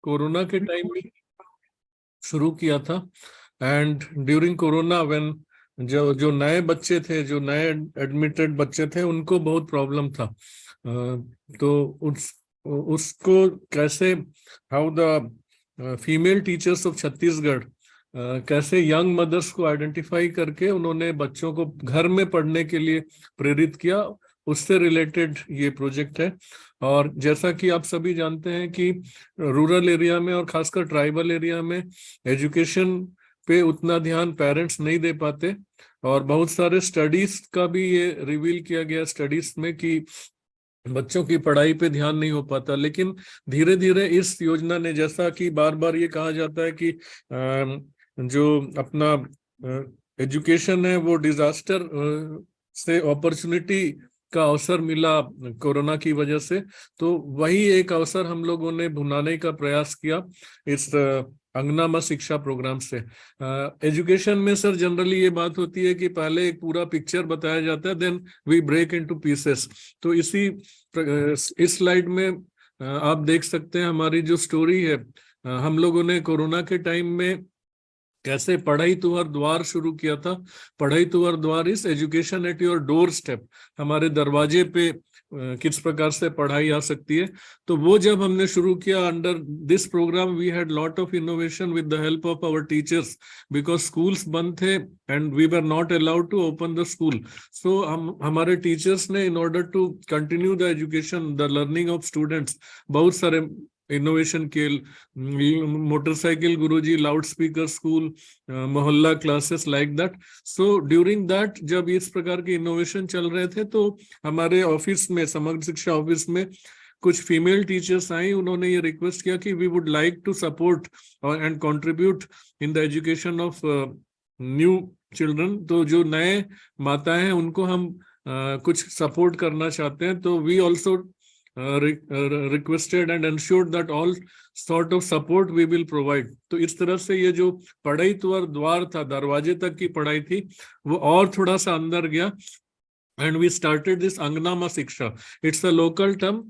Corona के time में शुरू किया था। एंड ड्यूरिंग कोरोना व्हेन जो जो नए बच्चे थे, जो नए एडमिटेड बच्चे थे, उनको बहुत प्रॉब्लम था। तो उसको कैसे, how the female teachers of Chhattisgarh कैसे यंग मदर्स को आइडेंटिफाई करके उन्होंने बच्चों को घर में पढ़ने के लिए प्रेरित किया, उससे रिलेटेड ये प्रोजेक्ट है। और जैसा कि आप सभी जानते हैं कि रूरल एरिया में और खासकर ट्राइबल एरिया में एजुकेशन पे उतना ध्यान पेरेंट्स नहीं दे पाते, और बहुत सारे स्टडीज का भी ये रिवील किया गया स्टडीज में कि बच्चों की पढ़ाई पे ध्यान नहीं हो पाता। लेकिन धीरे धीरे इस योजना ने, जैसा कि बार बार ये कहा जाता है कि जो अपना एजुकेशन है वो डिजास्टर से अपॉर्चुनिटी का अवसर मिला कोरोना की वजह से, तो वही एक अवसर हम लोगों ने भुनाने का प्रयास किया इस अंगनामा शिक्षा प्रोग्राम से। एजुकेशन में सर जनरली ये बात होती है कि पहले एक पूरा पिक्चर बताया जाता है, then we break into pieces. तो इस स्लाइड में आप देख सकते हैं हमारी जो स्टोरी है। हम लोगों ने कोरोना के टाइम में कैसे पढ़ाई तुहर द्वार शुरू किया था। पढ़ाई तुहर द्वार is education at your door step, हमारे दरवाजे पे किस प्रकार से पढ़ाई आ सकती है। तो वो जब हमने शुरू किया under this program, we had lot of innovation with the help of our teachers, because schools बंद थे and we were not allowed to open the school. So हमारे टीचर्स ने, in order to continue the education, the learning of students, बहुत सारे innovation के, motorcycle Guruji, loud speaker school, mohalla classes, like that. So during that जब इस प्रकार के innovation चल रहे थे, तो हमारे ऑफिस में, समग्र शिक्षा ऑफिस में कुछ फीमेल टीचर्स आई। उन्होंने ये रिक्वेस्ट किया कि we would like to support and contribute in the education of new children. तो जो नए माताएं हैं उनको हम कुछ सपोर्ट करना चाहते हैं। तो we also requested and ensured that all sort of support we will provide। तो इस तरह से ये जो पढ़ाई तुहर द्वार था, दरवाजे तक की पढ़ाई थी, वो और थोड़ा सा अंदर गया। एंड वी स्टार्टेड दिस अंगनामा शिक्षा। इट्स अ लोकल टर्म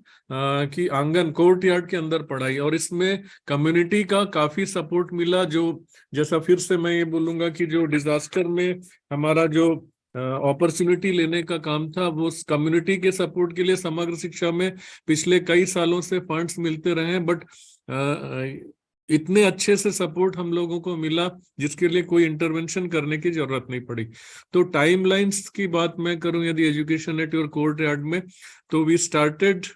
कि आंगन, कोर्ट यार्ड के अंदर पढ़ाई, और इसमें कम्युनिटी का काफी सपोर्ट मिला। जो जैसा फिर से मैं ये बोलूंगा कि जो डिजास्टर में हमारा जो अपॉर्चुनिटी लेने का काम था, वो कम्युनिटी के सपोर्ट के लिए समग्र शिक्षा में पिछले कई सालों से फंड्स मिलते रहे हैं, बट इतने अच्छे से सपोर्ट हम लोगों को मिला जिसके लिए कोई इंटरवेंशन करने की जरूरत नहीं पड़ी। तो टाइमलाइंस की बात मैं करूं, यदि education at your court yard में, तो वी स्टार्टेड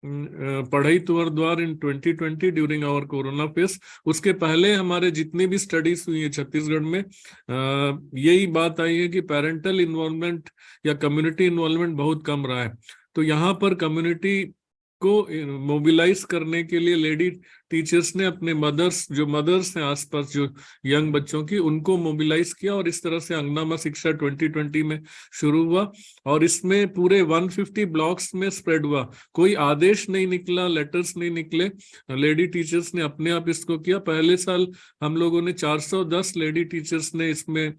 पढ़ाई तुहर द्वार इन 2020 ड्यूरिंग आवर कोरोना फेस। उसके पहले हमारे जितनी भी स्टडीज हुई है छत्तीसगढ़ में, यही बात आई है कि पेरेंटल इन्वॉल्वमेंट या कम्युनिटी इन्वॉल्वमेंट बहुत कम रहा है। तो यहाँ पर कम्युनिटी को मोबिलाइज करने के लिए लेडी टीचर्स ने अपने मदर्स हैं आसपास जो यंग बच्चों की, उनको मोबिलाइज किया, और इस तरह से अंगनामा शिक्षा 2020 में शुरू हुआ। और इसमें पूरे 150 ब्लॉक्स में स्प्रेड हुआ। कोई आदेश नहीं निकला, लेटर्स नहीं निकले, लेडी टीचर्स ने अपने आप इसको किया। पहले साल हम लोगों ने 410 लेडी टीचर्स ने इसमें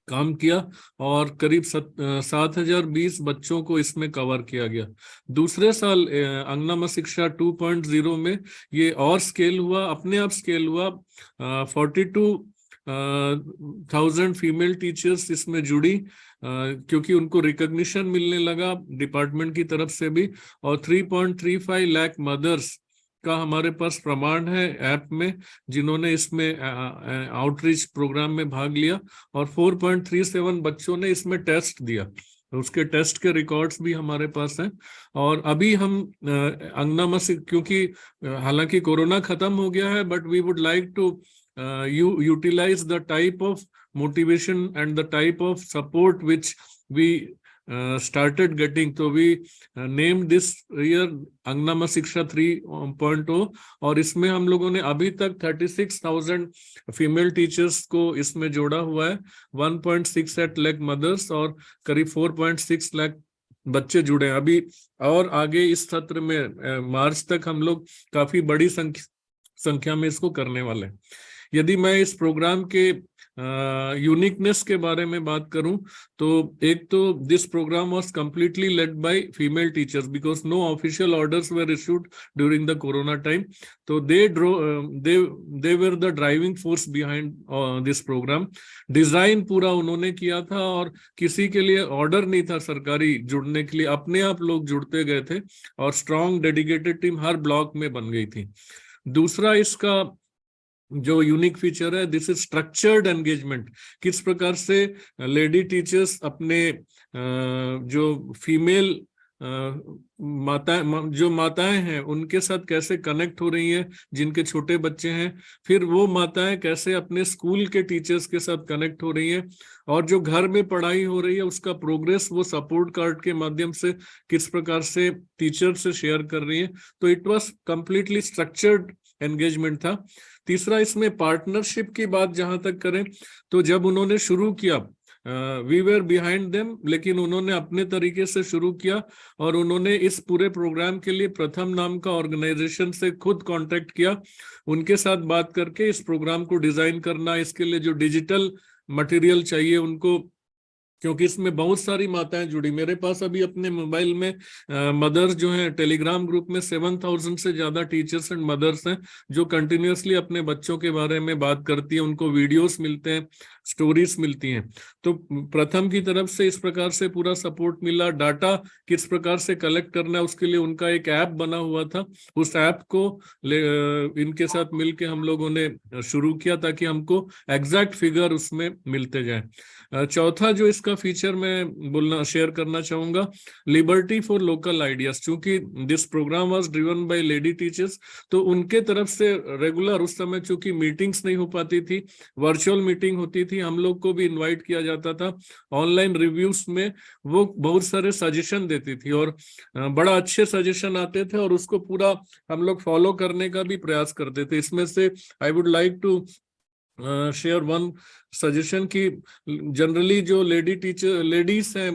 काम किया, और करीब 7020 बच्चों को इसमें कवर किया गया। दूसरे साल अंगनामा शिक्षा 2.0 में ये और स्केल हुआ, अपने आप स्केल हुआ। 42,000 फीमेल टीचर्स इसमें जुड़ी, क्योंकि उनको रिकॉग्निशन मिलने लगा डिपार्टमेंट की तरफ से भी। और 3.35 लाख मदर्स का हमारे पास प्रमाण है ऐप में, जिन्होंने इसमें आउटरीच प्रोग्राम में भाग लिया। और 4.37 बच्चों ने इसमें टेस्ट दिया, उसके टेस्ट के रिकॉर्ड्स भी हमारे पास हैं। और अभी हम अंगनामा से, क्योंकि हालांकि कोरोना खत्म हो गया है, but we would like to utilise the type of motivation and the type of support which we started getting। तो we named this year Anganama Shiksha 3.0। और इसमें हम लोगों ने अभी तक 36,000 फीमेल टीचर्स को इसमें जोड़ा हुआ है, 1.68 लाख मदर्स और करीब 4.6 लाख बच्चे जुड़े हैं अभी। और आगे इस सत्र में मार्च तक हम लोग काफी बड़ी संख्या में इसको करने वाले हैं। यदि मैं इस प्रोग्राम के यूनिकनेस के बारे में बात करूं तो एक तो this programme was completely led by female teachers because no official orders were issued during the corona time. तो they were the driving force behind this program. Design पूरा उन्होंने किया था और किसी के लिए ऑर्डर नहीं था सरकारी जुड़ने के लिए, अपने आप लोग जुड़ते गए थे और स्ट्रॉन्ग डेडिकेटेड टीम हर ब्लॉक में बन गई थी. दूसरा इसका जो यूनिक फीचर है, दिस इज स्ट्रक्चर्ड एंगेजमेंट. किस प्रकार से लेडी टीचर्स अपने जो फीमेल जो माताएं हैं उनके साथ कैसे कनेक्ट हो रही हैं जिनके छोटे बच्चे हैं, फिर वो माताएं कैसे अपने स्कूल के टीचर्स के साथ कनेक्ट हो रही हैं, और जो घर में पढ़ाई हो रही है उसका प्रोग्रेस वो सपोर्ट कार्ड के माध्यम से किस प्रकार से टीचर से शेयर कर रही है. तो it was completely structured engagement था. तीसरा इसमें पार्टनरशिप की बात जहां तक करें तो जब उन्होंने शुरू किया, वी वेर बिहाइंड देम, लेकिन उन्होंने अपने तरीके से शुरू किया और उन्होंने इस पूरे प्रोग्राम के लिए प्रथम नाम का ऑर्गेनाइजेशन से खुद कांटेक्ट किया. उनके साथ बात करके इस प्रोग्राम को डिजाइन करना, इसके लिए जो डिजिटल मटेरियल चाहिए उनको, क्योंकि इसमें बहुत सारी माताएं जुड़ी. मेरे पास अभी अपने मोबाइल में मदर्स जो हैं, टेलीग्राम ग्रुप में 7,000 से ज्यादा टीचर्स एंड मदर्स हैं जो कंटिन्यूअसली अपने बच्चों के बारे में बात करती हैं. उनको वीडियोस मिलते हैं, स्टोरीज मिलती हैं. तो प्रथम की तरफ से इस प्रकार से पूरा सपोर्ट मिला. डाटा किस प्रकार से कलेक्ट करना है उसके लिए उनका एक ऐप बना हुआ था. उस ऐप को इनके साथ मिलके हम लोगों ने शुरू किया ताकि हमको एग्जैक्ट फिगर उसमें मिलते जाए. चौथा जो इसका फीचर मैं बोलना शेयर करना चाहूंगा, लिबर्टी फॉर लोकल आइडियाज. चूंकि this programme was driven by lady teachers, तो उनके तरफ से रेगुलर उस समय चूंकि मीटिंग्स नहीं हो पाती थी, वर्चुअल मीटिंग होती थी, हम लोग को भी इनवाइट किया जाता था. ऑनलाइन रिव्यूज में वो बहुत सारे सजेशन देती थी और बड़ा अच्छे सजेशन आते थे और उसको पूरा हम लोग फॉलो करने का भी प्रयास करते थे. इसमें से I would like to share one suggestion कि जनरली जो लेडीज हैं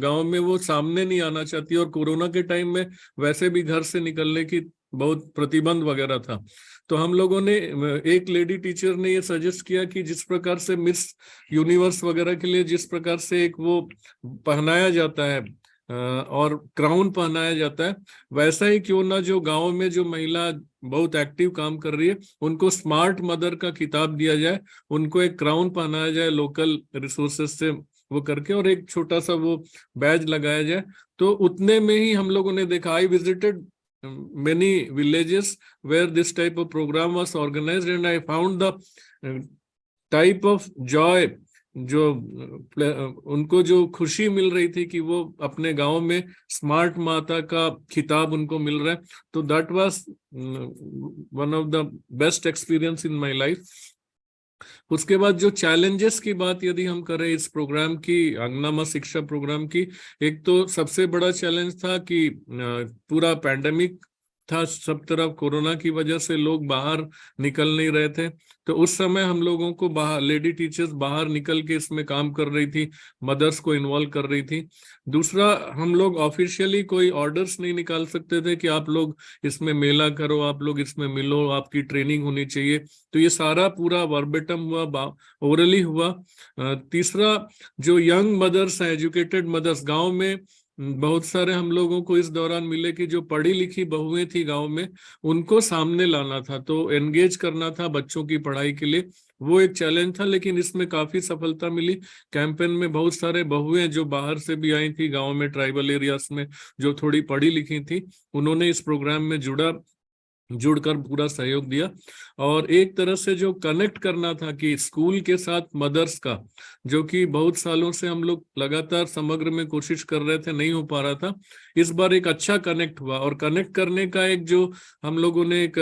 गांव में, वो सामने नहीं आना चाहती और कोरोना के टाइम में वैसे भी घर से निकलने की बहुत प्रतिबंध वगैरह था. तो हम लोगों ने, एक लेडी टीचर ने ये सजेस्ट किया कि जिस प्रकार से मिस यूनिवर्स वगैरह के लिए जिस प्रकार से एक वो पहनाया जाता है और क्राउन पहनाया जाता है, वैसा ही क्यों ना जो गांव में जो महिला बहुत एक्टिव काम कर रही है उनको स्मार्ट मदर का खिताब दिया जाए, उनको एक क्राउन पहनाया जाए लोकल रिसोर्सेज से वो करके, और एक छोटा सा वो बैज लगाया जाए. तो उतने में ही हम लोगों ने देखा, I visited many villages where this type of program was organized and I found the type of joy, जो उनको जो खुशी मिल रही थी कि वो अपने गांव में स्मार्ट माता का खिताब उनको मिल रहा है. तो that was one of the best experience in my life. उसके बाद जो चैलेंजेस की बात यदि हम करें इस प्रोग्राम की, अंगनामा शिक्षा प्रोग्राम की, एक तो सबसे बड़ा चैलेंज था कि पूरा पैंडेमिक था, सब तरफ कोरोना की वजह से लोग बाहर निकल नहीं रहे थे. तो उस समय हम लोगों को बाहर, लेडी टीचर्स बाहर निकल के इसमें काम कर रही थी, मदर्स को इन्वॉल्व कर रही थी. दूसरा, हम लोग ऑफिशियली कोई ऑर्डर्स नहीं निकाल सकते थे कि आप लोग इसमें मेला करो, आप लोग इसमें मिलो, आपकी ट्रेनिंग होनी चाहिए. तो ये सारा पूरा वर्बेटम हुआ, ओरली हुआ. तीसरा, जो यंग मदर्स हैं, एजुकेटेड मदर्स, गांव में बहुत सारे हम लोगों को इस दौरान मिले कि जो पढ़ी लिखी बहुएं थी गांव में, उनको सामने लाना था, तो एंगेज करना था बच्चों की पढ़ाई के लिए. वो एक चैलेंज था, लेकिन इसमें काफी सफलता मिली. कैंपेन में बहुत सारे बहुएं जो बाहर से भी आई थी, गांव में ट्राइबल एरियाज में जो थोड़ी पढ़ी लिखी थी, उन्होंने इस प्रोग्राम में जुड़कर पूरा सहयोग दिया. और एक तरह से जो कनेक्ट करना था कि स्कूल के साथ मदर्स का, जो कि बहुत सालों से हम लोग लगातार समग्र में कोशिश कर रहे थे, नहीं हो पा रहा था, इस बार एक अच्छा कनेक्ट हुआ. और कनेक्ट करने का एक जो हम लोगों ने एक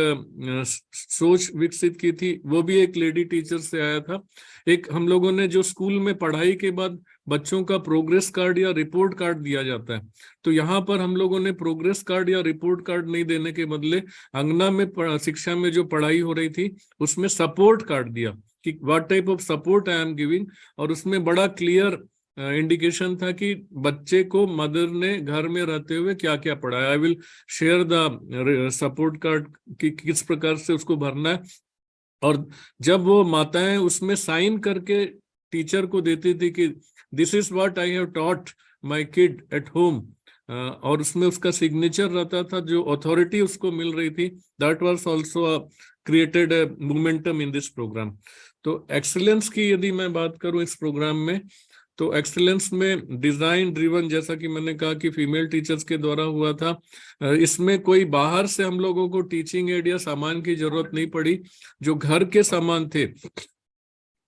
सोच विकसित की थी, वो भी एक लेडी टीचर से आया था. एक हम लोगों ने जो स्कूल में पढ़ाई के बाद बच्चों का प्रोग्रेस कार्ड या रिपोर्ट कार्ड दिया जाता है, तो यहाँ पर हम लोगों ने प्रोग्रेस कार्ड या रिपोर्ट कार्ड नहीं देने के बदले अंगना में शिक्षा में जो पढ़ाई हो रही थी उसमें सपोर्ट कार्ड दिया कि what type of support I am giving. और उसमें बड़ा क्लियर इंडिकेशन था कि बच्चे को मदर ने घर में रहते हुए क्या क्या पढ़ाया. I will share the support card कि किस प्रकार से उसको भरना है. और जब वो माताएं उसमें साइन करके टीचर को देती थी कि this is what I have taught my kid at home, और उसमें उसका सिग्नेचर रहता था, जो अथॉरिटी उसको मिल रही थी, that was also created momentum in this programme. तो एक्सीलेंस की यदि मैं बात करूं इस प्रोग्राम में, तो एक्सीलेंस में डिजाइन ड्रिवन, जैसा कि मैंने कहा कि फीमेल टीचर्स के द्वारा हुआ था, इसमें कोई बाहर से हम लोगों को टीचिंग एड या सामान की जरूरत नहीं पड़ी। जो घर के सामान थे,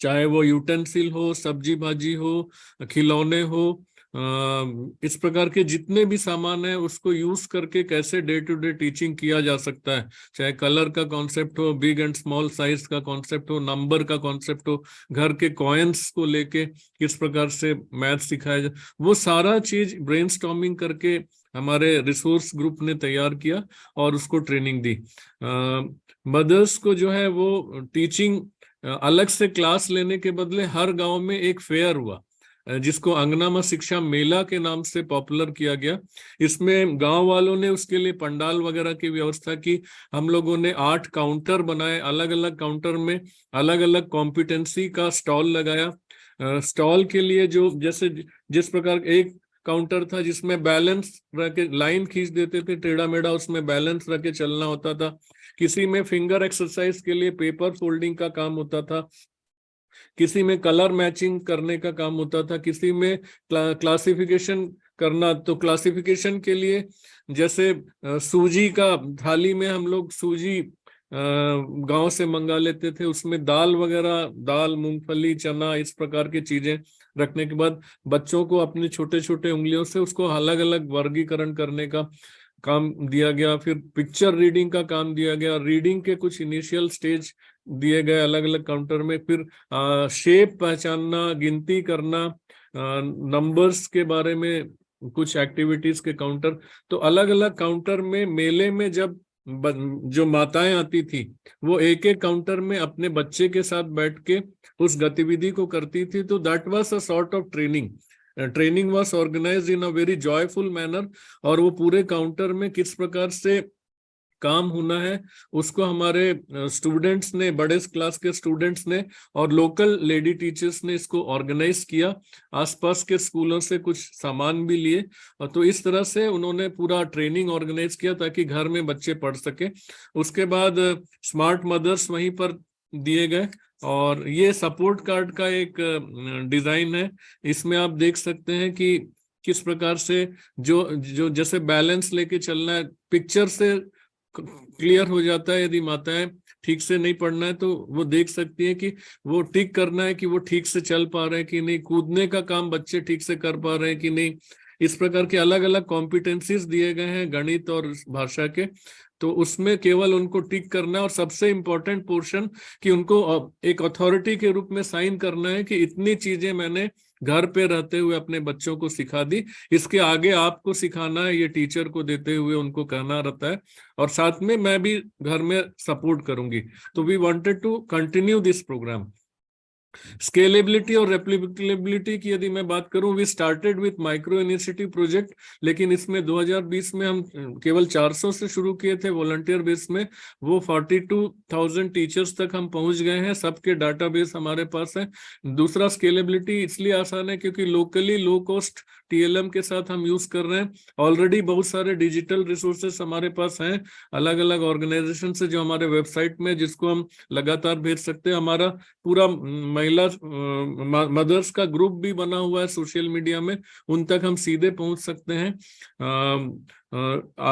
चाहे वो यूटेंसिल हो, सब्जी भाजी हो, खिलौने हो, इस प्रकार के जितने भी सामान है उसको यूज करके कैसे डे टू डे टीचिंग किया जा सकता है, चाहे कलर का कॉन्सेप्ट हो, बिग एंड स्मॉल साइज का कॉन्सेप्ट हो, नंबर का कॉन्सेप्ट हो, घर के कॉइन्स को लेके किस प्रकार से मैथ सिखाया जाए, वो सारा चीज ब्रेनस्टॉर्मिंग करके हमारे रिसोर्स ग्रुप ने तैयार किया और उसको ट्रेनिंग दी। मदर्स को जो है वो टीचिंग अलग से क्लास लेने के बदले हर गांव में एक फेयर हुआ, जिसको अंगनामा शिक्षा मेला के नाम से पॉपुलर किया गया। इसमें गांव वालों ने उसके लिए पंडाल वगैरह की व्यवस्था की। हम लोगों ने 8 काउंटर बनाए, अलग अलग काउंटर में अलग अलग कॉम्पिटेंसी का स्टॉल लगाया। स्टॉल के लिए जो जैसे जिस प्रकार एक काउंटर था जिसमें बैलेंस रख के लाइन खींच देते थे टेढ़ा मेढ़ा, उसमें बैलेंस रख के चलना होता था। किसी में फिंगर एक्सरसाइज के लिए पेपर फोल्डिंग का काम होता था, किसी में कलर मैचिंग करने का काम होता था, किसी में क्लासिफिकेशन करना। तो क्लासिफिकेशन के लिए जैसे सूजी का थाली में हम लोग सूजी गांव से मंगा लेते थे, उसमें दाल वगैरह, दाल, मूंगफली, चना, इस प्रकार की चीजें रखने के बाद बच्चों को अपने छोटे छोटे उंगलियों से उसको अलग अलग वर्गीकरण करने का काम दिया गया। फिर पिक्चर रीडिंग का काम दिया गया, रीडिंग के कुछ इनिशियल स्टेज दिए गए अलग अलग काउंटर में। फिर शेप पहचानना, गिनती करना, नंबर्स के बारे में कुछ एक्टिविटीज के काउंटर। तो अलग अलग काउंटर में मेले में जब जो माताएं आती थी वो एक एक काउंटर में अपने बच्चे के साथ बैठ के उस गतिविधि को करती थी। तो that was a sort of training. Training was organised in a very joyful manner, और वो पूरे काउंटर में किस प्रकार से काम होना है उसको हमारे स्टूडेंट्स ने, बड़े क्लास के स्टूडेंट्स ने और लोकल लेडी टीचर्स ने इसको ऑर्गेनाइज किया। आसपास के स्कूलों से कुछ सामान भी लिए, और तो इस तरह से उन्होंने पूरा ट्रेनिंग ऑर्गेनाइज किया ताकि घर में बच्चे पढ़ सके। उसके बाद स्मार्ट मदर्स वहीं पर दिए गए, और ये सपोर्ट कार्ड का एक डिजाइन है। इसमें आप देख सकते हैं कि किस प्रकार से जो जो जैसे बैलेंस लेके चलना है, पिक्चर से क्लियर हो जाता है। यदि माताएं ठीक से नहीं पढ़ना है तो वो देख सकती है कि वो टिक करना है कि वो ठीक से चल पा रहे हैं कि नहीं, कूदने का काम बच्चे ठीक से कर पा रहे हैं कि नहीं। इस प्रकार के अलग अलग कॉम्पिटेंसीज दिए गए हैं गणित और भाषा के। तो उसमें केवल उनको टिक करना है, और सबसे इंपॉर्टेंट पोर्शन कि उनको एक अथॉरिटी के रूप में साइन करना है कि इतनी चीजें मैंने घर पे रहते हुए अपने बच्चों को सिखा दी, इसके आगे आपको सिखाना है, ये टीचर को देते हुए उनको कहना रहता है, और साथ में मैं भी घर में सपोर्ट करूंगी। तो we wanted to continue this programme. Scalability और रेप्लिकेबिलिटी की यदि मैं बात करूं, we started with micro initiative project, लेकिन इसमें 2020 में हम केवल 400 से शुरू किए थे वॉलंटियर बेस में। वो 42,000 टीचर्स तक हम पहुंच गए हैं, सबके डाटाबेस हमारे पास है। दूसरा, स्केलेबिलिटी इसलिए आसान है क्योंकि लोकली लो कॉस्ट टीएलएम के साथ हम यूज कर रहे हैं। ऑलरेडी बहुत सारे डिजिटल रिसोर्सेस हमारे पास हैं अलग अलग ऑर्गेनाइजेशन से, जो हमारे वेबसाइट में, जिसको हम लगातार भेज सकते हैं। हमारा पूरा महिला मदर्स का ग्रुप भी बना हुआ है सोशल मीडिया में, उन तक हम सीधे पहुंच सकते हैं।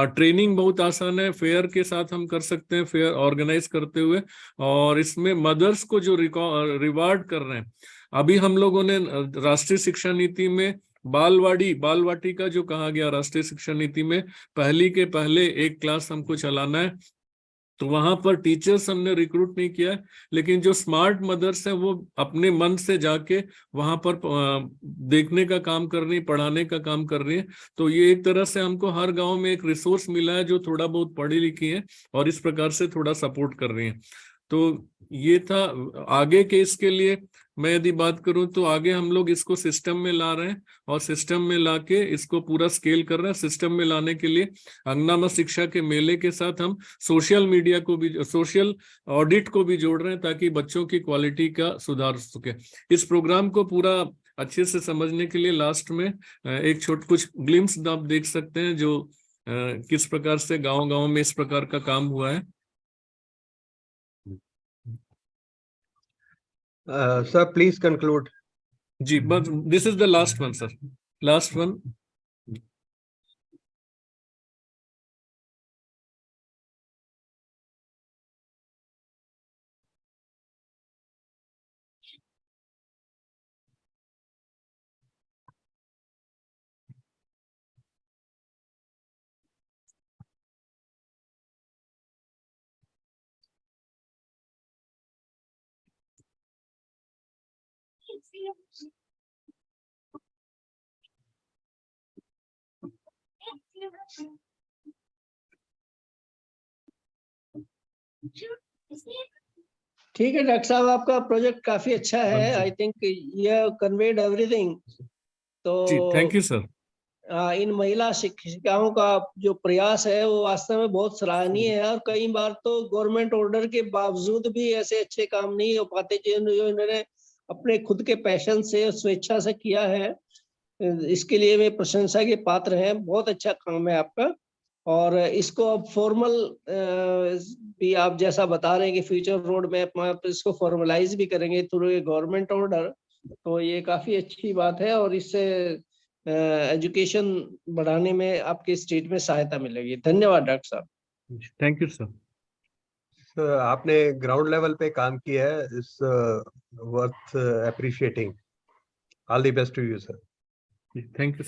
ट्रेनिंग बहुत आसान है, फेयर के साथ हम कर सकते हैं, फेयर ऑर्गेनाइज करते हुए। और इसमें मदर्स को जो रिवार्ड कर रहे हैं, अभी हम लोगों ने राष्ट्रीय शिक्षा नीति में बाल वाटिका जो कहा गया राष्ट्रीय शिक्षा नीति में, पहली के पहले एक क्लास हमको चलाना है। तो वहां पर टीचर्स हमने रिक्रूट नहीं किया है, लेकिन जो स्मार्ट मदर्स हैं वो अपने मन से जाके वहां पर देखने का काम कर रही है, पढ़ाने का काम कर रही है। तो ये एक तरह से हमको हर गांव में एक रिसोर्स मिला है जो थोड़ा बहुत पढ़ी लिखी है और इस प्रकार से थोड़ा सपोर्ट कर रही है। तो ये था आगे के। इसके लिए मैं यदि बात करूं तो आगे हम लोग इसको सिस्टम में ला रहे हैं, और सिस्टम में लाके इसको पूरा स्केल कर रहे हैं। सिस्टम में लाने के लिए अंगनामा शिक्षा के मेले के साथ हम सोशल मीडिया को भी, सोशल ऑडिट को भी जोड़ रहे हैं, ताकि बच्चों की क्वालिटी का सुधार हो सके। इस प्रोग्राम को पूरा अच्छे से समझने के लिए लास्ट में एक कुछ ग्लिम्स आप देख सकते हैं, जो किस प्रकार से गांव गांव में इस प्रकार का काम हुआ है। Sir, please conclude. जी, but this is the last one sir, last one. ठीक है डॉक्टर साहब, आपका प्रोजेक्ट काफी अच्छा है। I think you conveyed everything. तो जी, थैंक यू सर। इन महिला शिक्षिकाओं का जो प्रयास है वो वास्तव में बहुत सराहनीय है, और कई बार तो गवर्नमेंट ऑर्डर के बावजूद भी ऐसे अच्छे काम नहीं हो पाते जो इन्होंने अपने खुद के पैशन से, स्वेच्छा से किया है। इसके लिए वे प्रशंसा के पात्र हैं। बहुत अच्छा काम है आपका। और इसको अब फॉर्मल भी आप जैसा बता रहे हैं कि फ्यूचर रोड मैप में आप इसको फॉर्मलाइज भी करेंगे थ्रू ए गवर्नमेंट ऑर्डर, तो ये काफी अच्छी बात है, और इससे एजुकेशन बढ़ाने में आपके स्टेट में सहायता मिलेगी। धन्यवाद डॉक्टर साहब। Thank you sir. आपने ग्राउंड लेवल पे काम किया है, is worth appreciating. All the best to you sir. Thank you.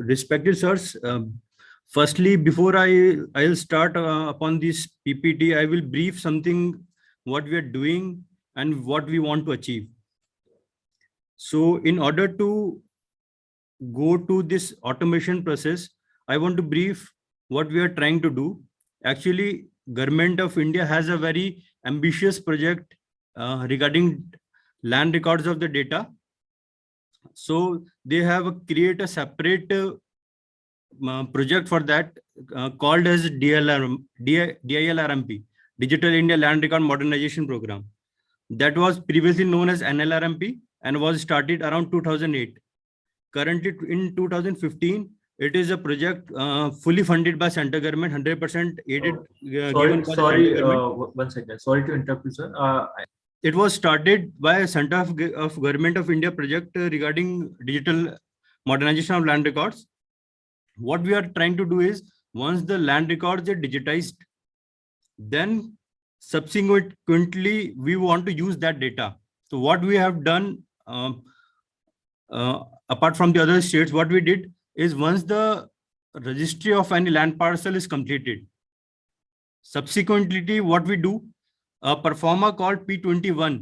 Respected sirs, firstly, before I'll start upon this PPT, I will brief something what we are doing and what we want to achieve. So in order to go to this automation process, I want to brief what we are trying to do. Actually, Government of India has a very ambitious project regarding land records of the data. So they have created a separate project for that called as DILRMP, Digital India Land Record Modernization Program. That was previously known as NLRMP and was started around 2008. Currently in 2015, it is a project fully funded by central government, 100% aided. One second. Sorry to interrupt you, sir. It was started by Center of Government of India project regarding digital modernization of land records. What we are trying to do is, once the land records are digitized, then subsequently we want to use that data. So what we have done, apart from the other states, what we did is, once the registry of any land parcel is completed, subsequently what we do, a performer called P21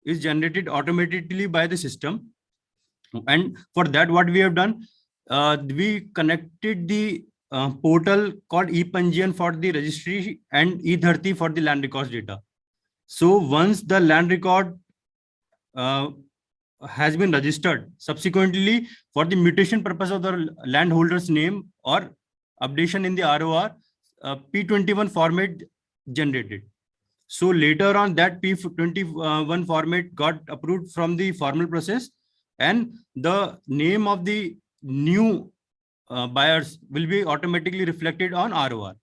is generated automatically by the system. And for that, what we have done, we connected the portal called ePanjiyan for the registry and eDharti for the land records data. So once the land record has been registered, subsequently for the mutation purpose of the landholder's name or updation in the ROR, P21 format generated. So later on, that P21 format got approved from the formal process, and the name of the new buyers will be automatically reflected on ROR.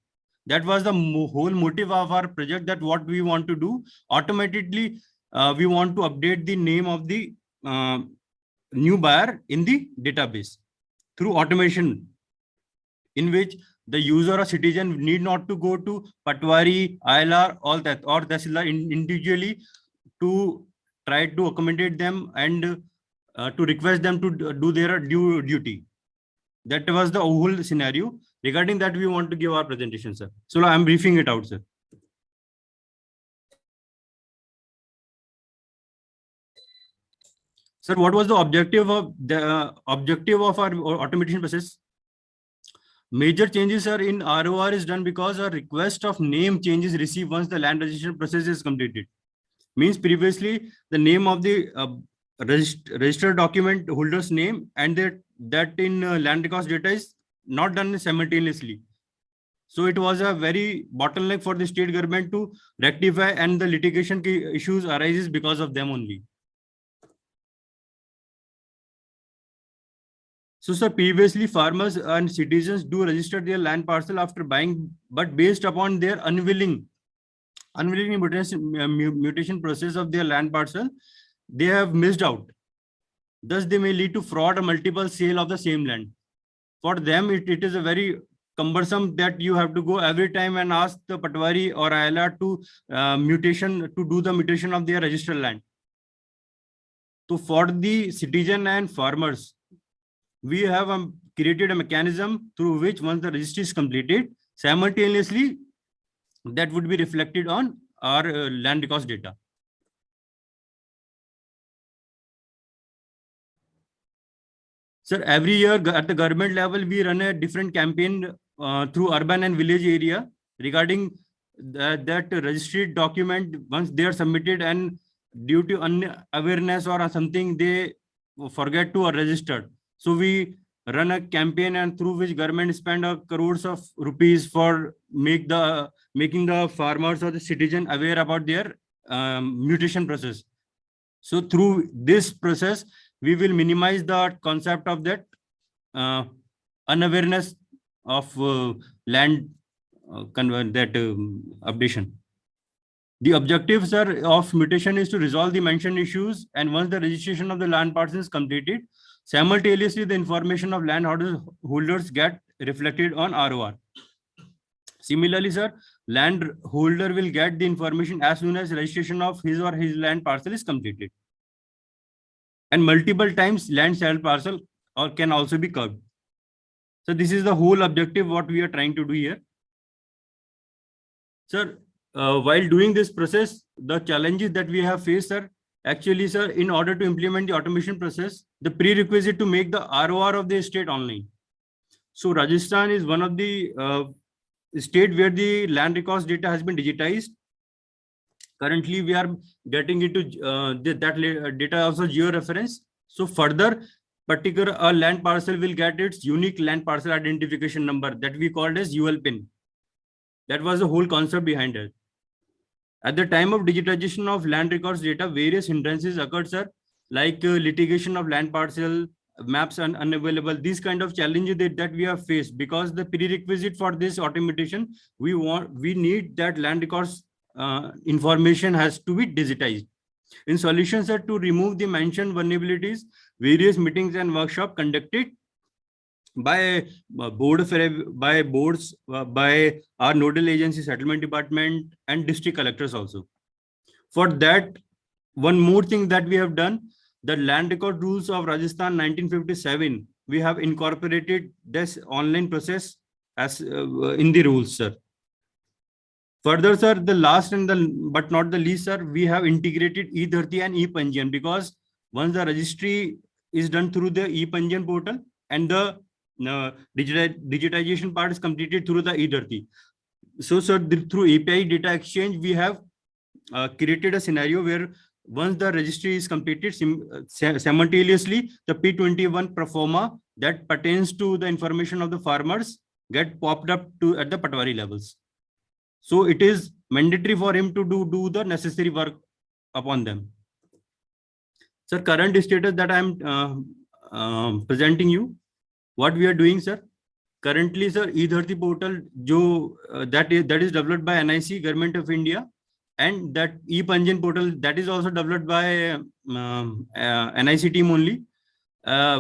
That was the whole motive of our project, that what we want to do, automatically we want to update the name of the new buyer in the database through automation, in which the user or citizen need not to go to Patwari, ILR, all that, or Tahsildar individually to try to accommodate them and to request them to do their due duty. That was the whole scenario. Regarding that, we want to give our presentation, sir. So I'm briefing it out, sir. Sir, what was the objective of our automation process? Major changes are in ROR is done because a request of name changes received once the land registration process is completed. Means previously the name of the registered document holder's name and that in land records data is not done simultaneously. So it was a very bottleneck for the state government to rectify, and the litigation issues arises because of them only. So, sir, previously farmers and citizens do register their land parcel after buying, but based upon their unwilling mutation process of their land parcel, they have missed out. Thus, they may lead to fraud or multiple sale of the same land. For them, it is a very cumbersome that you have to go every time and ask the Patwari or ILR to do the mutation of their registered land. So, for the citizen and farmers, we have created a mechanism through which once the registry is completed, simultaneously that would be reflected on our land records data. Sir, every year at the government level, we run a different campaign through urban and village area regarding that registered document once they are submitted and due to unawareness or something they forget to register. So we run a campaign and through which government spend crores of rupees for making the farmers or the citizen aware about their mutation process. So through this process, we will minimize the concept of that unawareness of land updation. The objectives of mutation is to resolve the mentioned issues, and once the registration of the land parcel is completed, simultaneously the information of land holders get reflected on ROR. Similarly, sir, land holder will get the information as soon as registration of his or his land parcel is completed. And multiple times land sale parcel can also be curbed. So this is the whole objective what we are trying to do here. Sir, while doing this process, the challenges that we have faced, sir, actually, sir, in order to implement the automation process, the prerequisite to make the ROR of the state online. So Rajasthan is one of the state where the land records data has been digitized. Currently, we are getting into that data also geo-reference. So further, particular land parcel will get its unique land parcel identification number that we called as UL pin. That was the whole concept behind it. At the time of digitization of land records data, various hindrances occurred, sir, like litigation of land parcel, maps are unavailable. These kind of challenges that we have faced, because the prerequisite for this automation, we need that land records information has to be digitized. In solutions are to remove the mentioned vulnerabilities, various meetings and workshops conducted by boards, by our nodal agency, settlement department, and district collectors also. For that, one more thing that we have done, the land record rules of Rajasthan 1957, we have incorporated this online process as in the rules, sir. Further, sir, the last and but not the least, sir, we have integrated e-Dharti and e-Panjiyan, because once the registry is done through the e-Panjiyan portal and the digitization part is completed through the e-Dharti. So, sir, through API data exchange, we have created a scenario where once the registry is completed, simultaneously the P21 proforma that pertains to the information of the farmers get popped up at the Patwari levels. So it is mandatory for him to do the necessary work upon them. Sir, current status that I am presenting you, what we are doing, sir. Currently, sir, e-Dharti portal that is developed by NIC, Government of India, and that e-Panjiyan portal that is also developed by NIC team only.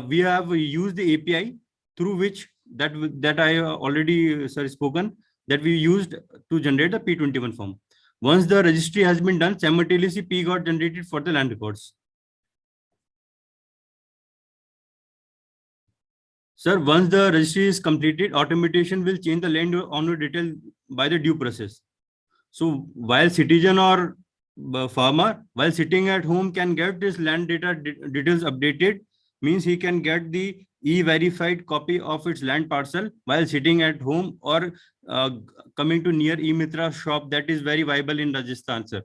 We have used the API through which that I already spoken, that we used to generate the P21 form. Once the registry has been done, simultaneously P got generated for the land records. Sir, once the registry is completed, automation will change the land owner detail by the due process. So while citizen or farmer while sitting at home can get this land data details updated, means he can get the e-verified copy of its land parcel while sitting at home or coming to near e-Mitra shop. That is very viable in Rajasthan, sir.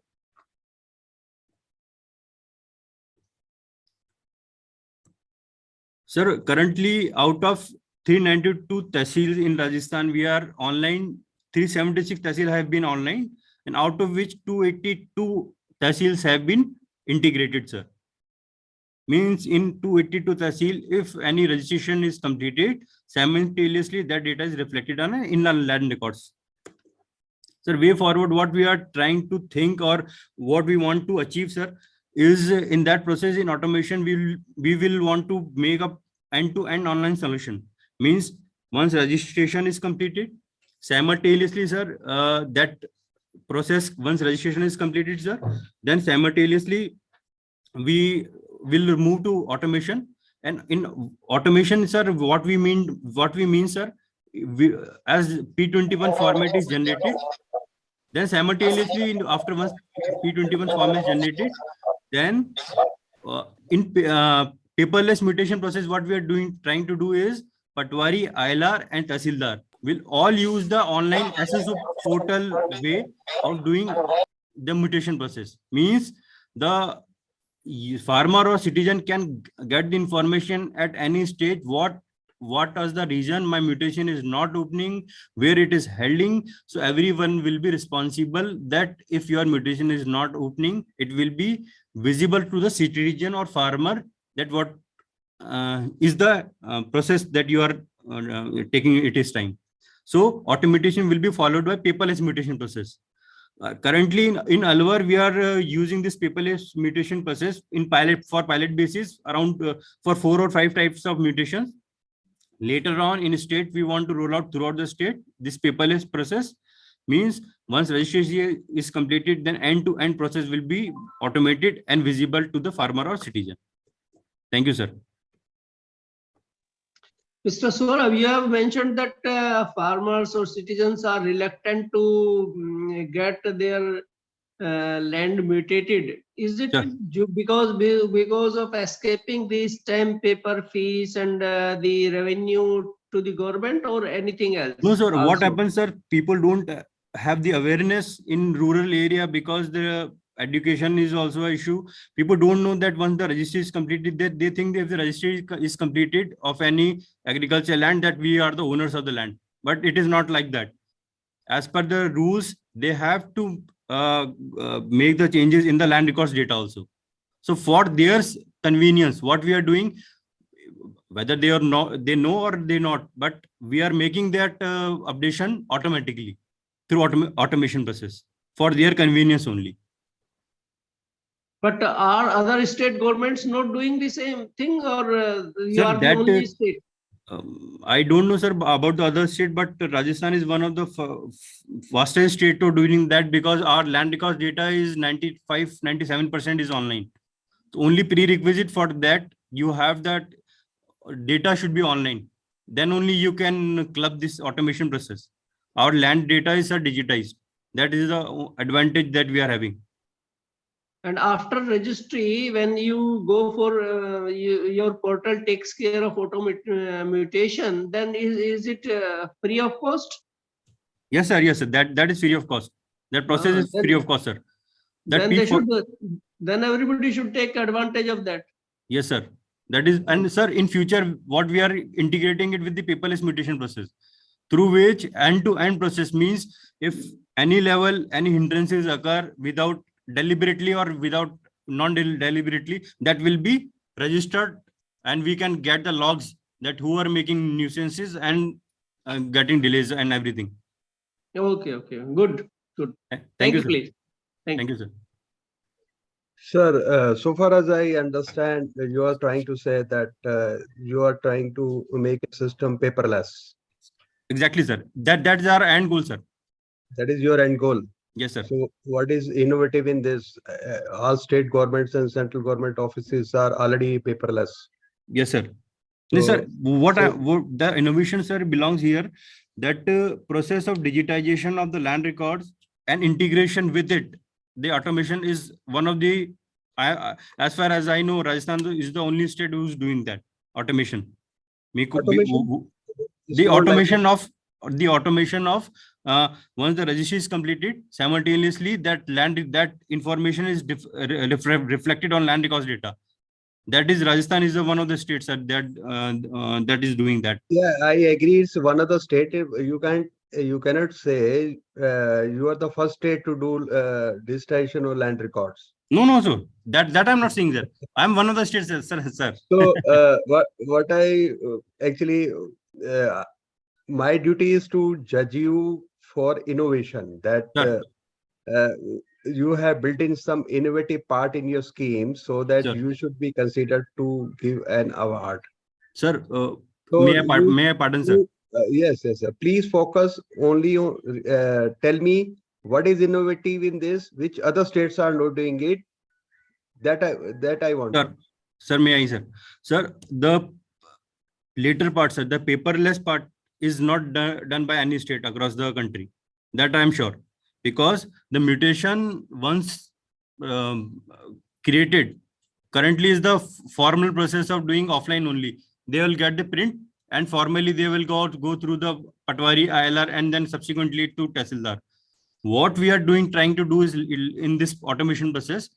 Sir, currently out of 392 tehsils in Rajasthan, we are online. 376 tehsil have been online, and out of which 282 tehsils have been integrated, sir. Means in 282 tehsil, if any registration is completed, simultaneously that data is reflected on in the land records. Sir, way forward, what we are trying to think or what we want to achieve, sir, is in that process in automation, we will want to make a end-to-end online solution. Means once registration is completed, simultaneously, sir, that process, once registration is completed, sir, then simultaneously we will move to automation. And in automation, sir, what we mean, sir, as P21 format is generated, then simultaneously after once P21 form is generated, then in paperless mutation process, what we are trying to do is Patwari, ILR and Tahsildar will all use the online SSO portal way of doing the mutation process. Means the farmer or citizen can get the information at any stage, what is the reason my mutation is not opening, where it is holding. So everyone will be responsible that if your mutation is not opening, it will be visible to the citizen or farmer that what is the process that you are taking it is time. So automation will be followed by paperless mutation process. Currently in Alwar, we are using this paperless mutation process in pilot basis around for 4 or 5 types of mutations. Later on in state, we want to roll out throughout the state this paperless process. Means once registration is completed, then end-to-end process will be automated and visible to the farmer or citizen. Thank you, sir. Mr. Saurabh, you have mentioned that farmers or citizens are reluctant to get their land mutated. Is it because of escaping the stamp paper fees and the revenue to the government, or anything else? No, sir. Also? What happens, sir? People don't have the awareness in rural area because the education is also an issue. People don't know that once the registry is completed, they think that if the registry is completed of any agricultural land, that we are the owners of the land. But it is not like that. As per the rules, they have to make the changes in the land records data also. So for their convenience, what we are doing, whether they know or they not, but we are making that updation automatically through automation process for their convenience only. But are other state governments not doing the same thing, or you Sir, are the only state? I don't know, sir, about the other state, but Rajasthan is one of the fastest state to doing that because our land records data is 97% is online. The only prerequisite for that, you have that data should be online. Then only you can club this automation process. Our land data is digitized. That is the advantage that we are having. And after registry, when you go for your portal takes care of auto mutation, then is it free of cost? Yes, sir. Yes, sir. That is free of cost. That process is free of cost, sir. Then everybody should take advantage of that. Yes, sir. That is, and sir, in future, what we are integrating it with the paperless mutation process, through which end-to-end process means if any level, any hindrances occur without deliberately or without non-deliberately, that will be registered and we can get the logs that who are making nuisances and getting delays and everything. Okay. Good. Thank you, please. Thank you, sir. Sir, so far as I understand, you are trying to say that you are trying to make a system paperless. Exactly, sir. That's our end goal, sir. That is your end goal. Yes, sir. So what is innovative in this? All state governments and central government offices are already paperless. Yes, sir. So, yes, sir. What the innovation, sir, belongs here, that process of digitization of the land records and integration with it the automation is one of the, as far as I know, Rajasthan is the only state who's doing that automation. Automation is The more like automation of once the registry is completed, simultaneously that information is reflected on land records data. That is, Rajasthan is one of the states that is doing that. Yeah, I agree. It's one of the state. You cannot say you are the first state to do digitization of land records. No, sir. That I'm not saying that. I'm one of the states, sir. So what I actually my duty is to judge you for innovation. That Sure. you have built in some innovative part in your scheme, so that Sure. you should be considered to give an award. Sir, So may I pardon, sir? Yes. Please focus only on. Tell me what is innovative in this, which other states are not doing it. That I want. Sir, may I, sir? Sir, the later part, sir, the paperless part is not done by any state across the country. That I am sure, because the mutation once created currently is the formal process of doing offline only. They will get the print and formally they will go through the Patwari, ILR, and then subsequently to Tehsildar. What we are trying to do is in this automation process,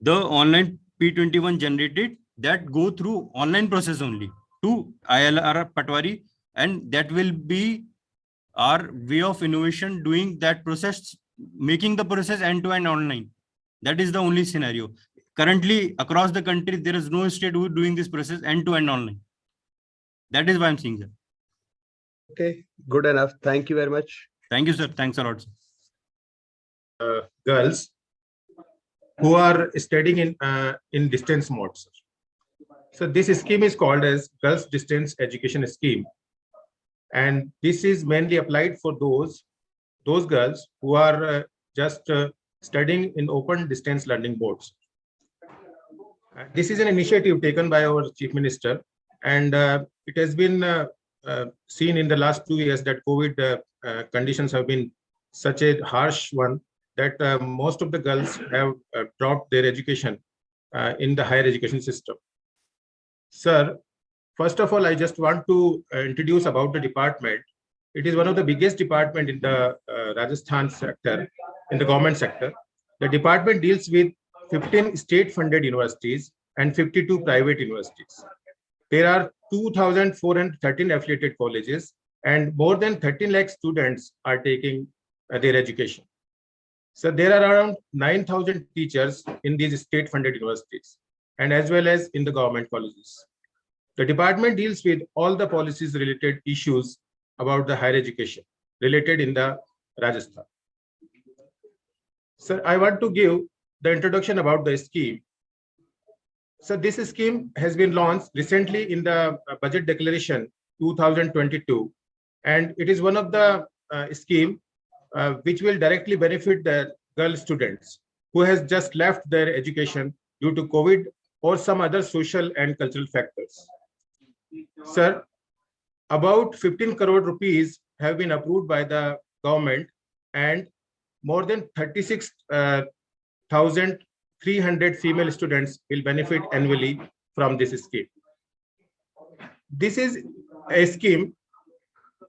the online P21 generated that go through online process only to ILR Patwari, and that will be our way of innovation, doing that process, making the process end-to-end online. That is the only scenario. Currently, across the country, there is no state who is doing this process end-to-end online. That is why I'm saying that. Okay, good enough. Thank you very much. Thank you, sir. Thanks a lot, sir. Girls who are studying in distance mode, sir. So this scheme is called as Girls Distance Education Scheme, and this is mainly applied for those girls who are just studying in open distance learning boards. This is an initiative taken by our Chief Minister, and it has been seen in the last 2 years that COVID conditions have been such a harsh one that most of the girls have dropped their education in the higher education system. Sir, first of all, I just want to introduce about the department. It is one of the biggest department in the Rajasthan sector, in the government sector. The department deals with 15 state-funded universities and 52 private universities. There are 2,413 affiliated colleges, and more than 13 lakh students are taking their education. So there are around 9,000 teachers in these state-funded universities, and as well as in the government colleges. The department deals with all the policies related issues about the higher education related in the Rajasthan. Sir, I want to give the introduction about the scheme. So this scheme has been launched recently in the budget declaration 2022, and it is one of the scheme which will directly benefit the girl students who has just left their education due to COVID or some other social and cultural factors. Sir, about 15 crore rupees have been approved by the government, and more than 36,300 female students will benefit annually from this scheme. This is a scheme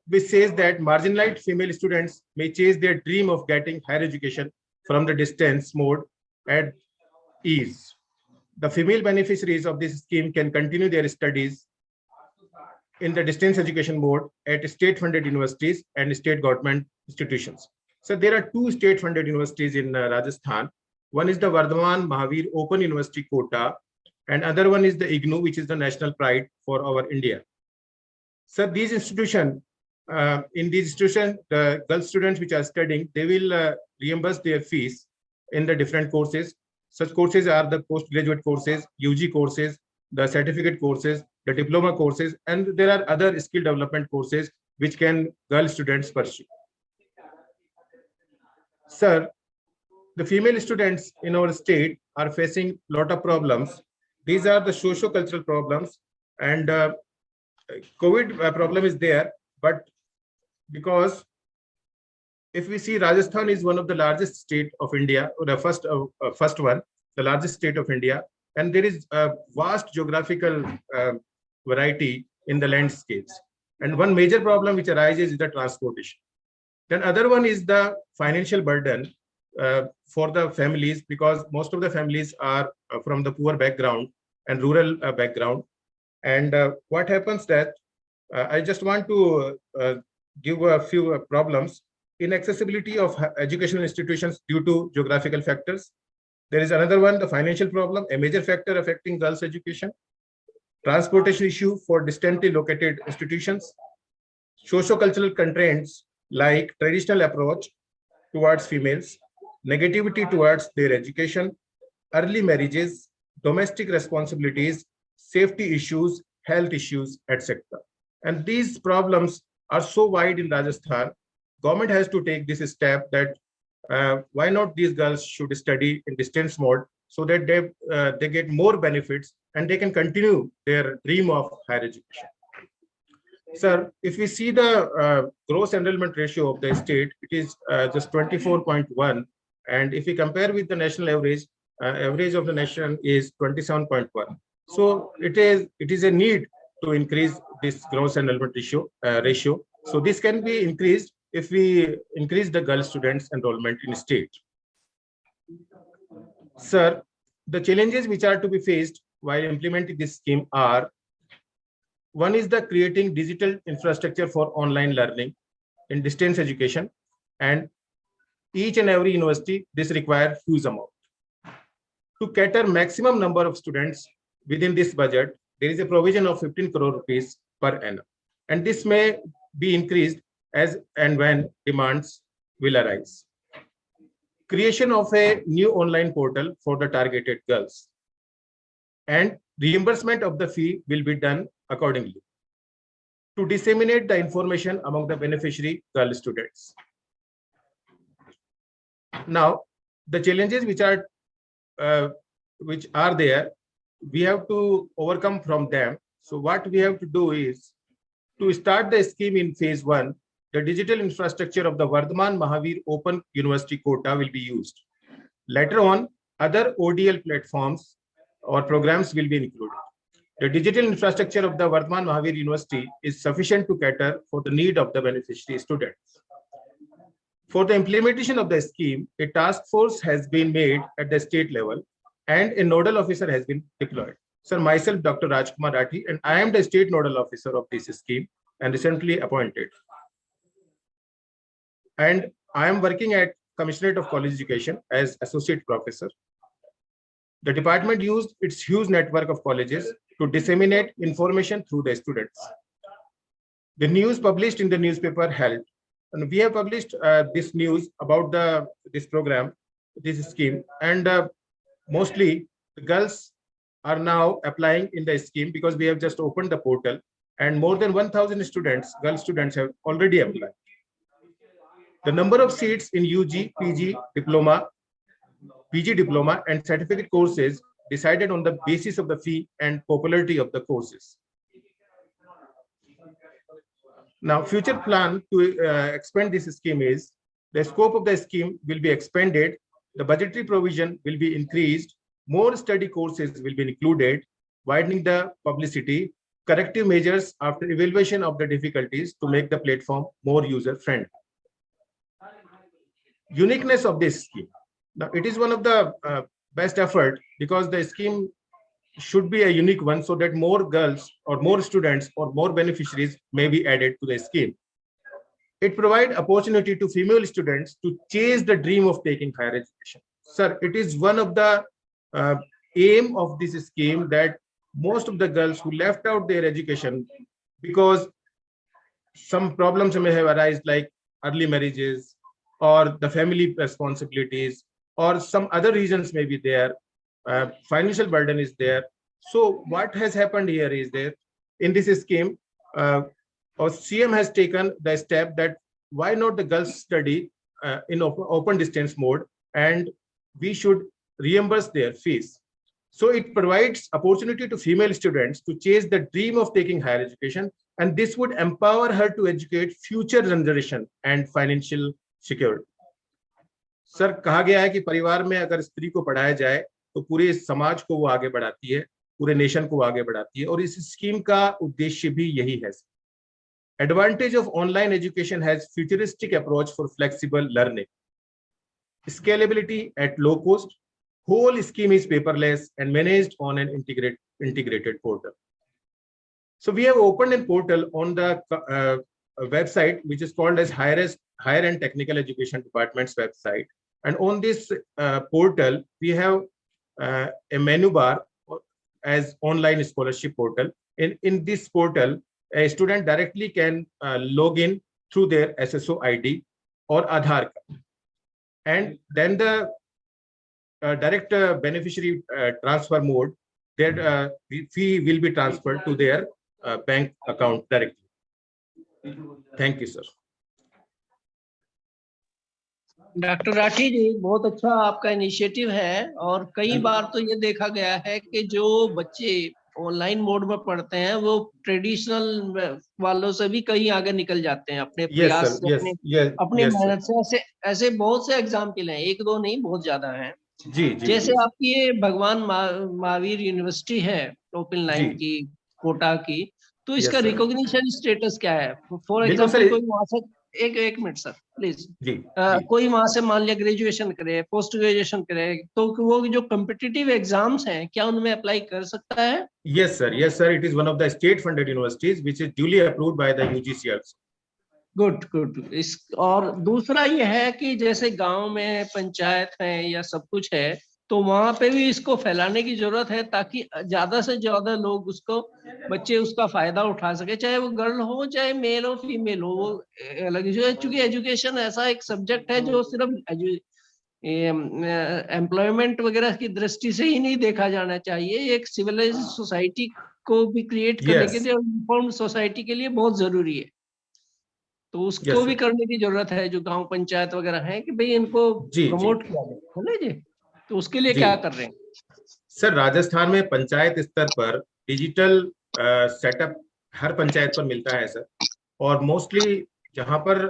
which says that marginalized female students may chase their dream of getting higher education from the distance mode at ease. The female beneficiaries of this scheme can continue their studies in the distance education mode at state-funded universities and state government institutions. So there are 2 state-funded universities in Rajasthan. One is the Vardhaman Mahavir Open University Kota, and other one is the IGNOU, which is the national pride for our India. So these institutions, in these institutions, the girl students which are studying, they will reimburse their fees in the different courses. Such courses are the postgraduate courses, UG courses, the certificate courses, the diploma courses, and there are other skill development courses which can girl students pursue. Sir, the female students in our state are facing a lot of problems. These are the socio-cultural problems, and COVID problem is there, but because if we see, Rajasthan is one of the largest state of India, or the first one, the largest state of India, and there is a vast geographical variety in the landscapes. And one major problem which arises is the transportation. Then other one is the financial burden for the families, because most of the families are from the poor background and rural background. And what happens that I just want to give a few problems. Inaccessibility of educational institutions due to geographical factors. There is another one, the financial problem, a major factor affecting girls' education. Transportation issue for distantly located institutions. Socio-cultural constraints like traditional approach towards females, negativity towards their education, early marriages, domestic responsibilities, safety issues, health issues, etc. And these problems are so wide in Rajasthan. Government has to take this step that why not these girls should study in distance mode, so that they get more benefits and they can continue their dream of higher education. Sir, if we see the gross enrollment ratio of the state, it is just 24.1. And if we compare with the national average, average of the nation is 27.1. So it is a need to increase this gross enrollment ratio. So this can be increased if we increase the girl students enrollment in state. Sir, the challenges which are to be faced while implementing this scheme are: one is the creating digital infrastructure for online learning in distance education, and each and every university this requires huge amount. To cater maximum number of students within this budget, there is a provision of 15 crore rupees per annum, and this may be increased as and when demands will arise. Creation of a new online portal for the targeted girls, and reimbursement of the fee will be done accordingly to disseminate the information among the beneficiary girl students. Now, the challenges which are there, we have to overcome from them. So what we have to do is to start the scheme in phase 1. The digital infrastructure of the Vardhaman Mahavir Open University quota will be used. Later on, other ODL platforms or programs will be included. The digital infrastructure of the Vardhaman Mahavir University is sufficient to cater for the need of the beneficiary students. For the implementation of the scheme, a task force has been made at the state level and a nodal officer has been deployed. Sir, myself, Dr. Rajkumar Rathi, and I am the state nodal officer of this scheme and recently appointed. And I am working at Commissionerate of College Education as associate professor. The department used its huge network of colleges to disseminate information through the students. The news published in the newspaper helped, and we have published this news about this program, this scheme, and mostly the girls are now applying in the scheme because we have just opened the portal, and more than 1,000 students, girl students, have already applied. The number of seats in UG, PG diploma, and certificate courses decided on the basis of the fee and popularity of the courses. Now, future plan to expand this scheme is the scope of the scheme will be expanded, the budgetary provision will be increased, more study courses will be included, widening the publicity, corrective measures after evaluation of the difficulties to make the platform more user-friendly. Uniqueness of this scheme. Now, it is one of the best effort because the scheme should be a unique one so that more girls or more students or more beneficiaries may be added to the scheme. It provides opportunity to female students to chase the dream of taking higher education. Sir, it is one of the aim of this scheme that most of the girls who left out their education because some problems may have arisen like early marriages or the family responsibilities or some other reasons may be there, financial burden is there. So what has happened here is that in this scheme, our CM has taken the step that why not the girls study in open distance mode, and we should reimburse their fees. So it provides opportunity to female students to chase the dream of taking higher education, and this would empower her to educate future generation and financial secured. Sir कहा गया है कि परिवार में अगर स्त्री को पढ़ाया जाए तो पूरे समाज को वो आगे बढ़ाती है, पूरे नेशन को आगे बढ़ाती है, और इस स्कीम का उद्देश्य भी यही है। Advantage of online education has futuristic approach for flexible learning, scalability at low cost. Whole scheme is paperless and managed on an integrated portal. So we have opened a portal on the website which is called as Higher and Technical Education Department's website. And on this portal, we have a menu bar as online scholarship portal. In this portal, a student directly can log in through their SSO ID or Aadhaar card. And then the direct beneficiary transfer mode, that fee will be transferred to their bank account directly. Thank you, sir. Doctor Rathi ji, बहुत अच्छा आपका initiative है। और कई बार तो ये देखा गया है कि जो बच्चे ऑनलाइन मोड में पढ़ते हैं वो ट्रेडिशनल वालों से भी कहीं आगे निकल जाते हैं अपने प्रयास से, अपने मेहनत से। ऐसे बहुत से एग्जाम्पल हैं, एक दो नहीं, बहुत ज्यादा हैं। जैसे आपकी ये भगवान महावीर यूनिवर्सिटी है ओपन लाइन की, कोटा की, तो इसका रिकॉग्निशन स्टेटस क्या है? फॉर एग्जाम्पल कोई वहां से एक मिनट सर प्लीज, कोई वहां से मान लिया ग्रेजुएशन करे, पोस्ट ग्रेजुएशन करे, तो वो जो कॉम्पिटिटिव एग्जाम्स हैं क्या उनमें अप्लाई कर सकता है? Yes sir, it is one of the state funded universities which is duly approved by the UGC also. Good. इस और दूसरा ये है कि जैसे गांव में पंचायत है या सब कुछ है, तो वहां पे भी इसको फैलाने की जरूरत है ताकि ज्यादा से ज्यादा लोग उसको, बच्चे उसका फायदा उठा सके, चाहे वो गर्ल हो चाहे मेल हो फीमेल हो, वो अलग। चूंकि एजुकेशन ऐसा एक सब्जेक्ट है जो सिर्फ एम्प्लॉयमेंट वगैरह की दृष्टि से ही नहीं देखा जाना चाहिए, एक सिविलाइज्ड सोसाइटी को भी क्रिएट करने के लिए, इन्फॉर्म्ड सोसाइटी के लिए बहुत जरूरी है। तो उसको भी करने की जरूरत है, जो गांव पंचायत वगैरह है, कि भाई इनको प्रमोट किया जाए, है ना जी? तो उसके लिए क्या कर रहे हैं? सर राजस्थान में पंचायत स्तर पर डिजिटल सेटअप हर पंचायत पर मिलता है सर, और मोस्टली जहां पर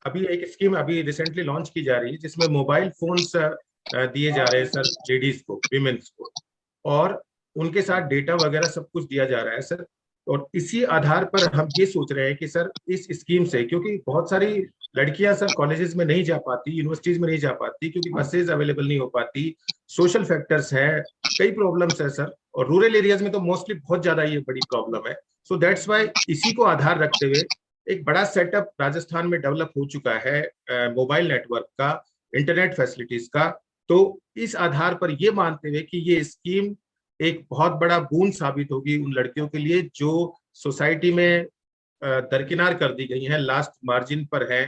अभी एक स्कीम अभी रिसेंटली लॉन्च की जा रही है जिसमें मोबाइल फोन्स दिए जा रहे हैं सर लेडीज को, विमेन्स को, और उनके साथ डेटा वगैरह सब कुछ दिया जा रहा है सर। और इसी आधार पर हम ये सोच रहे हैं कि सर इस स्कीम से, क्योंकि बहुत सारी लड़कियां सर कॉलेजेस में नहीं जा पाती, यूनिवर्सिटीज में नहीं जा पाती, क्योंकि बसेज अवेलेबल नहीं हो पाती, सोशल फैक्टर्स है, कई प्रॉब्लम्स है सर, और रूरल एरियाज में तो मोस्टली बहुत ज्यादा ये बड़ी प्रॉब्लम है। सो दैट्स वाई इसी को आधार रखते हुए एक बड़ा सेटअप राजस्थान में डेवलप हो चुका है मोबाइल नेटवर्क का, इंटरनेट फैसिलिटीज का। तो इस आधार पर ये मानते हुए कि ये स्कीम एक बहुत बड़ा बूंद साबित होगी उन लड़कियों के लिए जो सोसाइटी में दरकिनार कर दी गई हैं, लास्ट मार्जिन पर है,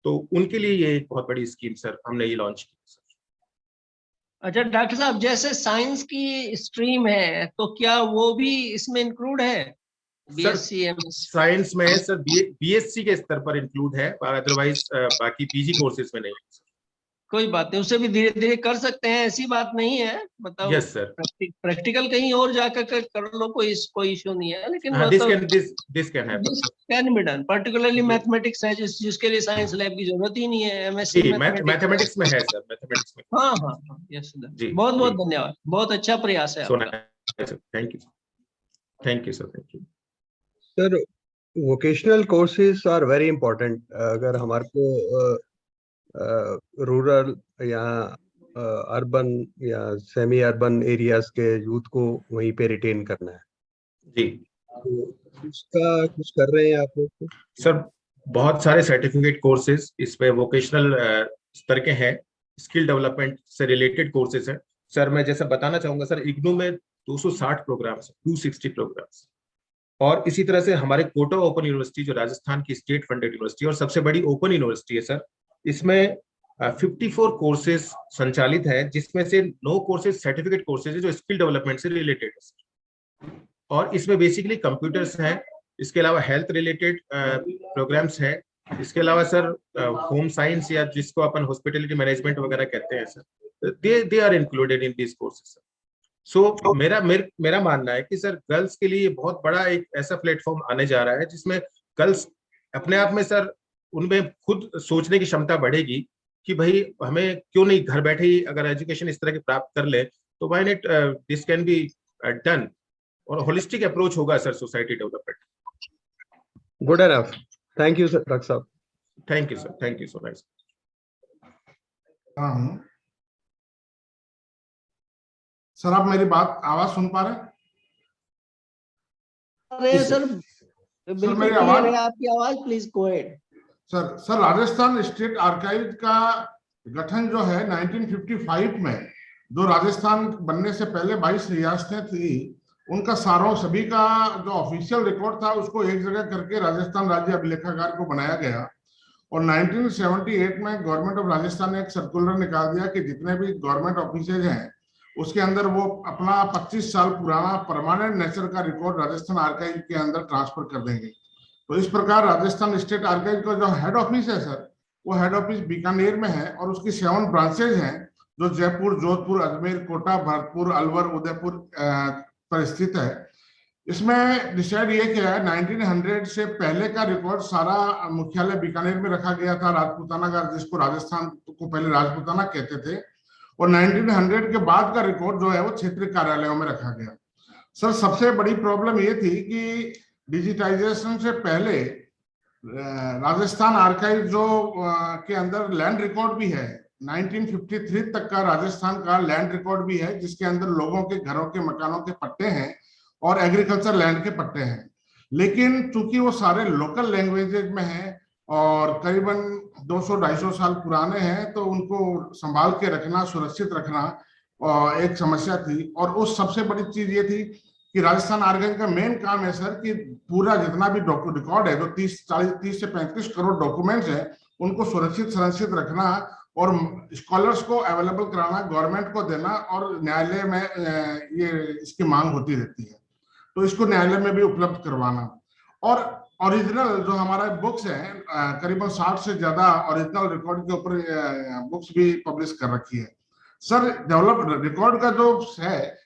तो उनके लिए ये एक बहुत बड़ी स्कीम सर हमने ये लॉन्च की सर। अच्छा डॉक्टर साहब, जैसे साइंस की स्ट्रीम है तो क्या वो भी इसमें इंक्लूड है? बीएससी साइंस में है सर, बीएससी के स्तर पर इंक्लूड है, अदरवाइज बाकी पीजी कोर्सेज में नहीं है। कोई बात नहीं, उसे भी धीरे धीरे कर सकते हैं, ऐसी बात नहीं है। मतलब यस सर, प्रैक्टिकल कहीं और जाकर कर लो, कोई इशू नहीं है, लेकिन this can be done, particularly mathematics है जिसके लिए साइंस लैब की जरूरत ही नहीं है। एमएससी मैथमेटिक्स में है सर, मैथमेटिक्स में। हाँ यस सर, बहुत बहुत धन्यवाद, बहुत अच्छा प्रयास है आपका। Thank you sir. Sir vocational courses are very important. अगर हमारे को रूरल या अर्बन या सेमी अर्बन एरियाज के यूथ को वहीं पे रिटेन करना है जी, तो उसका कुछ कर रहे हैं आप लोग? सर बहुत सारे सर्टिफिकेट कोर्सेज इस पे वोकेशनल स्तर के हैं, स्किल डेवलपमेंट से रिलेटेड कोर्सेज हैं सर। मैं जैसे बताना चाहूंगा सर, इग्नू में 260 प्रोग्राम्स, 260 प्रोग्राम्स, और इसी तरह से हमारे कोटा ओपन यूनिवर्सिटी जो राजस्थान की स्टेट फंडेड यूनिवर्सिटी और सबसे बड़ी ओपन यूनिवर्सिटी है सर, इसमें 54 कोर्सेज संचालित है, जिसमें से 9 कोर्सेज सर्टिफिकेट कोर्सेज है जो स्किल डेवलपमेंट से रिलेटेड है, और इसमें बेसिकली कंप्यूटर्स हैं, इसके अलावा हेल्थ रिलेटेड प्रोग्राम्स हैं, इसके अलावा सर होम साइंस या जिसको अपन हॉस्पिटलिटी मैनेजमेंट वगैरह कहते हैं sir, they are included in this courses. So मेरा मानना है कि सर गर्ल्स के लिए बहुत बड़ा एक ऐसा प्लेटफॉर्म आने जा रहा है जिसमें गर्ल्स अपने आप में सर उनमें खुद सोचने की क्षमता बढ़ेगी कि भाई हमें क्यों नहीं घर बैठे ही अगर एजुकेशन इस तरह की प्राप्त कर ले, तो why not this can be done, और होलिस्टिक अप्रोच होगा sir society development. Good enough, thank you sir doctor साहब। Thank you sir, thank you so much. हाँ सर, आप मेरी बात आवाज सुन पा रहे हैं? अरे सर बिल्कुल मेरी क्लियर आवाज? है आपकी आवाज, please go ahead. Sir Rajasthan state archive का गठन जो है 1955 में, जो राजस्थान बनने से पहले 22 रियासतें थी, उनका सारों सभी का जो ऑफिशियल रिकॉर्ड था उसको एक जगह करके राजस्थान राज्य अभिलेखागार को बनाया गया। और 1978 में गवर्नमेंट ऑफ राजस्थान ने एक सर्कुलर निकाल दिया कि जितने भी गवर्नमेंट ऑफिसेज हैं उसके अंदर वो अपना 25 साल पुराना परमानेंट नेचर का रिकॉर्ड राजस्थान आर्काइव के अंदर ट्रांसफर कर देंगे। तो इस प्रकार राजस्थान स्टेट आर्काइव का जो हेड ऑफिस है सर, वो हेड ऑफिस बीकानेर में है और उसकी 7 ब्रांचेज हैं जो जयपुर, जोधपुर, अजमेर, कोटा, भरतपुर, अलवर, उदयपुर पर स्थित है। इसमें डिसाइड ये किया है 1900 से पहले का रिकॉर्ड सारा मुख्यालय बीकानेर में रखा गया था, राजपूताना का, जिसको राजस्थान को पहले राजपूताना कहते थे, और 1900 के बाद का रिकॉर्ड जो है वो क्षेत्रीय कार्यालयों में रखा गया। सर सबसे बड़ी प्रॉब्लम ये थी कि डिजिटाइजेशन से पहले राजस्थान आर्काइव जो के अंदर लैंड रिकॉर्ड भी है, 1953 तक का राजस्थान का लैंड रिकॉर्ड भी है, जिसके अंदर लोगों के घरों के मकानों के पट्टे हैं और एग्रीकल्चर लैंड के पट्टे हैं। लेकिन चूंकि वो सारे लोकल लैंग्वेजेज में हैं और करीबन 200-250 साल पुराने हैं, तो उनको संभाल के रखना, सुरक्षित रखना एक समस्या थी। और उस सबसे बड़ी चीज ये थी कि राजस्थान आर्काइव का मेन काम है सर कि पूरा जितना भी रिकॉर्ड है, जो 30 से 35 करोड़ डॉक्यूमेंट्स है, उनको सुरक्षित संरक्षित रखना और स्कॉलर्स को अवेलेबल कराना, गवर्नमेंट को देना, और न्यायालय में ये इसकी मांग होती रहती है तो इसको न्यायालय में भी उपलब्ध करवाना। और ओरिजिनल जो हमारा बुक्स है, करीबन 60 से ज्यादा ओरिजिनल रिकॉर्ड के ऊपर बुक्स भी पब्लिश कर रखी है। सर डेवलप रिकॉर्ड का जो है,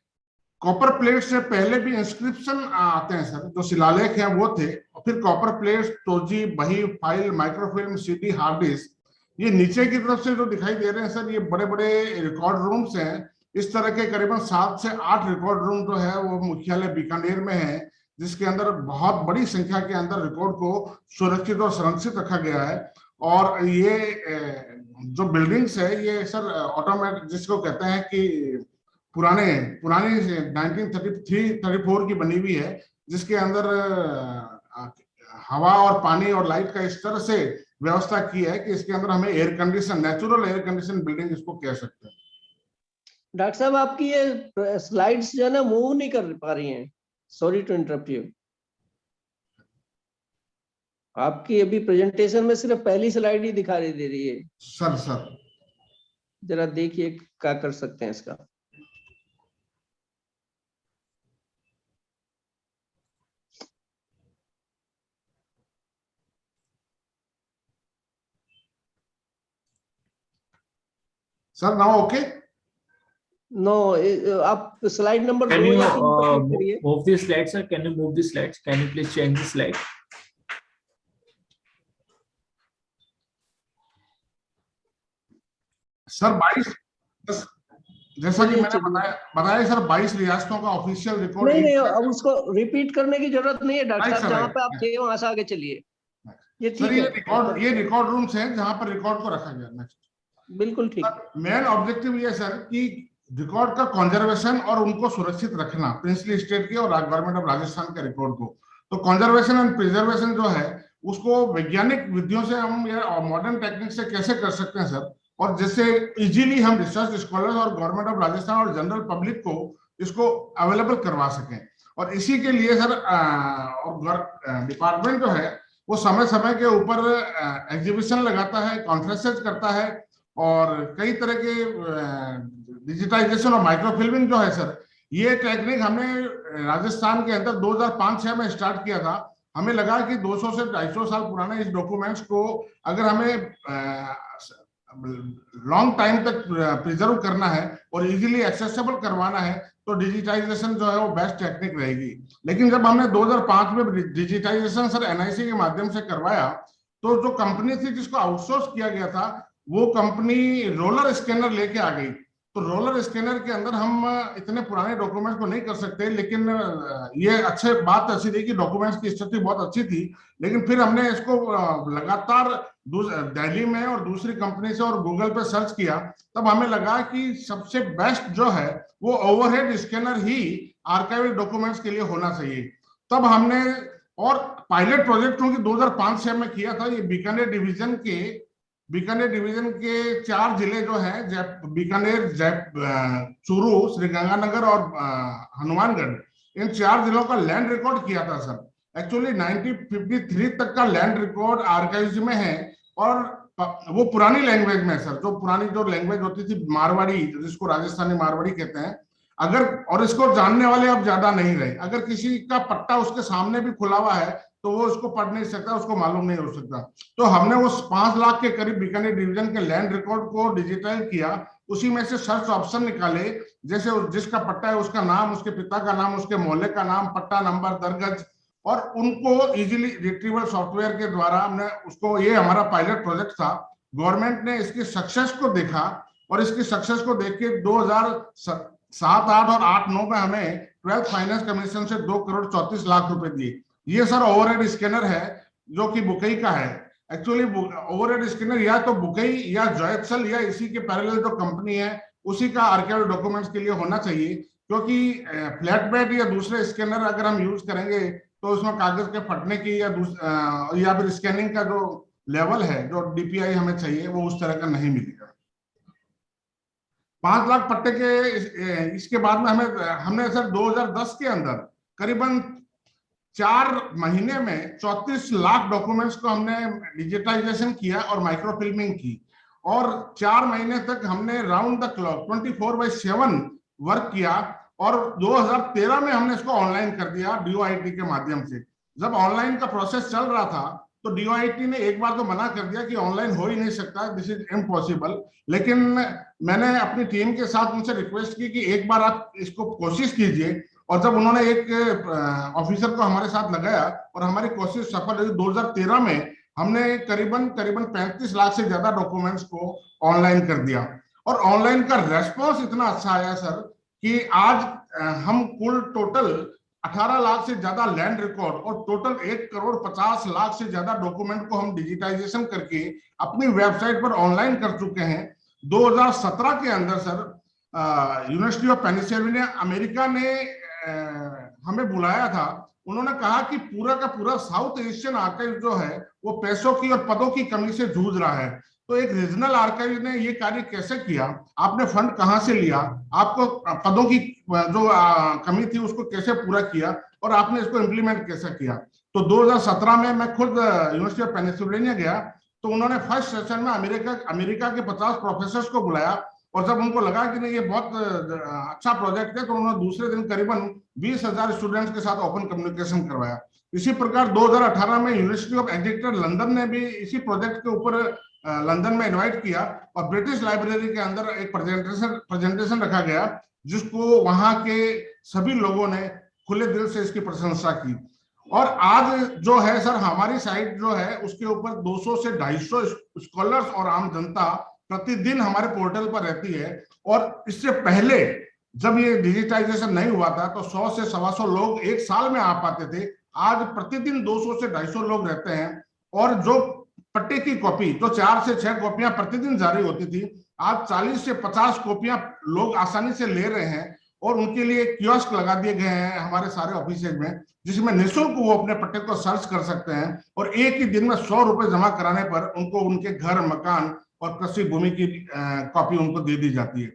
कॉपर प्लेट से पहले भी इंस्क्रिप्शन आते हैं सर, जो शिलालेख हैं वो थे, और फिर कॉपर प्लेट, तोजी, बही, file, microfilm, CD, hard disk, ये नीचे की तरफ से जो दिखाई दे रहे हैं सर, ये बड़े बड़े रिकॉर्ड रूम्स हैं। इस तरह के करीबन 7 से 8 रिकॉर्ड रूम जो है वो मुख्यालय बीकानेर में है, जिसके अंदर बहुत बड़ी संख्या के अंदर रिकॉर्ड को सुरक्षित और संरक्षित रखा गया है। और ये जो बिल्डिंग्स है ये सर ऑटोमेटिक, जिसको कहते हैं कि पुरानी 1933-34 की बनी हुई है, जिसके अंदर हवा और पानी और लाइट का इस तरह से व्यवस्था की है कि इसके अंदर हमें air condition, natural air condition building इसको कह सकते हैं। डॉक्टर साहब आपकी ये स्लाइड्स जो है ना मूव नहीं कर पा रही हैं, सॉरी टू इंटरप्ट यू। आपकी अभी प्रेजेंटेशन में सिर्फ पहली स्लाइड ही दिखाई दे रही है। सर जरा देखिए क्या कर सकते हैं इसका। Sir now okay? नो, आप स्लाइड नंबर 2 Can you या 3 पर क्लिक करिए। move the slides, sir? Can you move the slides? Can you please change the slide? Sir 22, जैसा कि मैंने बताया सर, 22 रियासतों का ऑफिशियल रिकॉर्ड। नहीं, अब उसको रिपीट करने की जरूरत नहीं है डॉक्टर साहब, जहाँ पे आप थे वहां से आगे चलिए। ये ठीक है, ये रिकॉर्ड रूम्स हैं जहां पर रिकॉर्ड को रखा गया। नेक्स्ट। बिल्कुल ठीक। मेन ऑब्जेक्टिव ये सर कि रिकॉर्ड का कंजर्वेशन और उनको सुरक्षित रखना, प्रिंसली स्टेट के और गवर्नमेंट ऑफ राजस्थान के रिकॉर्ड को। तो कंजर्वेशन एंड प्रिजर्वेशन जो है उसको वैज्ञानिक विधियों से हम या मॉडर्न टेक्निक से कैसे कर सकते हैं सर, और जिससे इजीली हम रिसर्च स्कॉलर्स और गवर्नमेंट ऑफ राजस्थान और जनरल पब्लिक को इसको अवेलेबल करवा सकें। और इसी के लिए सर डिपार्टमेंट जो है वो समय समय के ऊपर एग्जीबिशन लगाता है, कॉन्फ्रेंसेस करता है, और कई तरह के डिजिटाइजेशन और माइक्रोफिल्मिंग जो है सर, ये टेक्निक हमने राजस्थान के अंदर 2005-06 में स्टार्ट किया था। हमें लगा कि 200 से 250 साल पुराने इस डॉक्यूमेंट्स को अगर हमें लॉन्ग टाइम तक प्रिजर्व करना है और इजीली एक्सेसिबल करवाना है, तो डिजिटाइजेशन जो है वो बेस्ट टेक्निक रहेगी। लेकिन जब हमने 2005 में डिजिटाइजेशन सर एनआईसी के माध्यम से करवाया, तो जो कंपनी थी जिसको आउटसोर्स किया गया था वो कंपनी रोलर स्कैनर लेके आ गई। तो रोलर स्कैनर के अंदर हम इतने पुराने डॉक्यूमेंट्स को नहीं कर सकते, लेकिन ये अच्छे बात अच्छी थी कि डॉक्यूमेंट्स की स्थिति बहुत अच्छी थी। लेकिन फिर हमने इसको लगातार दिल्ली में और दूसरी कंपनी से और गूगल पे सर्च किया, तब हमें लगा कि सबसे बेस्ट जो है वो ओवरहेड स्कैनर ही आर्काइवल डॉक्यूमेंट्स के लिए होना चाहिए। तब हमने और पायलट प्रोजेक्ट क्योंकि 2005-6 में किया था, ये बीकानेर डिवीजन के 4 जिले जो हैं, बीकानेर, चूरू, श्रीगंगानगर और हनुमानगढ़, इन 4 जिलों का लैंड रिकॉर्ड किया था सर। एक्चुअली 1953 तक का लैंड रिकॉर्ड आर्काइव्स में है और वो पुरानी लैंग्वेज में है सर। जो पुरानी जो लैंग्वेज होती थी मारवाड़ी, जिसको राजस्थानी मारवाड़ी कहते हैं, अगर और इसको जानने वाले अब ज्यादा नहीं रहे। अगर किसी का पट्टा उसके सामने भी खुला हुआ है तो वो उसको पढ़ नहीं सकता, उसको मालूम नहीं हो सकता। तो हमने उस 5 लाख के करीब बीकानेर डिवीजन के लैंड रिकॉर्ड को डिजिटाइज किया। उसी में से सर्च ऑप्शन निकाले, जैसे जिसका पट्टा है उसका नाम, उसके पिता का नाम, उसके मोहल्ले का नाम, पट्टा नंबर, दरगज, और उनको इजीली रिट्रीवल सॉफ्टवेयर के द्वारा हमने उसको, ये हमारा पायलट प्रोजेक्ट था। गवर्नमेंट ने इसकी सक्सेस को देखा और इसकी सक्सेस को देख के 2007, 8 और 8-9 में हमें 12th फाइनेंस कमीशन से 2 करोड़ 34 लाख रुपए दिए। ये सर ओवरहेड स्कैनर है जो कि बुकई का है। एक्चुअली ओवरहेड स्कैनर या तो बुकई या जॉयक्सल या इसी के पैरेलल जो कंपनी है उसी का आर्काइव डॉक्यूमेंट्स के लिए होना चाहिए, क्योंकि फ्लैट बेड या दूसरे स्कैनर अगर हम यूज करेंगे तो उसमें कागज के फटने की या फिर स्कैनिंग का जो लेवल है, जो डीपीआई हमें चाहिए, वो उस तरह का नहीं मिलेगा। 5 लाख पट्टे के इसके बाद में हमने सर 2010 के अंदर करीबन 4 महीने में 34 लाख डॉक्यूमेंट्स को हमने डिजिटाइजेशन किया और माइक्रो फिल्मिंग की, और 4 महीने तक हमने राउंड द क्लॉक 24/7 वर्क किया। और 2013 में हमने इसको ऑनलाइन कर दिया डीओआईटी के माध्यम से। जब ऑनलाइन का प्रोसेस चल रहा था तो डीओआईटी ने एक बार तो मना कर दिया कि ऑनलाइन हो ही नहीं सकता, दिस इज इम्पॉसिबल। लेकिन मैंने अपनी टीम के साथ उनसे रिक्वेस्ट की कि एक बार आप इसको कोशिश कीजिए, और जब उन्होंने एक ऑफिसर को हमारे साथ लगाया और हमारी कोशिश सफल रही, 2013 में हमने करीबन 35 लाख से ज्यादा डॉक्यूमेंट्स को ऑनलाइन कर दिया। और ऑनलाइन का रेस्पॉन्स इतना अच्छा आया सर कि आज हम कुल टोटल 18 लाख से ज्यादा लैंड रिकॉर्ड और टोटल 1 करोड़ 50 लाख से ज्यादा डॉक्यूमेंट को हम डिजिटाइजेशन करके अपनी वेबसाइट पर ऑनलाइन कर चुके हैं। 2017 के अंदर sir university of Pennsylvania America ने हमें बुलाया था। उन्होंने कहा कि पूरा का पूरा साउथ एशियन आर्काइव जो है वो पैसों की और पदों की कमी से जूझ रहा है। तो एक रीजनल आर्काइव ने ये कार्य कैसे किया, आपने फंड कहां से लिया, आपको पदों की जो कमी थी उसको कैसे पूरा किया, और आपने इसको इम्प्लीमेंट कैसे किया। तो 2017 में मैं खुद यूनिवर्सिटी ऑफ पेनिसिल्वेनिया गया, तो उन्होंने फर्स्ट सेशन में अमेरिका के 50 प्रोफेसर्स को बुलाया, और जब उनको लगा कि नहीं ये बहुत अच्छा प्रोजेक्ट है, तो उन्होंने दूसरे दिन करीबन 20,000 स्टूडेंट्स के साथ ओपन कम्युनिकेशन करवाया। इसी प्रकार 2018 में यूनिवर्सिटी ऑफ एग्रीकल्चर लंदन ने भी इसी प्रोजेक्ट के ऊपर लंदन में इनवाइट किया, और ब्रिटिश लाइब्रेरी के अंदर एक प्रेजेंटेशन रखा गया, जिसको वहां के सभी लोगों ने खुले दिल से इसकी प्रशंसा की। और आज जो है सर हमारी साइट जो है उसके ऊपर 200 से 250 स्कॉलर्स और आम जनता प्रतिदिन हमारे पोर्टल पर रहती है। और इससे पहले जब ये डिजिटाइजेशन नहीं हुआ था तो 100 से 125 लोग एक साल में आ पाते थे। आज प्रतिदिन 200 से 250 लोग रहते हैं, और जो पट्टे की कॉपी जो 4 से 6 कॉपियां प्रतिदिन जारी होती थी, आज 40 से 50 कॉपियां लोग आसानी से ले रहे हैं। और उनके लिए कियोस्क लगा दिए गए हैं हमारे सारे ऑफिसेज में, जिसमें निःशुल्क वो अपने पट्टे को सर्च कर सकते हैं, और एक ही दिन में 100 रुपए जमा कराने पर उनको उनके घर, मकान और कृषि भूमि की कॉपी उनको दे दी जाती है।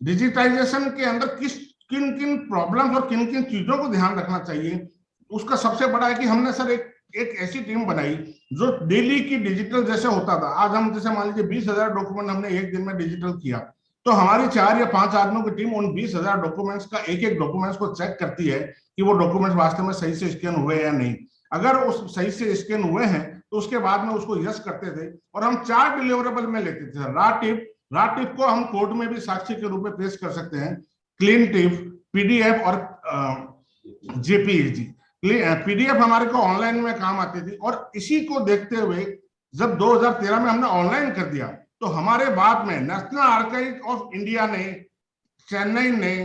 डिजिटाइजेशन के अंदर किन किन प्रॉब्लम्स और किन किन चीजों को ध्यान रखना चाहिए, उसका सबसे बड़ा है कि हमने सर एक ऐसी टीम बनाई जो डेली की डिजिटल जैसे होता था। आज हम जैसे मान लीजिए 20,000 डॉक्यूमेंट हमने एक दिन में डिजिटल किया, तो हमारी 4 या 5 आदमियों की टीम उन 20,000 डॉक्यूमेंट्स का एक डॉक्यूमेंट्स को चेक करती है कि वो डॉक्यूमेंट्स वास्तव में सही से स्कैन हुए या नहीं। अगर उस सही से स्कैन हुए हैं तो उसके बाद में उसको यस करते थे, और हम 4 डिलीवरेबल में लेते थे। रा टिप को हम कोर्ट में भी साक्षी के रूप में पेश कर सकते हैं, क्लीन टिप, पीडीएफ और जेपीईजी। पीडीएफ हमारे को ऑनलाइन में काम आती थी, और इसी को देखते हुए जब 2013 में हमने ऑनलाइन कर दिया तो हमारे बाद में नेशनल आर्काइव ऑफ इंडिया ने, चेन्नई ने,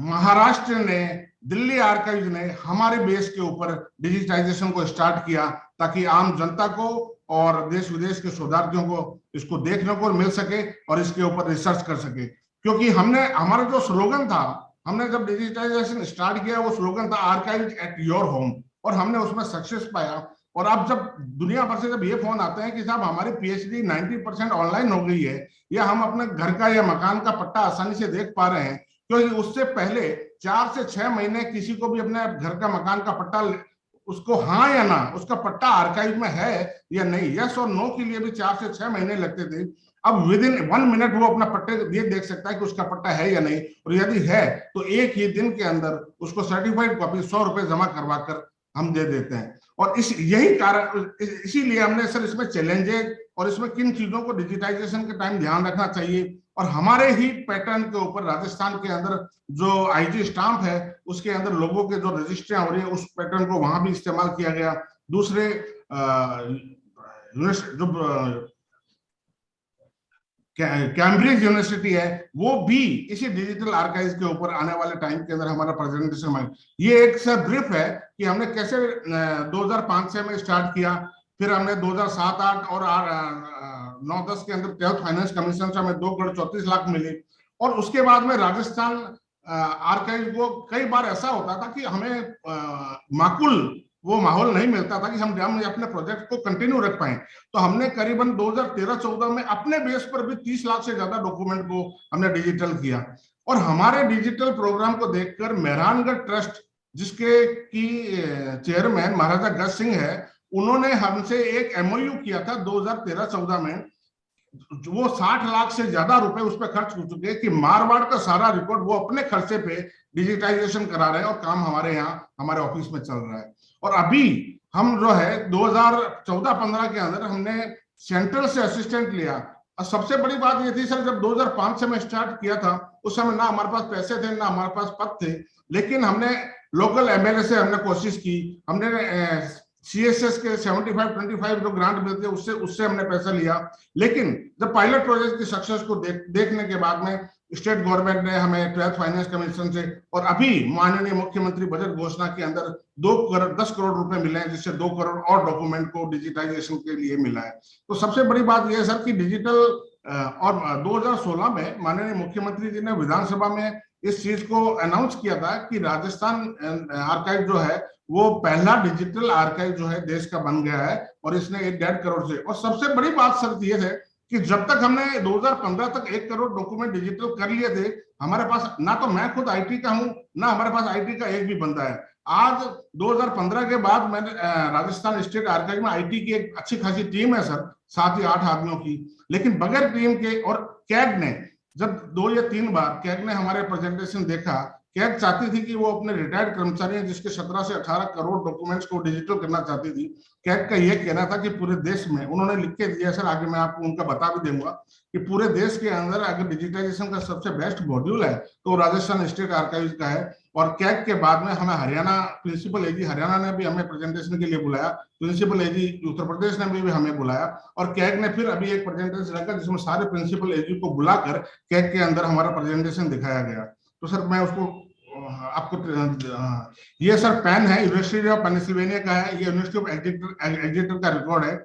महाराष्ट्र ने, दिल्ली आर्काइव ने हमारे बेस के ऊपर डिजिटाइजेशन को स्टार्ट किया ताकि आम जनता को और देश विदेश के शोधार्थियों को इसको देखने को मिल सके और इसके ऊपर रिसर्च कर सके। क्योंकि हमारा जो स्लोगन था, हमने जब डिजिटाइजेशन स्टार्ट किया वो स्लोगन था आर्काइव एट योर होम, और हमने उसमें सक्सेस पाया। और अब जब दुनिया भर से जब ये फोन आते हैं कि साहब हमारी पीएचडी 90% ऑनलाइन हो गई है, या हम अपने घर का या मकान का पट्टा आसानी से देख पा रहे हैं, क्योंकि उससे पहले 4 से 6 महीने किसी को भी अपने घर का मकान का पट्टा, उसको हाँ या ना, उसका पट्टा आर्काइव में है या नहीं, यस और नो के लिए भी 4 से 6 महीने लगते थे। अब विद इन 1 मिनट वो अपना पट्टे ये देख सकता है कि उसका पट्टा है या नहीं, और यदि है तो एक ही दिन के अंदर उसको सर्टिफाइड कॉपी 100 रुपए जमा करवा कर हम दे देते हैं। और यही कारण, इसीलिए हमने सर इसमें चैलेंजेस और इसमें किन चीजों को डिजिटाइजेशन के टाइम ध्यान रखना चाहिए, और हमारे ही पैटर्न के ऊपर राजस्थान के अंदर जो आईजी स्टाम्प है उसके अंदर लोगों के जो रजिस्ट्रियां हो रही है उस पैटर्न को वहां भी इस्तेमाल किया गया। दूसरे जो कैम्ब्रिज यूनिवर्सिटी है वो भी इसी डिजिटल आर्काइव के ऊपर आने वाले टाइम के अंदर हमारा प्रेजेंटेशन में, ये एक सर ब्रीफ है कि हमने कैसे 2005 से में स्टार्ट किया, फिर हमने 2007-8 और 9-10 के अंदर 12th फाइनेंस कमीशन से हमें 2 करोड़ 34 लाख मिले। और उसके बाद में राजस्थान आर्काइव को कई बार ऐसा होता था कि हमें माकूल वो माहौल नहीं मिलता था कि हम अपने प्रोजेक्ट को कंटिन्यू रख पाए। तो हमने करीबन 2013-14 में अपने बेस पर भी 30 लाख से ज्यादा डॉक्यूमेंट को हमने डिजिटल किया। और हमारे डिजिटल प्रोग्राम को देखकर मेहरानगढ़ ट्रस्ट, जिसके की चेयरमैन महाराजा गज सिंह है, उन्होंने हमसे एक एमओयू किया था 2013-14 में, वो 60 लाख से ज्यादा रुपए उस पर खर्च हो चुके हैं कि मारवाड़ का सारा रिकॉर्ड वो अपने खर्चे पे डिजिटाइजेशन करा रहे हैं और काम हमारे यहाँ हमारे ऑफिस में चल रहा है। और अभी हम जो है 2014-15 के अंदर हमने सेंट्रल से असिस्टेंट लिया। और सबसे बड़ी बात ये थी सर, जब 2005 से मैं स्टार्ट किया था उस समय ना हमारे पास पैसे थे ना हमारे पास पद थे, लेकिन हमने लोकल एमएलए से हमने कोशिश की, हमने सीएसएस के 75-25 जो ग्रांट मिलते हैं उससे हमने पैसा लिया। लेकिन जब पायलट प्रोजेक्ट की सक्सेस को देखने के बाद में स्टेट गवर्नमेंट ने हमें 12th फाइनेंस कमीशन से, और अभी माननीय मुख्यमंत्री बजट घोषणा के अंदर 10 करोड़ रुपए मिले हैं, जिससे 2 करोड़ और डॉक्यूमेंट को डिजिटाइजेशन के लिए मिला है। तो सबसे बड़ी बात यह है सर कि डिजिटल, और 2016 में माननीय मुख्यमंत्री जी ने विधानसभा में इस चीज को अनाउंस किया था कि राजस्थान आर्काइव जो है वो पहला डिजिटल आर्काइव जो है देश का बन गया है, और इसने 1.5 करोड़ से, और सबसे बड़ी बात सर ये है कि जब तक हमने 2015 तक 1 करोड़ डॉक्यूमेंट डिजिटल कर लिए थे, हमारे पास ना तो मैं खुद आईटी का हूं ना हमारे पास आईटी का एक भी बंदा है। आज 2015 के बाद मैंने राजस्थान स्टेट आर्काइव में आईटी की एक अच्छी खासी टीम है सर, 7 या 8 आदमियों की, लेकिन बगैर टीम के, और कैग ने जब 2 या 3 बार कैग ने हमारे प्रेजेंटेशन देखा, कैग चाहती थी कि वो अपने रिटायर्ड कर्मचारी जिसके 17 से 18 करोड़ डॉक्यूमेंट्स को डिजिटल करना चाहती थी, कैग का ये कहना था कि पूरे देश में, उन्होंने लिख के दिया सर, आगे मैं आपको उनका बता भी दूंगा कि पूरे देश के अंदर अगर डिजिटाइजेशन का सबसे बेस्ट मॉड्यूल है तो राजस्थान स्टेट आर्काइव का है। और कैग के बाद में हमें हरियाणा प्रिंसिपल एजी हरियाणा ने भी हमें प्रेजेंटेशन के लिए बुलाया, प्रिंसिपल एजी उत्तर प्रदेश ने भी हमें बुलाया, और कैग ने फिर अभी एक प्रेजेंटेशन रखा जिसमें सारे प्रिंसिपल एजी को बुलाकर कैग के अंदर हमारा प्रेजेंटेशन दिखाया गया। तो सर मैं उसको आपको, ये सर पेन है, यूनिवर्सिटी ऑफ पेनिसिल्वेनिया का है, ये यूनिवर्सिटी ऑफ एग्जीटर का रिकॉर्ड है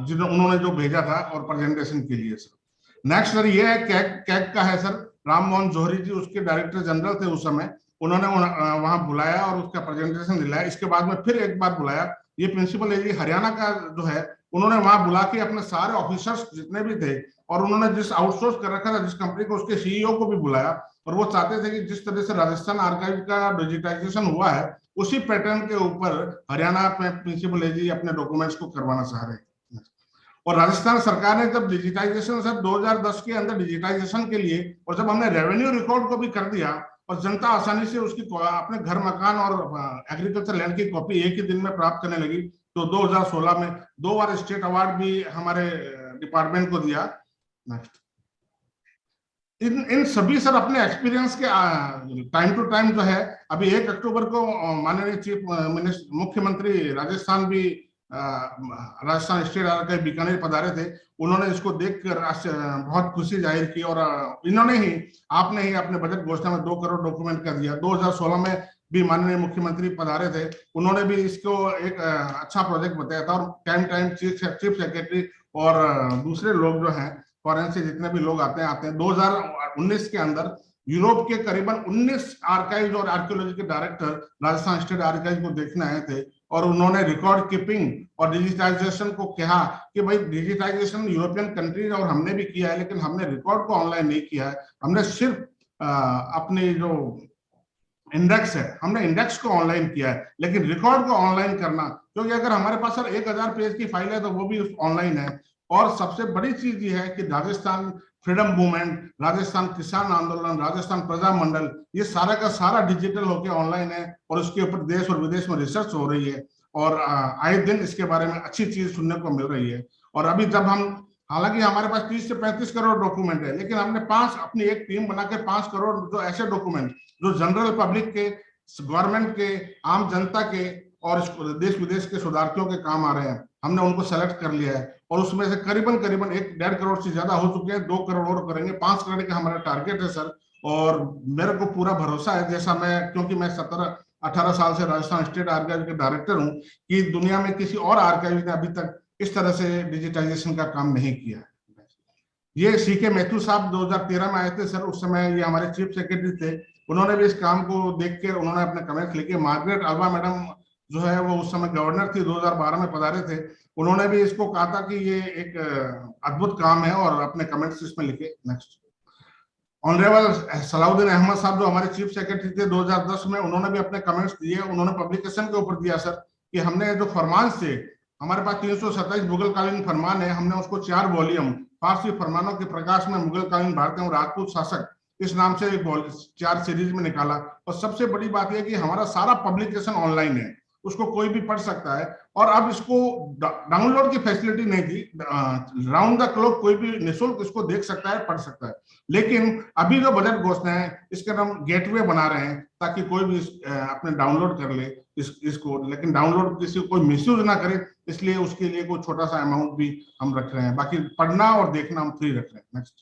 जिन्होंने उन्होंने जो भेजा था और प्रेजेंटेशन के लिए सर। नेक्स्ट सर ये है कैग का है सर, राम मोहन जौहरी जी उसके डायरेक्टर जनरल थे उस समय, उन्होंने वहां बुलाया और उसका प्रेजेंटेशन दिलाया। इसके बाद में फिर एक बार बुलाया, ये प्रिंसिपल एजी हरियाणा का जो है, उन्होंने वहां बुला के अपने सारे ऑफिसर्स जितने भी थे, और उन्होंने जिस आउटसोर्स कर रखा था जिस कंपनी को, उसके सीईओ को भी बुलाया, और वो चाहते थे कि जिस तरह से राजस्थान आर्काइव का डिजिटाइजेशन हुआ है उसी पैटर्न के ऊपर हरियाणा में प्रिंसिपल एजी अपने डॉक्यूमेंट्स को करवाना चाह रहे हैं। और राजस्थान सरकार ने जब डिजिटाइजेशन सर 2010 के अंदर डिजिटाइजेशन के लिए, और जब हमने रेवेन्यू रिकॉर्ड को भी कर दिया और जनता आसानी से उसकी अपने घर मकान और एग्रीकल्चर लैंड की कॉपी एक ही दिन में प्राप्त करने लगी, तो 2016 में 2 बार स्टेट अवार्ड भी हमारे डिपार्टमेंट को दिया। नेक्स्ट, इन सभी सर अपने एक्सपीरियंस के टाइम टू टाइम जो है, अभी 1 अक्टूबर को माननीय चीफ मुख्यमंत्री राजस्थान भी राजस्थान स्टेट आर्काइव बीकानेर पधारे थे, उन्होंने इसको देखकर बहुत खुशी जाहिर की और आपने ही अपने बजट घोषणा में 2 करोड़ डॉक्यूमेंट कर दिया। 2016 में भी माननीय मुख्यमंत्री पधारे थे, उन्होंने भी इसको एक अच्छा प्रोजेक्ट बताया था और टाइम चीफ सेक्रेटरी और दूसरे लोग जो हैं फॉरेन से जितने भी लोग आते हैं 2019 के अंदर यूरोप के करीबन 19 आर्काइव और आर्कियोलॉजी के डायरेक्टर राजस्थान स्टेट आर्काइव को देखने आए थे और उन्होंने रिकॉर्ड कीपिंग और डिजिटाइजेशन को कहा कि भाई डिजिटाइजेशन यूरोपियन कंट्रीज और हमने भी किया है, लेकिन हमने रिकॉर्ड को ऑनलाइन नहीं किया है, हमने सिर्फ अपनी जो इंडेक्स है हमने इंडेक्स को ऑनलाइन किया है, लेकिन रिकॉर्ड को ऑनलाइन करना, क्योंकि अगर हमारे पास सर 1000 पेज की फाइल है तो वो भी ऑनलाइन है। और सबसे बड़ी चीज ये है कि राजस्थान फ्रीडम मूवमेंट, राजस्थान किसान आंदोलन, राजस्थान प्रजा मंडल, ये सारा का सारा डिजिटल होकर ऑनलाइन है और उसके ऊपर देश और विदेश में रिसर्च हो रही है और आए दिन इसके बारे में अच्छी चीज सुनने को मिल रही है। और अभी जब हम, हालांकि हमारे पास 30 से 35 करोड़ डॉक्यूमेंट है, लेकिन हमने अपनी एक टीम बनाकर 5 करोड़ जो ऐसे डॉक्यूमेंट जो जनरल पब्लिक के, गवर्नमेंट के, आम जनता के और देश विदेश के शोधार्थियों के काम आ रहे हैं, हमने उनको सेलेक्ट कर लिया है और उसमें से करीबन 1.5 करोड़ से ज्यादा हो चुके हैं। 2 करोड़ और करेंगे, 5 करोड़ का हमारा टारगेट है सर। और मेरे को पूरा भरोसा है, जैसा क्योंकि मैं 17-18 साल से राजस्थान स्टेट आर्काइव के डायरेक्टर हूं, कि दुनिया में किसी और आर्काइव ने अभी तक इस तरह से डिजिटाइजेशन का काम नहीं किया है। ये सीके मैथ्यू साहब 2013 में आए थे सर, उस समय ये हमारे चीफ सेक्रेटरी थे, उन्होंने भी इस काम को देख के उन्होंने अपने कमेंट्स लिखे। मार्गरेट अल्वा मैडम जो है वो उस समय गवर्नर थी, 2012 में पधारे थे, उन्होंने भी इसको कहा था कि ये एक अद्भुत काम है और अपने कमेंट्स इसमें लिखे। नेक्स्ट, ऑनरेबल सलाउद्दीन अहमद साहब जो हमारे चीफ सेक्रेटरी थे 2010 में, उन्होंने भी अपने कमेंट्स दिए। उन्होंने पब्लिकेशन के ऊपर दिया सर कि हमने जो फरमान से, हमारे पास 327 मुगलकालीन फरमान है, हमने उसको 4 वॉल्यूम फारसी फरमानों के प्रकाश में मुगलकालीन भारतीय और राजपूत शासक इस नाम से 4 सीरीज में निकाला। और सबसे बड़ी बात यह कि हमारा सारा पब्लिकेशन ऑनलाइन है, उसको कोई भी पढ़ सकता है। और अब इसको डाउनलोड की फैसिलिटी नहीं थी, राउंड द क्लॉक कोई भी निःशुल्क इसको देख सकता है, पढ़ सकता है। लेकिन अभी जो बजट घोषणा है इसके हम गेटवे बना रहे हैं ताकि कोई भी अपने डाउनलोड कर ले इसको, लेकिन डाउनलोड किसी कोई मिसयूज ना करे, इसलिए उसके लिए कोई छोटा सा अमाउंट भी हम रख रहे हैं। बाकी पढ़ना और देखना हम फ्री रख रहे हैं। नेक्स्ट,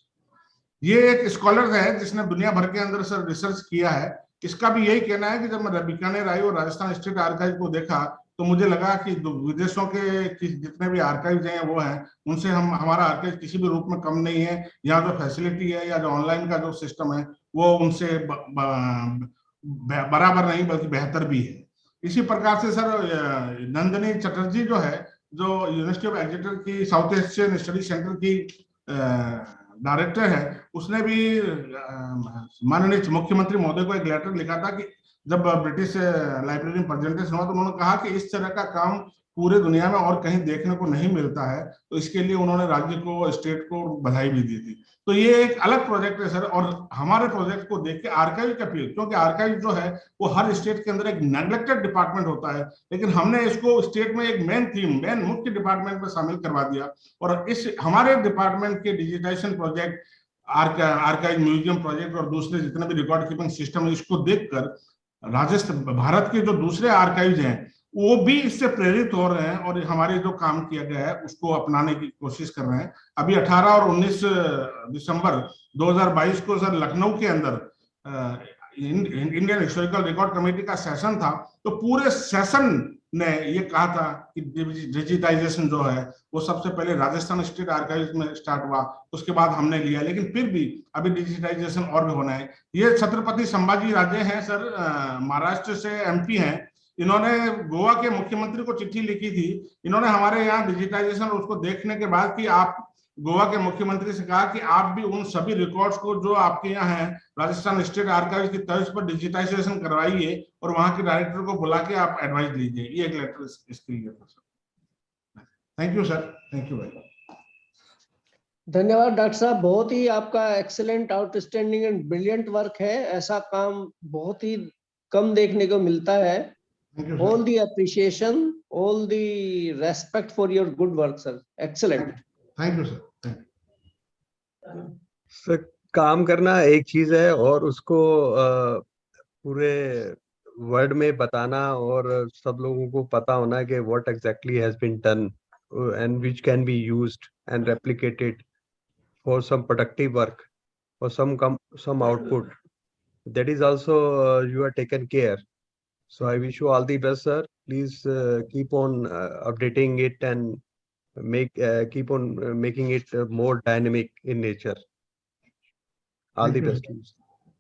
ये एक स्कॉलर है जिसने दुनिया भर के अंदर सर रिसर्च किया है। इसका भी यही कहना है कि जब मैं बीकानेर आई और राजस्थान स्टेट आर्काइव को देखा तो मुझे लगा कि विदेशों के जितने भी आर्काइव हैं वो हैं, उनसे हमारा आर्काइव किसी भी रूप में कम नहीं है। यहाँ जो फैसिलिटी है या जो ऑनलाइन का जो सिस्टम है वो उनसे बराबर नहीं बल्कि बेहतर भी है। इसी प्रकार से सर नंदिनी चटर्जी जो है, जो यूनिवर्सिटी ऑफ एग्जीटर की साउथ एशियन स्टडी सेंटर की डायरेक्टर है, उसने भी माननीय मुख्यमंत्री महोदय को एक लेटर लिखा था कि जब ब्रिटिश लाइब्रेरी में प्रेजेंटेशन हुआ तो उन्होंने कहा कि इस तरह का काम पूरे दुनिया में और कहीं देखने को नहीं मिलता है, तो इसके लिए उन्होंने राज्य को, स्टेट को बधाई भी दी थी। तो ये एक अलग प्रोजेक्ट है सर, और हमारे प्रोजेक्ट को देख के आर्काइव का फील, क्योंकि आर्काइव जो है वो हर स्टेट के अंदर एक नेग्लेक्टेड डिपार्टमेंट होता है, लेकिन हमने इसको स्टेट में एक मेन मुख्य डिपार्टमेंट में शामिल करवा दिया। और इस हमारे डिपार्टमेंट के digitisation project, archive museum project और दूसरे जितने भी रिकॉर्ड कीपिंग सिस्टम है, इसको देखकर राजस्थान, भारत के जो दूसरे आर्काइव हैं वो भी इससे प्रेरित हो रहे हैं और हमारे जो काम किया गया है उसको अपनाने की कोशिश कर रहे हैं। अभी 18 और 19 दिसंबर 2022 को सर लखनऊ के अंदर इंडियन हिस्टोरिकल रिकॉर्ड कमेटी का सेशन था, तो पूरे सेशन ने ये कहा था कि डिजिटाइजेशन जो है वो सबसे पहले राजस्थान स्टेट आर्काइव में स्टार्ट हुआ, उसके बाद हमने लिया, लेकिन फिर भी अभी डिजिटाइजेशन और भी होना है। ये छत्रपति संभाजी राजे हैं सर, महाराष्ट्र से एमपी हैं, इन्होंने गोवा के मुख्यमंत्री को चिट्ठी लिखी थी। इन्होंने हमारे यहाँ डिजिटाइजेशन उसको देखने के बाद कि आप गोवा के मुख्यमंत्री से कहा कि आप भी उन सभी रिकॉर्ड्स को जो आपके यहाँ हैं राजस्थान स्टेट आर्काइव की तर्ज पर डिजिटाइजेशन करवाइए और वहां के डायरेक्टर को बुला के आप एडवाइस दीजिए। ये एक लेटर इसके लिए था sir. Thank you sir, thank you भाई। धन्यवाद डॉक्टर साहब, बहुत ही आपका excellent, outstanding and brilliant work है। ऐसा काम बहुत ही कम देखने को मिलता है। All the appreciation, all the respect for your good work, sir. Excellent. Thank you, sir. Sir, काम करना एक चीज है और उसको पूरे वर्ड में बताना और सब लोगों को पता होना कि what exactly has been done and which can be used and replicated for some productive work or some output. That is also you are taken care. So I wish you all the best, sir. Please keep on updating it and keep on making it more dynamic in nature. All Thank the you. best to you.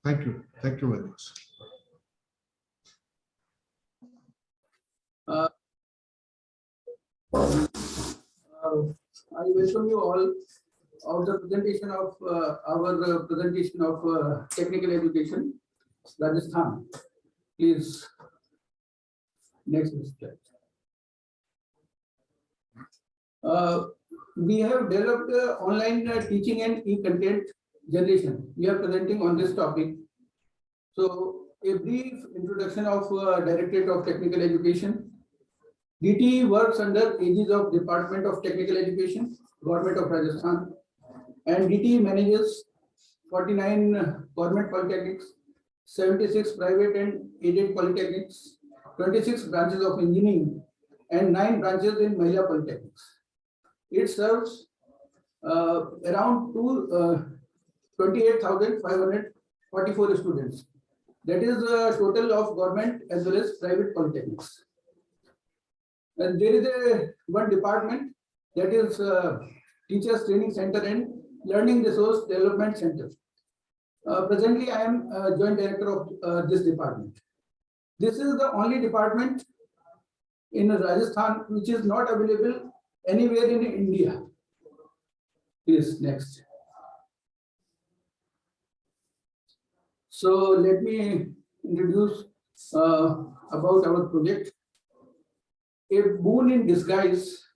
Thank you. Thank you very much. I welcome you all of the presentation of our presentation of technical education, Rajasthan. Please, next slide. We have developed online teaching and e-content generation. We are presenting on this topic. So, a brief introduction of Directorate of Technical Education. DT works under aegis of Department of Technical Education, Government of Rajasthan, and DT manages 49 government polytechnics, 76 private and aided polytechnics, 26 branches of engineering, and 9 branches in Mahila polytechnics. It serves around 28,544 students. That is a total of government as well as private polytechnics. And there is one department, that is Teachers Training Center and Learning Resource Development Center. Presently, I am Joint Director of this department. This is the only department in Rajasthan which is not available anywhere in India. Please, next. So let me introduce about our project. A boon in disguise.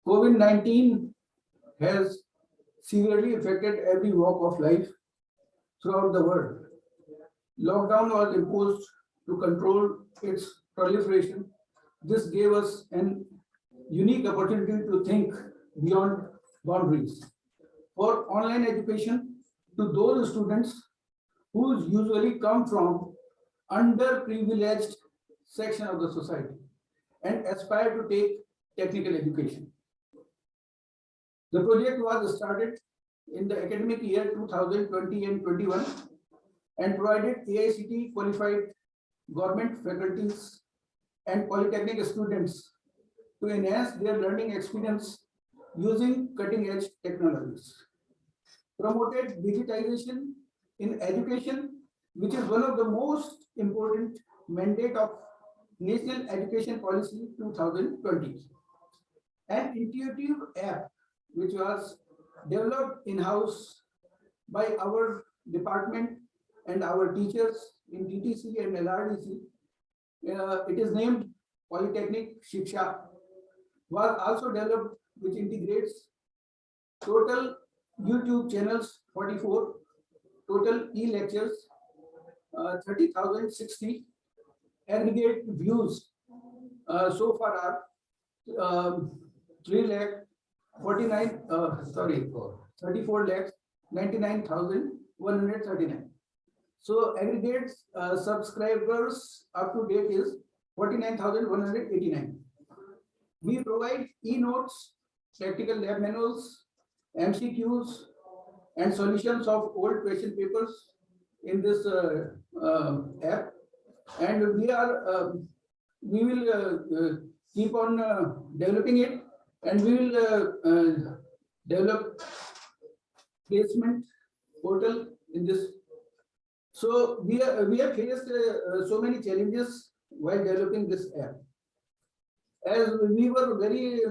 COVID-19 has severely affected every walk of life throughout the world. Lockdown was imposed to control its proliferation. This gave us an unique opportunity to think beyond boundaries. For online education, to those students who usually come from underprivileged section of the society and aspire to take technical education. The project was started in the academic year 2020 and 21 and provided AICTE qualified government faculties and polytechnic students to enhance their learning experience using cutting-edge technologies. Promoted digitization in education, which is one of the most important mandate of National Education Policy 2020. An intuitive app which was developed in-house by our department and our teachers in TTC and LRDC. It is named Polytechnic Shiksha, was also developed, which integrates total YouTube channels 44, total e-lectures 30,060, aggregate views so far are 34 lakhs 99,139. So aggregate subscribers up to date is 49,189. We provide e-notes, practical lab manuals, MCQs, and solutions of old question papers in this app, and we will keep on developing it, and we will develop placement portal in this. So we have faced so many challenges while developing this app, as we were very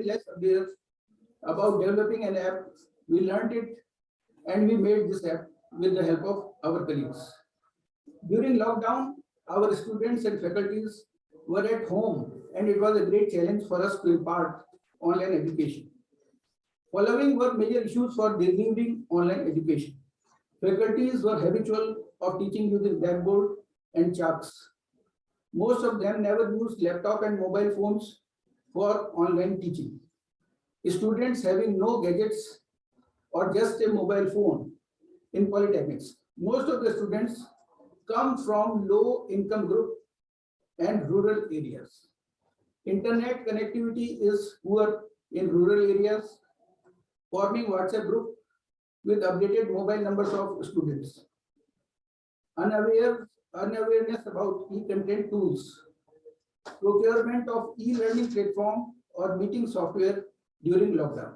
less aware about developing an app. We learned it and we made this app with the help of our colleagues. During lockdown, our students and faculties were at home, and it was a great challenge for us to impart online education. Following were major issues for delivering online education. Faculties were habitual of teaching using blackboard and chalks. Most of them never used laptop and mobile phones for online teaching. Students having no gadgets or just a mobile phone in polytechnics. Most of the students come from low income group and rural areas. Internet connectivity is poor in rural areas, forming WhatsApp group with updated mobile numbers of students. Unawareness about e-content tools, procurement of e-learning platform or meeting software during lockdown.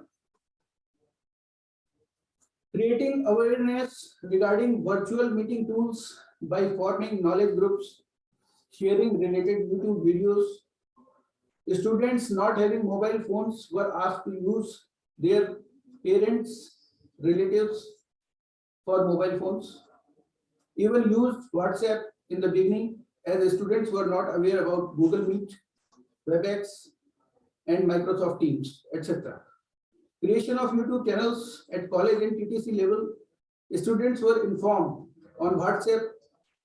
Creating awareness regarding virtual meeting tools by forming knowledge groups, sharing related YouTube videos. Students not having mobile phones were asked to use their parents, relatives for mobile phones. Even used WhatsApp in the beginning as the students were not aware about Google Meet, WebEx, and Microsoft Teams, etc. Creation of YouTube channels at college and TTC level. Students were informed on WhatsApp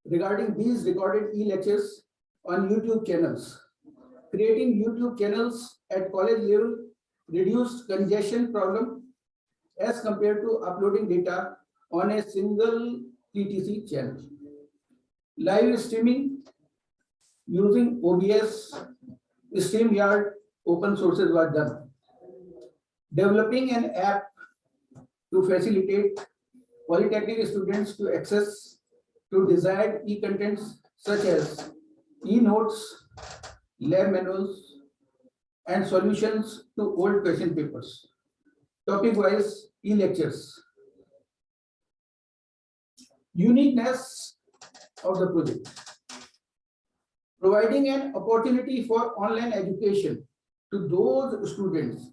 regarding these recorded e-lectures on YouTube channels. Creating YouTube channels at college level reduced congestion problem as compared to uploading data on a single TTC channel. Live streaming using OBS, StreamYard, open sources were done. Developing an app to facilitate polytechnic students to access to desired e-contents such as e-notes, lab manuals, and solutions to old question papers. Topic-wise e-lectures. Uniqueness of the project. Providing an opportunity for online education to those students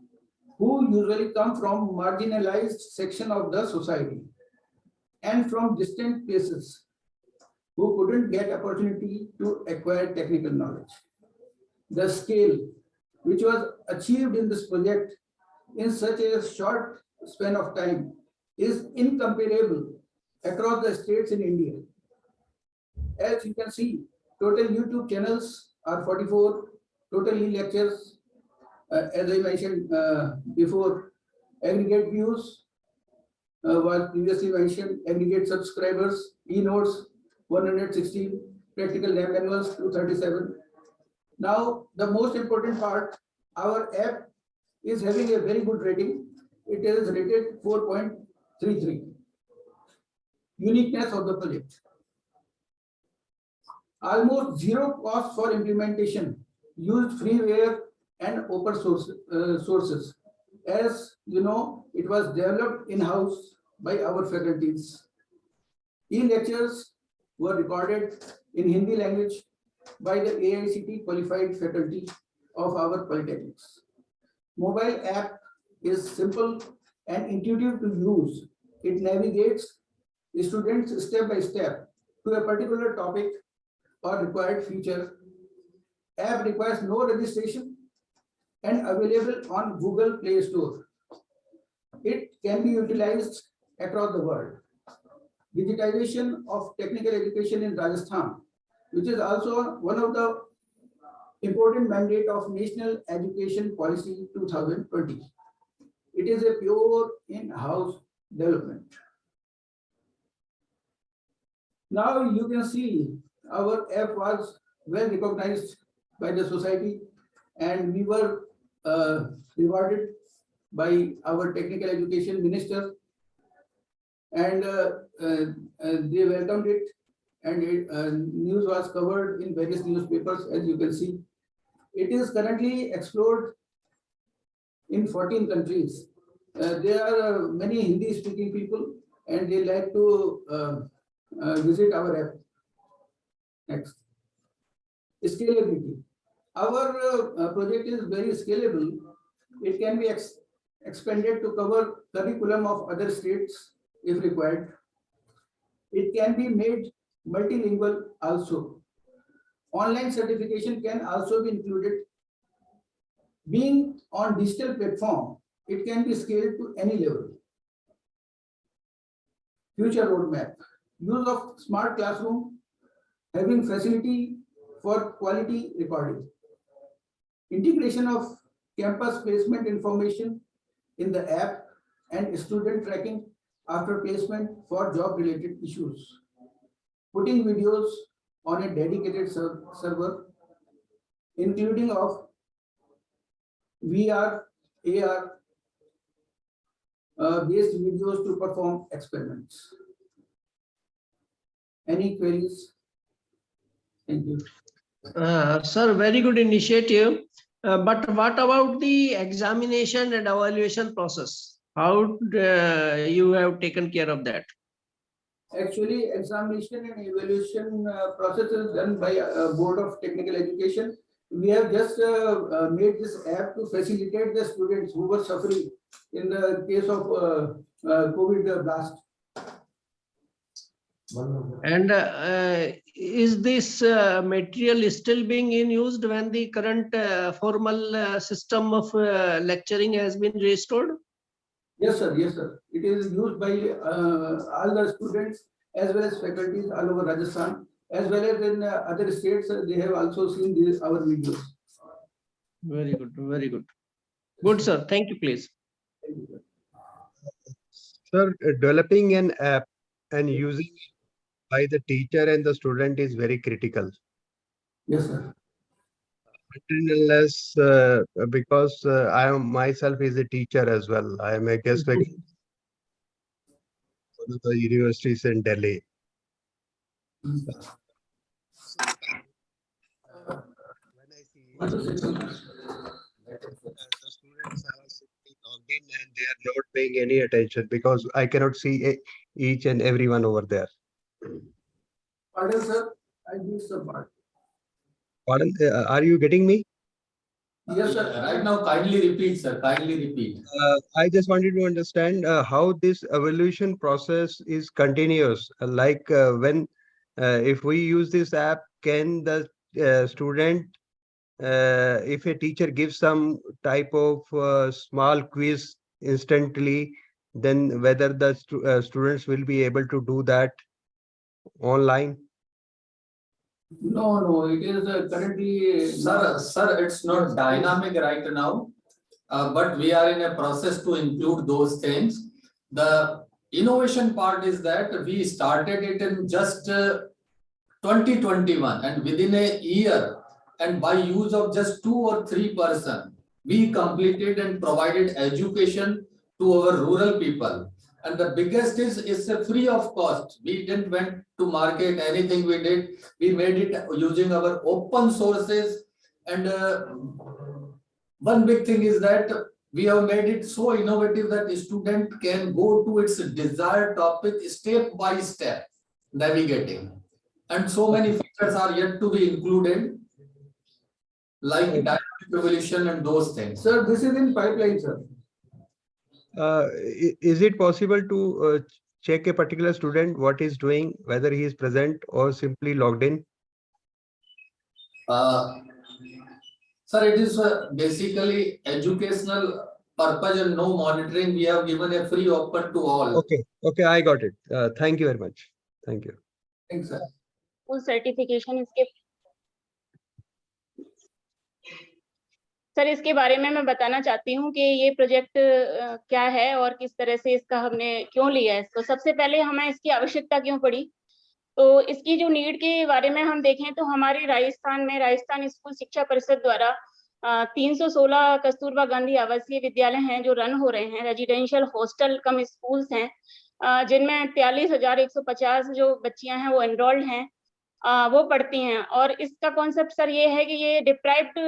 who usually come from marginalized section of the society and from distant places who couldn't get opportunity to acquire technical knowledge. The scale which was achieved in this project in such a short span of time is incomparable across the states in India. As you can see, total YouTube channels are 44, total e-lectures, as I mentioned before, aggregate views was previously mentioned, aggregate subscribers, e-notes 116, practical lab manuals 237. Now, the most important part, our app is having a very good rating. It is rated 4.33. Uniqueness of the project. Almost zero cost for implementation, used freeware and open sources. As you know, it was developed in-house by our faculties. E-lectures were recorded in Hindi language by the AICT qualified faculty of our polytechnics. Mobile app is simple and intuitive to use. It navigates students step by step to a particular topic or required feature. App requires no registration and available on Google Play Store. It can be utilized across the world. Digitization of technical education in Rajasthan, which is also one of the important mandate of National Education Policy 2020. It is a pure in-house development. Now you can see our app was well recognized by the society, and we were rewarded by our technical education minister, and they welcomed it, and news was covered in various newspapers, as you can see. It is currently explored in 14 countries. There are many Hindi speaking people, and they like to visit our app. Next. Scalability. Our project is very scalable. It can be expanded to cover curriculum of other states if required. It can be made multilingual also. Online certification can also be included. Being on digital platform, it can be scaled to any level. Future roadmap. Use of smart classroom, having facility for quality recording. Integration of campus placement information in the app and student tracking after placement for job related issues. putting videos on a dedicated server, including of VR, AR based videos to perform experiments. Any queries? Thank you. Sir, very good initiative. But what about the examination and evaluation process? How you have taken care of that? Actually, examination and evaluation process is done by Board of Technical Education. We have just made this app to facilitate the students who were suffering in the case of COVID blast. And is this material still being used when the current formal system of lecturing has been restored? Yes, sir. Yes, sir. It is used by all the students as well as faculties all over Rajasthan, as well as in other states. They have also seen our videos. Very good. Very good. Good, sir. Thank you, please. Sir, developing an app and using it by the teacher and the student is very critical. Yes, sir. Unless because I am myself is a teacher as well. I am a guest lecturer at one of the universities in Delhi. When I see the students are simply logged in and they are not paying any attention because I cannot see each and everyone over there. Pardon, sir. I missed the part. Pardon, are you getting me? Yes, sir. Right now, kindly repeat, sir. Kindly repeat. I just wanted to understand how this evaluation process is continuous. Like when, if we use this app, can the student, if a teacher gives some type of small quiz instantly, then whether the students will be able to do that online? No, it is currently. Sir, it's not dynamic right now, but we are in a process to include those things. The innovation part is that we started it in just 2021, and within a year, and by use of just 2 or 3 person, we completed and provided education to our rural people. And the biggest is it's a free of cost. We didn't went to market anything. We made it using our open sources. And one big thing is that we have made it so innovative that a student can go to its desired topic step by step, navigating. And so many features are yet to be included, like dynamic evolution and those things. Sir, this is in pipeline, sir. Is it possible to check a particular student what he's doing, whether he is present or simply logged in? Sir, it is basically educational purpose and no monitoring. We have given a free open to all. Okay, I got it. Thank you very much. Thank you. Thanks, sir. Full certification इसके sir इसके बारे में मैं बताना चाहती हूँ कि ये प्रोजेक्ट क्या है और किस तरह से इसका हमने क्यों लिया है इसको। सबसे पहले हमें इसकी आवश्यकता क्यों पड़ी, तो इसकी जो नीड के बारे में हम देखें तो हमारे राजस्थान स्कूल शिक्षा परिषद द्वारा 316 कस्तूरबा गांधी आवासीय विद्यालय हैं जो रन हो रहे हैं, रेजिडेंशियल हॉस्टल कम स्कूल्स हैं, जिनमें 43,150 जो बच्चियां हैं वो एनरोल्ड हैं, वो पढ़ती हैं। और इसका कॉन्सेप्ट सर ये है कि ये डिप्राइव्ड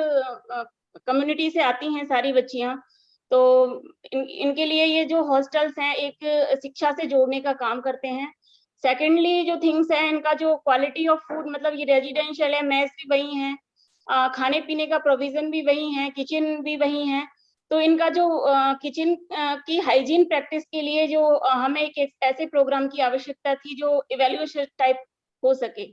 कम्युनिटी से आती हैं सारी बच्चियां, तो इनके लिए ये जो हॉस्टल्स हैं एक शिक्षा से जोड़ने का काम करते हैं। सेकेंडली जो थिंग्स है इनका जो क्वालिटी ऑफ फूड, मतलब ये रेजिडेंशियल है, मेस भी वही है, खाने पीने का प्रोविजन भी वही है, किचन भी वही है। तो इनका जो किचन की हाइजीन प्रैक्टिस के लिए जो हमें एक ऐसे प्रोग्राम की आवश्यकता थी जो इवैल्यूएशन टाइप हो सके।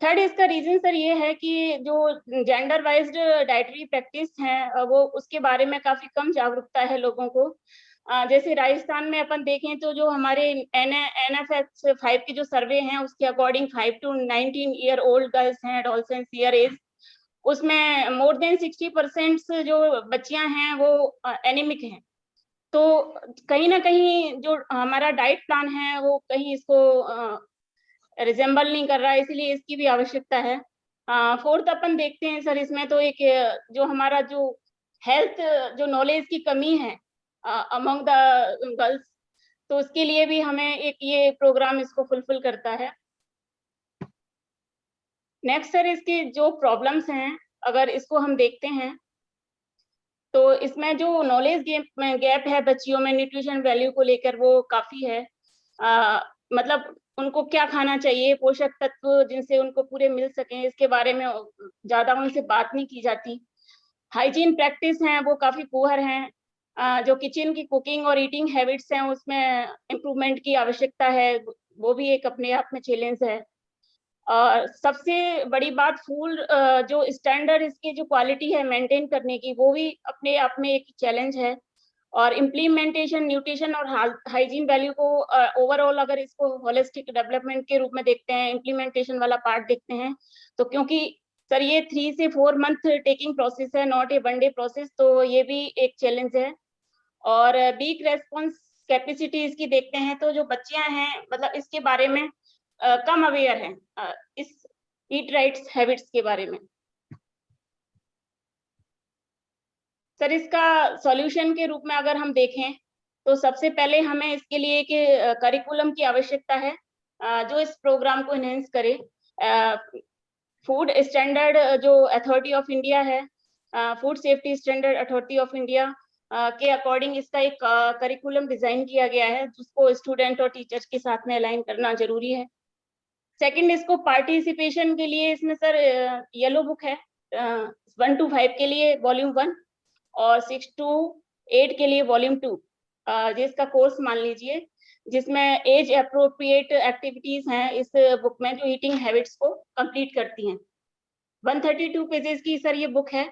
थर्ड इसका रीजन सर ये है कि जो जेंडर वाइज्ड डाइटरी प्रैक्टिस है वो उसके बारे में काफी कम जागरूकता है लोगों को। जैसे राजस्थान में अपन देखें तो जो हमारे NFS 5 के जो सर्वे हैं उसके according 5 to 19 year old girls हैं एडोलसेंस ईयर एज, उसमें मोर देन 60% जो बच्चियां हैं वो एनीमिक हैं। तो कहीं ना कहीं जो हमारा डाइट प्लान है वो कहीं इसको रिजेंबल नहीं कर रहा है, इसलिए इसकी भी आवश्यकता है। फोर्थ अपन देखते हैं सर, इसमें तो एक जो हमारा जो हेल्थ जो नॉलेज की कमी है अमंग द गर्ल्स, तो उसके लिए भी हमें एक ये प्रोग्राम इसको फुलफिल करता है। नेक्स्ट सर, इसके जो प्रॉब्लम्स हैं अगर इसको हम देखते हैं तो इसमें जो नॉलेज गैप है बच्चियों में न्यूट्रिशन वैल्यू को लेकर, वो काफी है। मतलब उनको क्या खाना चाहिए, पोषक तत्व जिनसे उनको पूरे मिल सकें, इसके बारे में ज्यादा उनसे बात नहीं की जाती। हाइजीन प्रैक्टिस हैं वो काफी पुअर हैं। जो किचन की कुकिंग और ईटिंग हैबिट्स हैं उसमें इम्प्रूवमेंट की आवश्यकता है, वो भी एक अपने आप में चैलेंज है। और सबसे बड़ी बात फूड जो स्टैंडर्ड इसकी जो क्वालिटी है मेंटेन करने की, वो भी अपने आप में एक चैलेंज है। और इम्प्लीमेंटेशन न्यूट्रिशन और हाइजीन वैल्यू को ओवरऑल अगर इसको होलिस्टिक डेवलपमेंट के रूप में देखते हैं, इम्प्लीमेंटेशन वाला पार्ट देखते हैं, तो क्योंकि सर ये 3 से 4 मंथ टेकिंग प्रोसेस है, not a one day process, तो ये भी एक चैलेंज है। और वीक रेस्पॉन्स कैपेसिटी इसकी देखते हैं तो जो बच्चियां हैं मतलब इसके बारे में कम अवेयर हैं इस ईट राइट्स हैबिट्स के बारे में। सर इसका सॉल्यूशन के रूप में अगर हम देखें तो सबसे पहले हमें इसके लिए एक करिकुलम की आवश्यकता है जो इस प्रोग्राम को एनहेंस करे। फूड स्टैंडर्ड जो अथॉरिटी ऑफ इंडिया है, food safety standard authority of India के अकॉर्डिंग इसका एक करिकुलम डिजाइन किया गया है, जिसको स्टूडेंट और टीचर्स के साथ में अलाइन करना जरूरी है। सेकंड, इसको पार्टिसिपेशन के लिए इसमें सर येलो बुक है 1 to 5 के लिए वॉल्यूम 1 और 6 to 8 के लिए वॉल्यूम 2, जिसका कोर्स मान लीजिए, जिसमें एज अप्रोप्रिएट एक्टिविटीज हैं इस बुक में जो ईटिंग हैबिट्स को कंप्लीट करती हैं। 132 पेजेस की सर ये बुक है।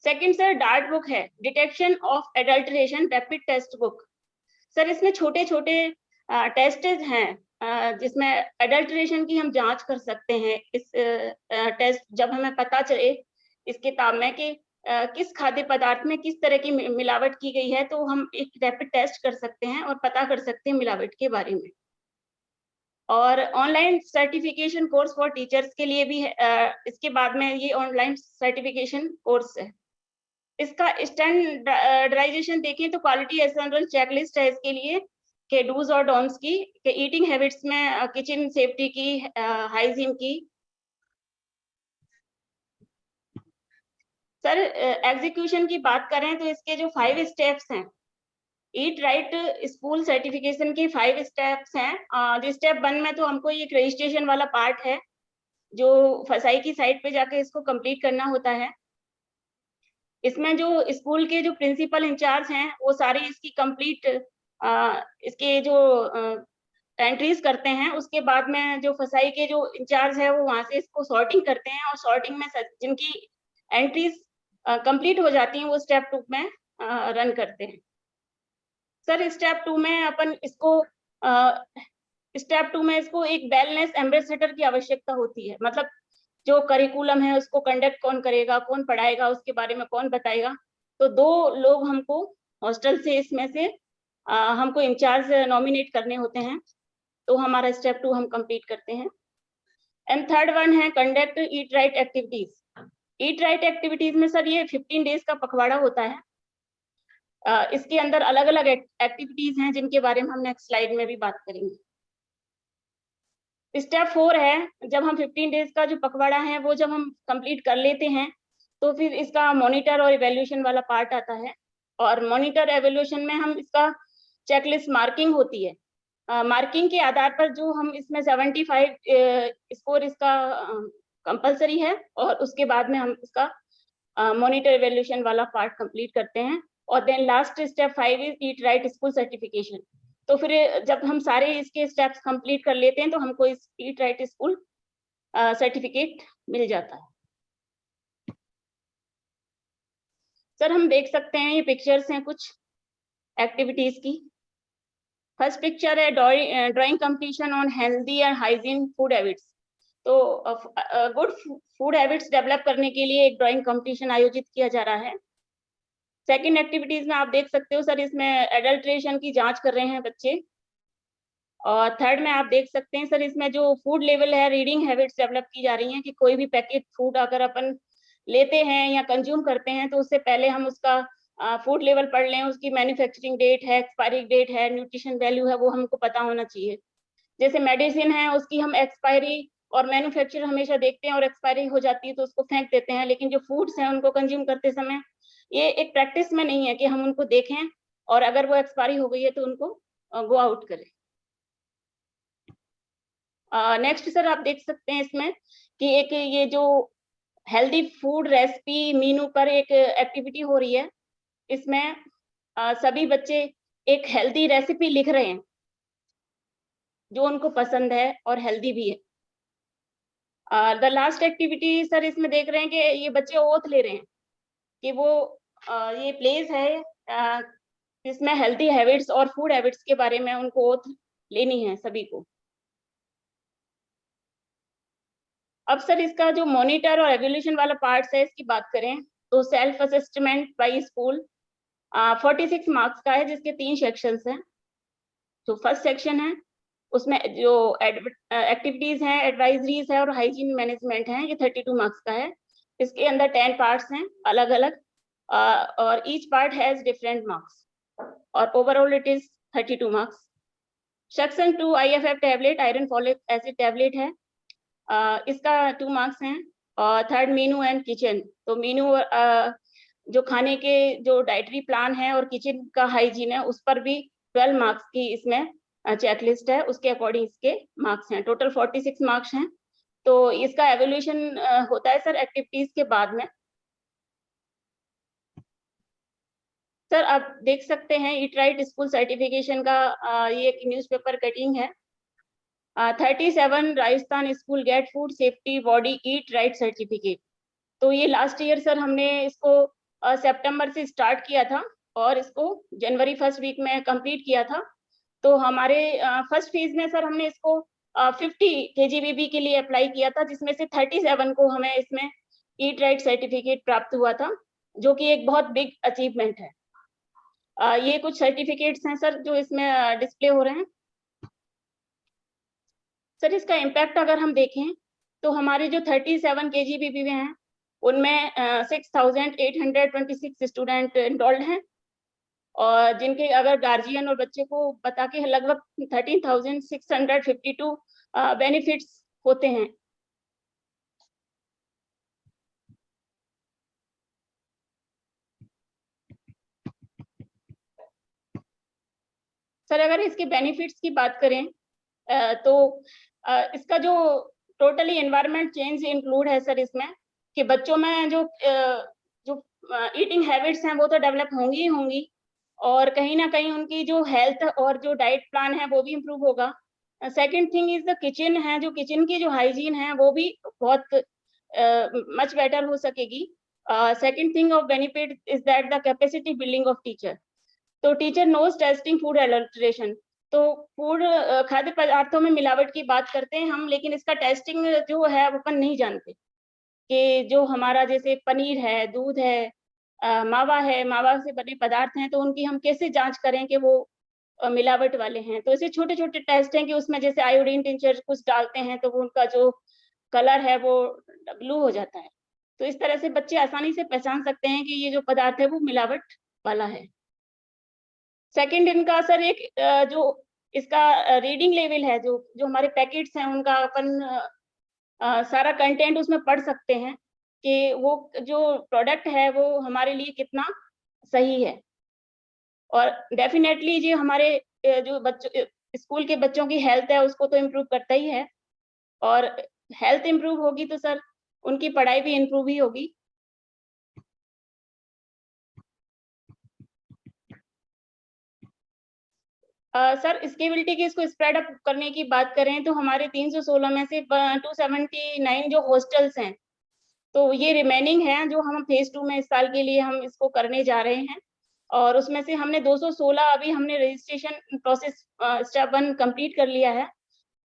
सेकंड सर डार्ट बुक है, detection of adulteration rapid test book. Sir इसमें छोटे छोटे टेस्ट हैं जिसमें एडल्ट्रेशन की हम जांच कर सकते हैं। इस टेस्ट जब हमें पता चले इस किताब में कि किस खाद्य पदार्थ में किस तरह की मिलावट की गई है, तो हम एक रैपिड टेस्ट कर सकते हैं और पता कर सकते हैं मिलावट के बारे में। और online certification course for teachers के लिए भी है, इसके बाद में ये ऑनलाइन सर्टिफिकेशन कोर्स है। इसका स्टैंडर्डाइजेशन देखें तो क्वालिटी एसेंशियल चेकलिस्ट है इसके लिए के डूज और डोंट्स की, के ईटिंग हैबिट्स में किचन सेफ्टी की, हाइजीन की। सर एग्जीक्यूशन की बात करें तो इसके जो 5 स्टेप्स हैं, ईट राइट स्कूल सर्टिफिकेशन के 5 स्टेप्स हैं। जो स्टेप 1 में तो हमको एक रजिस्ट्रेशन वाला पार्ट है जो फसाई की साइट पे जाके इसको कंप्लीट करना होता है। इसमें जो स्कूल के जो प्रिंसिपल इंचार्ज हैं वो सारी इसकी कंप्लीट इसके जो एंट्रीज करते हैं। उसके बाद में जो फसाई के जो इंचार्ज है वो वहां से इसको सॉर्टिंग करते हैं और सॉर्टिंग में जिनकी एंट्रीज कंप्लीट हो जाती हैं वो स्टेप 2 में रन करते हैं। सर स्टेप 2 में अपन इसको स्टेप 2 में इसको एक वेलनेस एम्बेसडर की आवश्यकता होती है। मतलब जो करिकुलम है उसको कंडक्ट कौन करेगा, कौन पढ़ाएगा, उसके बारे में कौन बताएगा। तो 2 लोग हमको हॉस्टल से इसमें से हमको इंचार्ज नॉमिनेट करने होते हैं, तो हमारा स्टेप 2 हम कंप्लीट करते हैं। एंड थर्ड वन है conduct eat right activities. Eat right activities में सर ये 15 डेज का पखवाड़ा होता है। इसके अंदर अलग अलग एक्टिविटीज हैं जिनके बारे में हम नेक्स्ट स्लाइड में भी बात करेंगे। स्टेप 4 है, जब हम 15 डेज का जो पखवाड़ा है वो जब हम कंप्लीट कर लेते हैं तो फिर इसका मॉनिटर और इवैल्यूएशन वाला पार्ट आता है। और मॉनिटर एवोल्यूशन में हम इसका चेकलिस्ट मार्किंग होती है। मार्किंग के आधार पर जो हम इसमें 75 स्कोर इसका कंपलसरी है और उसके बाद में हम इसका मॉनिटर एवोल्यूशन वाला पार्ट कंप्लीट करते हैं। और then last step 5 is eat right school certification. तो फिर जब हम सारे इसके स्टेप्स कंप्लीट कर लेते हैं तो हमको इस ईट राइट स्कूल सर्टिफिकेट मिल जाता है। सर हम देख सकते हैं ये पिक्चर्स हैं कुछ एक्टिविटीज की। फर्स्ट पिक्चर है drawing competition on healthy and hygiene food habits. तो गुड फूड हैबिट्स डेवलप करने के लिए एक ड्राइंग कंपटीशन आयोजित किया जा रहा है। सेकंड एक्टिविटीज में आप देख सकते हो सर, इसमें एडल्ट्रेशन की जांच कर रहे हैं बच्चे। और थर्ड में आप देख सकते हैं सर, इसमें जो फूड लेवल है, रीडिंग हैबिट्स डेवलप की जा रही हैं कि कोई भी पैकेट फूड अगर अपन लेते हैं या कंज्यूम करते हैं तो उससे पहले हम उसका फूड लेवल पढ़ लें, उसकी मैन्युफैक्चरिंग डेट है, एक्सपायरी डेट है, न्यूट्रिशन वैल्यू है, वो हमको पता होना चाहिए। जैसे मेडिसिन है, उसकी हम एक्सपायरी और मैन्युफैक्चर हमेशा देखते हैं और एक्सपायरी हो जाती है तो उसको फेंक देते हैं, लेकिन जो फूड्स हैं उनको कंज्यूम करते समय ये एक प्रैक्टिस में नहीं है कि हम उनको देखें और अगर वो एक्सपायरी हो गई है तो उनको गो आउट करें। नेक्स्ट सर आप देख सकते हैं इसमें कि एक ये जो हेल्दी फूड रेसिपी मीनू पर एक एक्टिविटी हो रही है, इसमें सभी बच्चे एक हेल्दी रेसिपी लिख रहे हैं जो उनको पसंद है और हेल्दी भी है। द लास्ट एक्टिविटी सर इसमें देख रहे हैं कि ये बच्चे ओथ ले रहे हैं कि वो ये प्लेस है जिसमें हेल्दी हैबिट्स और फूड हैबिट्स के बारे में उनको ओथ लेनी है सभी को। अब सर इसका जो मॉनिटर और एवल्यूशन वाला पार्ट है इसकी बात करें तो self assessment bye school 46 marks का है जिसके 3 सेक्शंस हैं। तो फर्स्ट सेक्शन है उसमें जो एक्टिविटीज हैं, एडवाइजरीज है और हाइजीन मैनेजमेंट है, ये 32 मार्क्स का है। इसके अंदर 10 पार्ट्स हैं अलग अलग और each part has different marks और overall it is 32 marks. Section 2 IFF tablet, iron folic acid tablet है, इसका 2 मार्क्स हैं। और थर्ड मीनू एंड किचन, तो मीनू जो खाने के जो डाइटरी प्लान है और किचन का हाइजीन है उस पर भी 12 मार्क्स की इसमें चेकलिस्ट है, उसके अकॉर्डिंग इसके मार्क्स हैं। टोटल 46 मार्क्स हैं। तो इसका एवोल्यूशन होता है सर एक्टिविटीज के बाद में। सर आप देख सकते हैं ईट राइट स्कूल सर्टिफिकेशन का ये एक न्यूज़पेपर कटिंग है। 37 Rajasthan school get food safety body eat right certificate. तो ये लास्ट ईयर सर हमने इसको सितंबर से स्टार्ट किया था और इसको जनवरी फर्स्ट वीक में कंप्लीट किया था। तो हमारे फर्स्ट फेज में सर हमने इसको 50 KGBB के लिए अप्लाई किया था, जिसमें से 37 को हमें इसमें ईट राइट सर्टिफिकेट प्राप्त हुआ था, जो कि एक बहुत बिग अचीवमेंट है। ये कुछ सर्टिफिकेट्स हैं सर जो इसमें डिस्प्ले हो रहे हैं। सर इसका इम्पैक्ट अगर हम देखें तो हमारे जो 37 KGBB में हैं उनमें 6,826 स्टूडेंट इनरोल्ड हैं और जिनके अगर गार्जियन और बच्चे को बता के लगभग 13,652 बेनिफिट्स होते हैं। सर अगर इसके बेनिफिट्स की बात करें तो इसका जो टोटली एनवायरनमेंट चेंज इंक्लूड है सर इसमें कि बच्चों में जो ईटिंग हैबिट्स हैं वो तो डेवलप होंगी ही होंगी और कहीं ना कहीं उनकी जो हेल्थ और जो डाइट प्लान है वो भी इम्प्रूव होगा। Second thing is the kitchen है, जो किचन की जो हाइजीन है वो भी बहुत मच बेटर हो सकेगी। Second thing of benefit is that the capacity building of teacher. तो teacher knows testing food adulteration, तो फूड खाद्य पदार्थों में मिलावट की बात करते हैं हम, लेकिन इसका टेस्टिंग जो है वो अपन नहीं जानते कि जो हमारा जैसे पनीर है, दूध है, मावा है, मावा से बने पदार्थ हैं, तो उनकी हम कैसे जांच करें कि वो मिलावट वाले हैं। तो ऐसे छोटे छोटे टेस्ट हैं कि उसमें जैसे आयोडीन टिंचर कुछ डालते हैं तो वो उनका जो कलर है वो ब्लू हो जाता है। तो इस तरह से बच्चे आसानी से पहचान सकते हैं कि ये जो पदार्थ है वो मिलावट वाला है। सेकंड इनका सर एक जो इसका रीडिंग लेवल है, जो जो हमारे पैकेट्स हैं उनका अपन सारा कंटेंट उसमें पढ़ सकते हैं कि वो जो प्रोडक्ट है वो हमारे लिए कितना सही है। और डेफिनेटली ये हमारे जो बच्चों स्कूल के बच्चों की हेल्थ है उसको तो इम्प्रूव करता ही है और हेल्थ इम्प्रूव होगी तो सर उनकी पढ़ाई भी इम्प्रूव ही होगी। सर स्केबिलिटी की इसको स्प्रेड अप करने की बात करें तो हमारे 316 में से 279 जो हॉस्टल्स हैं तो ये रिमेनिंग है जो हम फेज 2 में इस साल के लिए हम इसको करने जा रहे हैं और उसमें से हमने 216 अभी हमने रजिस्ट्रेशन प्रोसेस स्टेप 1 कंप्लीट कर लिया है।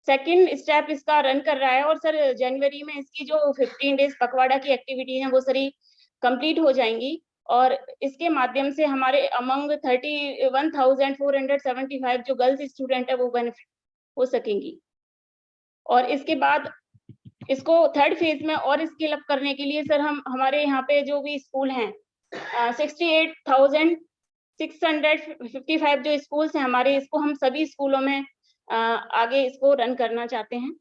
सेकंड स्टेप इसका रन कर रहा है और सर जनवरी में इसकी जो 15 डेज पखवाड़ा की एक्टिविटी है वो सारी कंप्लीट हो जाएंगी और इसके माध्यम से हमारे अमंग 31,475 जो गर्ल्स स्टूडेंट है वो बेनिफिट हो सकेंगी। और इसके बाद इसको थर्ड फेज में और स्केल अप करने के लिए सर हमारे यहाँ पे जो भी स्कूल हैं 68,655 जो स्कूल्स हैं हमारे, इसको हम सभी स्कूलों में आगे इसको रन करना चाहते हैं।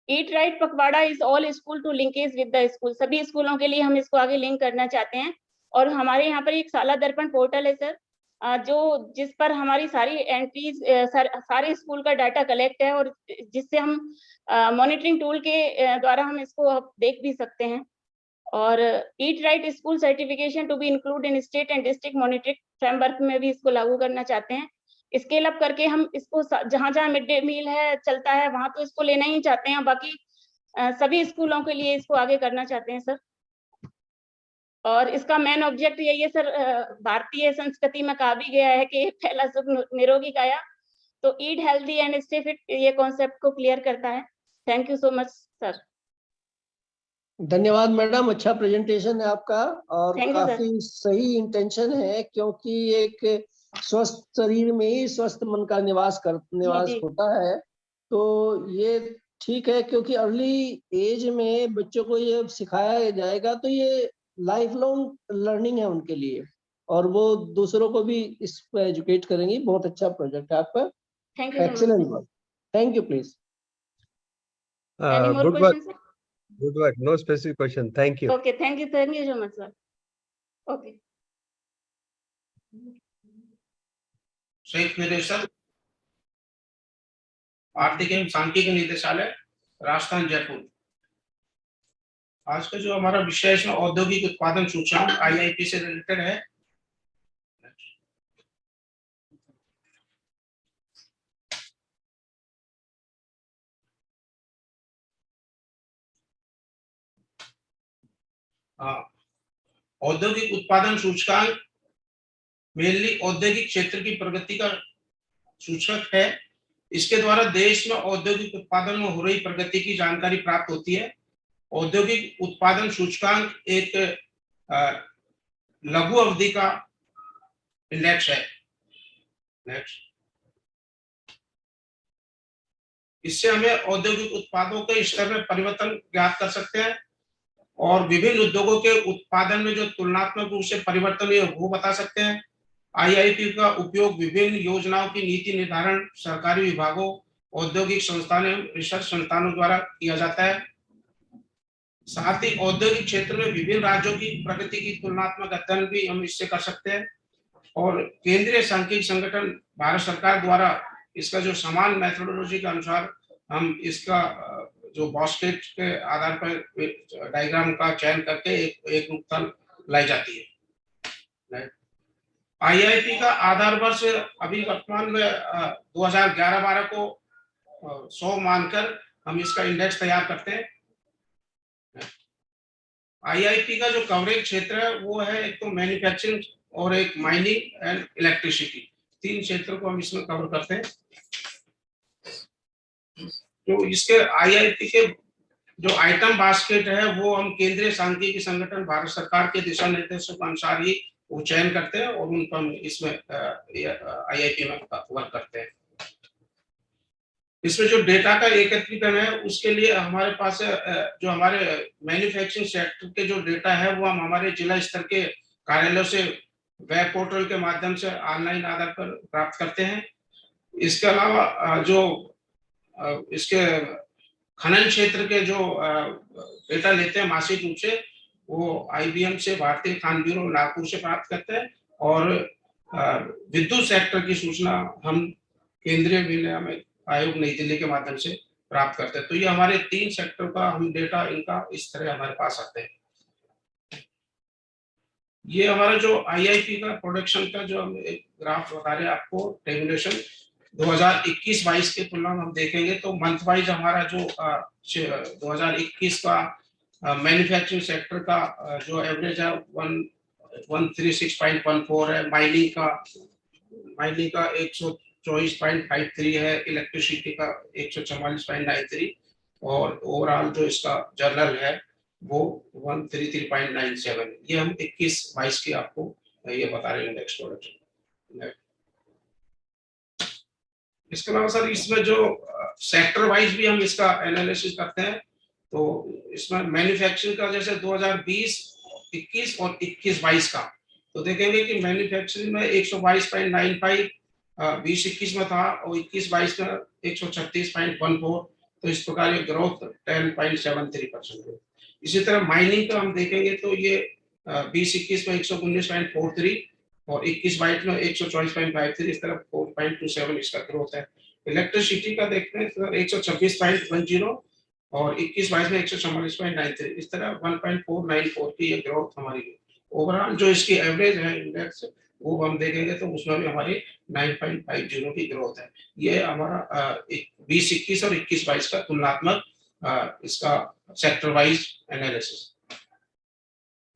ईट राइट पखवाड़ा is all school to linkage with the school, सभी स्कूलों के लिए हम इसको आगे लिंक करना चाहते हैं। और हमारे यहाँ पर एक साला दर्पण पोर्टल है सर, जिस पर हमारी सारी एंट्रीज सारे स्कूल का डाटा कलेक्ट है, और जिससे हम मॉनिटरिंग टूल के द्वारा हम इसको देख भी सकते हैं। और eat right school certification to be include in state and district monitoring framework में भी इसको लागू करना चाहते हैं। स्केल अप करके हम इसको जहां जहां मिड डे मील है चलता है वहां तो इसको लेना ही चाहते हैं, बाकी सभी स्कूलों के लिए इसको आगे करना चाहते हैं सर। और इसका मेन ऑब्जेक्ट यही है सर, भारतीय संस्कृति में कहा भी गया है कि पहला सुख निरोगी काया, तो eat healthy and stay fit ये कॉन्सेप्ट को क्लियर करता है। Thank you so much sir. धन्यवाद मैडम, अच्छा प्रेजेंटेशन है आपका और Thank you, काफी सही इंटेंशन है, क्योंकि एक स्वस्थ शरीर में ही स्वस्थ मन का निवास जी। होता है। तो ये ठीक है, क्योंकि अर्ली एज में बच्चों को ये सिखाया जाएगा तो ये लाइफ लॉन्ग लर्निंग है उनके लिए, और वो दूसरों को भी इस पर एजुकेट करेंगी। बहुत अच्छा प्रोजेक्ट है आपका, thank you so excellent much. Work, thank you please. Any more Good work. Question sir? Good work. No specific question. Thank you. Okay, thank you so much sir. Okay. संयुक्त निदेशक आर्थिक एवं सांख्यिकी निदेशालय राजस्थान जयपुर। आज का जो हमारा विषय है इसमें औद्योगिक उत्पादन सूचकांक IIP से रिलेटेड है। औद्योगिक उत्पादन सूचकांक मेनली औद्योगिक क्षेत्र की प्रगति का सूचक है। इसके द्वारा देश में औद्योगिक उत्पादन में हो रही प्रगति की जानकारी प्राप्त होती है। औद्योगिक उत्पादन सूचकांक एक लघु अवधि का इंडेक्स है। नेक्स्ट, इससे हमें औद्योगिक उत्पादों के स्तर में परिवर्तन ज्ञात कर सकते हैं और विभिन्न उद्योगों के उत्पादन में जो तुलनात्मक रूप से परिवर्तन है वो बता सकते हैं। IIP का उपयोग विभिन्न योजनाओं की नीति निर्धारण सरकारी विभागों, औद्योगिक संस्थानों, रिसर्च संस्थानों द्वारा किया जाता है। साथ ही औद्योगिक क्षेत्र में विभिन्न राज्यों की प्रगति की तुलनात्मक अध्ययन भी हम इससे कर सकते हैं। और केंद्रीय सांख्यिकी संगठन भारत सरकार द्वारा इसका जो समान मेथोडोलॉजी के अनुसार हम इसका जो बास्केट के आधार पर डायग्राम का चयन करके एक रूपता लाई जाती है। IIP का आधार वर्ष अभी वर्तमान में 2011-12 को 100 मानकर हम इसका इंडेक्स तैयार करते हैं। IIP का जो कवरेज क्षेत्र है वो है एक तो मैन्युफैक्चरिंग और एक माइनिंग एंड इलेक्ट्रिसिटी, 3 क्षेत्रों को हम इसमें कवर करते हैं। तो इसके IIP के जो आइटम बास्केट है वो हम केंद्रीय सांख्यिकी संगठन भारत सरकार के दिशा निर्देशों के अनुसार ही वो चयन करते हैं और उन पर हम इसमें IIP में वर्क करते हैं। इसमें जो डेटा का एकत्रीकरण है उसके लिए हमारे पास जो हमारे मैन्युफैक्चरिंग सेक्टर के जो डेटा है वो हम हमारे जिला स्तर के कार्यालयों से वेब पोर्टल के माध्यम से ऑनलाइन आधार पर प्राप्त करते हैं। इसके अलावा जो इसके खनन क्षेत्र के जो डेटा लेते हैं मासिक रूप से वो IBM से, भारतीय खान ब्यूरो नागपुर से प्राप्त करते हैं। और विद्युत सेक्टर की सूचना हम केंद्रीय विनियामक आयोग नई दिल्ली के माध्यम से प्राप्त करते हैं। तो ये हमारे 3 सेक्टर का हम डेटा इनका इस तरह हमारे पास आते हैं। ये हमारा जो IIP का प्रोडक्शन का जो हम एक ग्राफ बता रहे हैं आपको, टेबुलेशन 2021-22 की तुलना में हम देखेंगे तो मंथ वाइज हमारा जो 2021 का मैन्युफैक्चरिंग सेक्टर का जो एवरेज है 136.14 है, माइनिंग का 124.53 है, इलेक्ट्रिसिटी का 144.93 और ओवरऑल जो इसका जर्नल है वो 133.97। ये हम 21-22 की आपको ये बता रहे हैं इंडेक्स प्रोडक्शन। इसके अलावा सर इसमें जो सेक्टर वाइज भी हम इसका एनालिसिस करते हैं, तो इसमें मैन्युफैक्चरिंग का जैसे 2020, 21 और 21-22 का, तो देखेंगे कि मैन्युफैक्चरिंग में 122.95 20-21 में था और 21-22 में 136.14, तो इस प्रकार ये ग्रोथ 10.73% है। इसी तरह माइनिंग का हम देखेंगे तो ये 20-21 में 119.43 और 21-22 में 124.53, इस तरह 4.27 इसका ग्रोथ है। इलेक्ट्रिसिटी का देखते हैं तो 126.10 और 21-22 में 144.93, इस तरह 1.494 की ये ग्रोथ हमारी है। ओवरऑल जो इसकी एवरेज है इंडेक्स, वो हम देखेंगे तो उसमें भी हमारी 9.50 की ग्रोथ है। ये हमारा 20-21 और 21-22 का तुलनात्मक इसका सेक्टर वाइज एनालिसिस।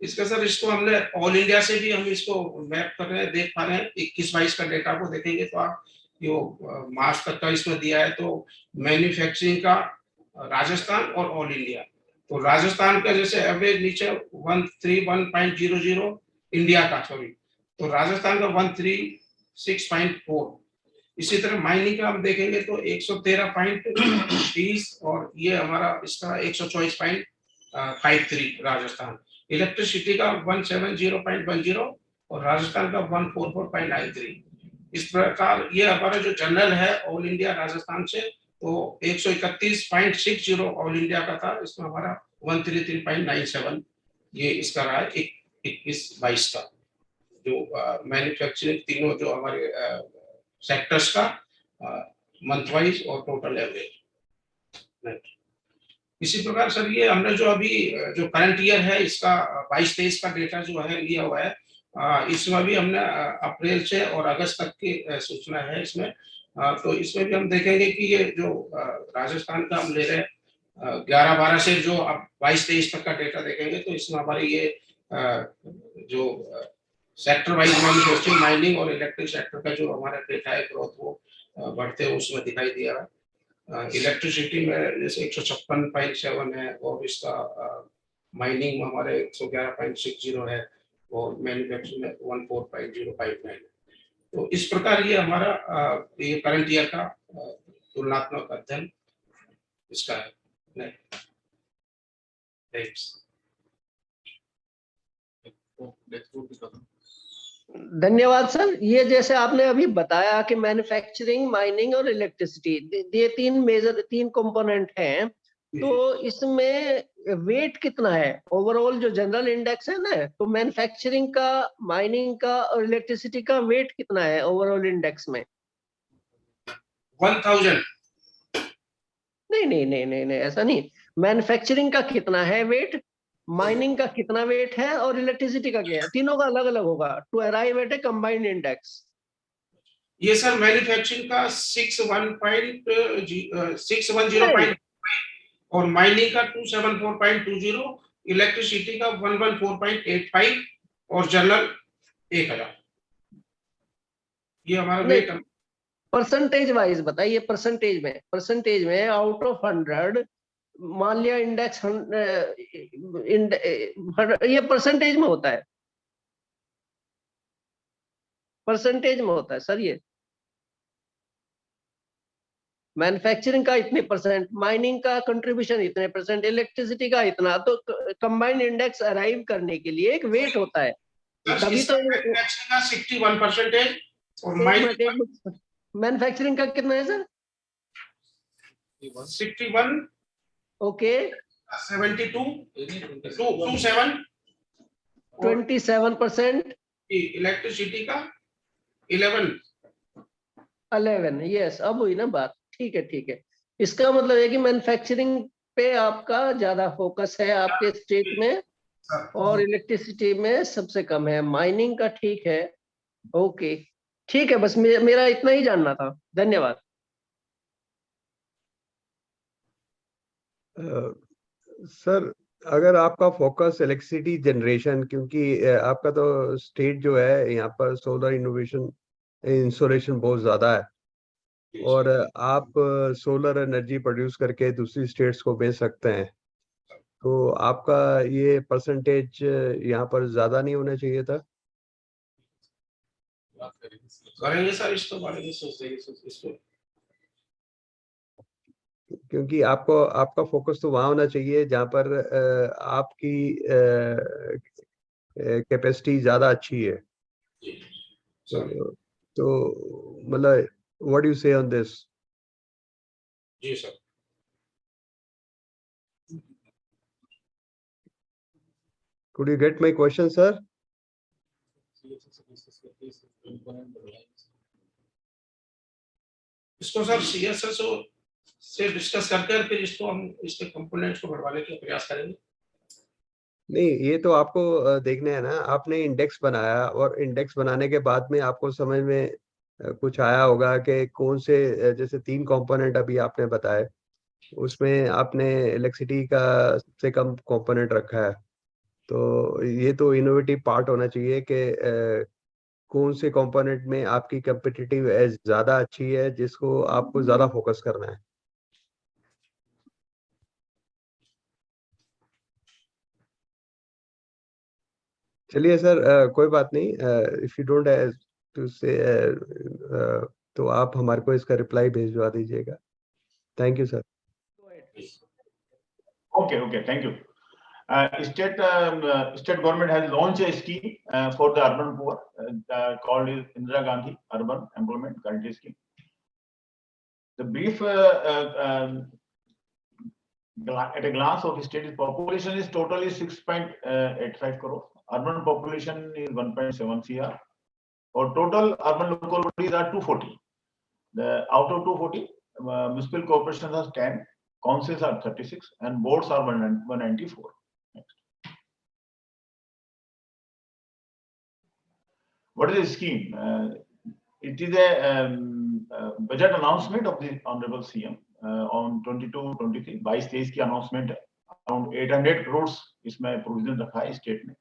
इसका सर इसको हमने ऑल इंडिया से भी हम इसको मैप कर रहे हैं, देख पा रहे हैं। 21-22 का डेटा को देखेंगे तो आप जो मार्च तक का इसमें दिया है, तो मैन्युफैक्चरिंग का राजस्थान और ऑल इंडिया, तो राजस्थान का जैसे एवरेज नीचे 131.00 इंडिया का, सॉरी, तो राजस्थान का 136.4। इसी तरह माइनिंग का हम देखेंगे तो 113.20 और ये हमारा इसका 124.53 राजस्थान। इलेक्ट्रिसिटी का 170.10 और राजस्थान का 144.93। इस प्रकार ये हमारा जो जनरल है ऑल इंडिया राजस्थान से, तो 131.60 ऑल इंडिया का था, इसमें हमारा 133.97 ये इसका रहा है 21-22 का, जो मैन्युफैक्चरिंग तीनों जो हमारे सेक्टर्स का मंथ वाइज और टोटल एवरेज। इसी प्रकार सर ये हमने जो अभी जो करंट ईयर है इसका 22-23 का डेटा जो है लिया हुआ है, इसमें भी हमने अप्रैल से और अगस्त तक की सूचना है इसमें। तो इसमें भी हम देखेंगे कि ये जो राजस्थान का हम ले रहे हैं 11-12 से जो अब 22-23 तक का डेटा देखेंगे, तो इसमें हमारी ये जो सेक्टर वाइज मैन्युफैक्चरिंग, माइनिंग और इलेक्ट्रिक सेक्टर का जो हमारा डेटा है ग्रोथ, वो बढ़ते हुए उसमें दिखाई दिया है। इलेक्ट्रिसिटी में जैसे 156.7 है और इसका माइनिंग में हमारे 111.60 है और मैन्युफैक्चरिंग में 14.059 है। तो इस प्रकार ये हमारा ये करंट ईयर का तुलनात्मक अध्ययन इसका है। धन्यवाद सर। ये जैसे आपने अभी बताया कि मैन्युफैक्चरिंग, माइनिंग और इलेक्ट्रिसिटी, ये तीन कंपोनेंट हैं, तो इसमें वेट कितना है ओवरऑल जो जनरल इंडेक्स है ना, तो मैन्युफैक्चरिंग का, माइनिंग का और इलेक्ट्रिसिटी का वेट कितना है ओवरऑल इंडेक्स में? 1000। नहीं, ऐसा नहीं। मैन्युफैक्चरिंग का कितना है वेट, माइनिंग का कितना वेट है और इलेक्ट्रिसिटी का क्या है? तीनों का अलग अलग होगा to arrive at a combined index. ये सर मैन्युफैक्चरिंग का 610 और माइनिंग का 274.20, इलेक्ट्रिसिटी का 114.85 और जनरल 1000। ये हमारा वेट। परसेंटेज वाइज बताइए, परसेंटेज में आउट ऑफ 100 मान लिया इंडेक्स, ये परसेंटेज में होता है, परसेंटेज में होता है सर। ये मैन्युफैक्चरिंग का इतने परसेंट, माइनिंग का कंट्रीब्यूशन इतने परसेंट, इलेक्ट्रिसिटी का इतना, तो कंबाइंड इंडेक्स अराइव करने के लिए एक वेट होता है। तभी तो 61% और मैन्युफैक्चरिंग का कितना है सर? 61, ओके, 72, 27, 27%, इलेक्ट्रिसिटी का 11। यस, अब हुई ना बात। ठीक है। इसका मतलब है कि मैन्युफैक्चरिंग पे आपका ज्यादा फोकस है आपके स्टेट में और इलेक्ट्रिसिटी में सबसे कम है। माइनिंग का ठीक है, ओके, ठीक है। बस मेरा इतना ही जानना था। धन्यवाद। सर, अगर आपका फोकस इलेक्ट्रिसिटी जनरेशन, क्योंकि आपका तो स्टेट जो है यहाँ पर सोलर इनोवेशन इंस्टॉलेशन बहुत ज्यादा है और आप सोलर एनर्जी प्रोड्यूस करके दूसरी स्टेट्स को बेच सकते हैं, तो आपका ये परसेंटेज यहाँ पर ज्यादा नहीं होना चाहिए था? करेंगे सर, इसको बारे में सोचते हैं इसको। क्योंकि आपको आपका फोकस तो वहाँ होना चाहिए जहाँ पर आपकी कैपेसिटी ज़्यादा अच्छी है। तो मतलब what you say on this? जी sir. Could you get my question, sir? इसको सर सीएसएस से डिस्कस करके फिर इसको हम इसके कंपोनेंट्स को बढ़वाने के प्रयास करेंगे। नहीं, ये तो आपको देखना है ना। आपने इंडेक्स बनाया और इंडेक्स बनाने के बाद में आपको समझ में कुछ आया होगा कि कौन से जैसे 3 कंपोनेंट अभी आपने बताए, उसमें आपने इलेक्ट्रिसिटी का सबसे कम कंपोनेंट रखा है। तो ये तो इनोवेटिव पार्ट होना चाहिए कि कौन से कंपोनेंट में आपकी कम्पिटिटिव एज ज़्यादा अच्छी है, जिसको आपको ज़्यादा फोकस करना है। चलिए सर, कोई बात नहीं। If you don't have to say, तो आप हमारे को इसका रिप्लाई भेजवा दीजिएगा। Thank you sir. Okay, thank you. State government has launched a scheme for the urban poor called Indira Gandhi Urban Employment Guarantee Scheme. The brief at a glance of the state's population is totally 6.85 crore. Urban population is 1.7 cr. Or total urban local bodies are 240. Out of 240, municipal corporations are 10, councils are 36, and boards are 194. Next. What is the scheme? It is a budget announcement of the Honorable CM on 22-23, 22-23 की announcement है. Around 800 crores इसमें provision रखा है state में.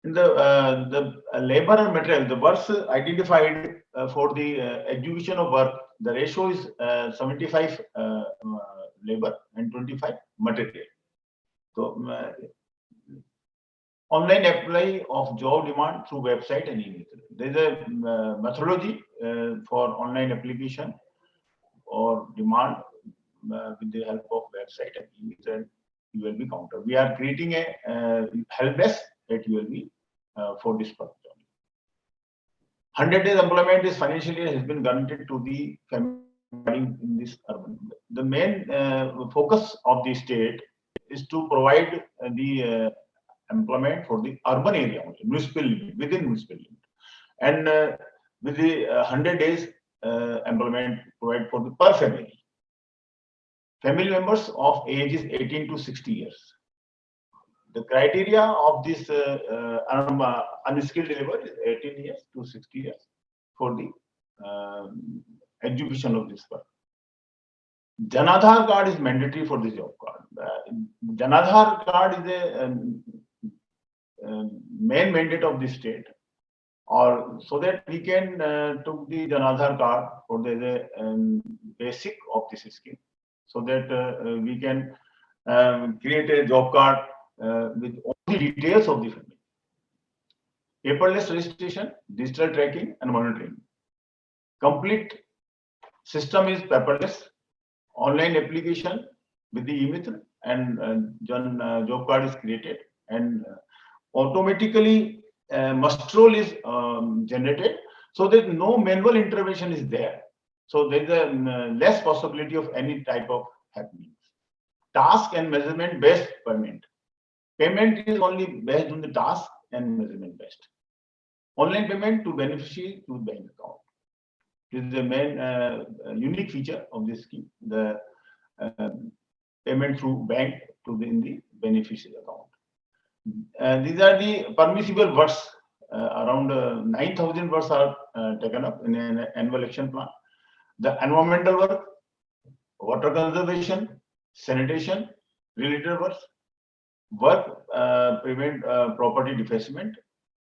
In the labor and material, the works identified for the execution of work, the ratio is 75 labor and 25 material. So online apply of job demand through website and email. There is a methodology for online application or demand with the help of website and email and ULB counter. We are creating a help desk at ULB for this purpose. 100 days employment is financially has been guaranteed to the family in this urban. The main focus of the state is to provide the employment for the urban area, municipal limit, within municipal limit, and with the 100 days employment provided for the per family. Family members of ages 18 to 60 years. The criteria of this unskilled labor is 18 years to 60 years for the execution of this work. Janadhar card is mandatory for this job card. Janadhar card is a main mandate of the state, or so that we can took the Janadhar card for the basic of this scheme, so that we can create a job card with all the details of the family. Paperless registration, digital tracking and monitoring. Complete system is paperless. Online application with the e-mitra and job card is created, and automatically must roll is generated, so that no manual intervention is there. So there is a less possibility of any type of happening. Task and measurement based payment. Payment is only based on the task and measurement based. Online payment to beneficiary to bank account. This is the main unique feature of this scheme. The payment through bank to the beneficiary account. These are the permissible works. Around 9,000 works are taken up in an annual action plan. The environmental work, water conservation, sanitation, related works, prevent property defacement,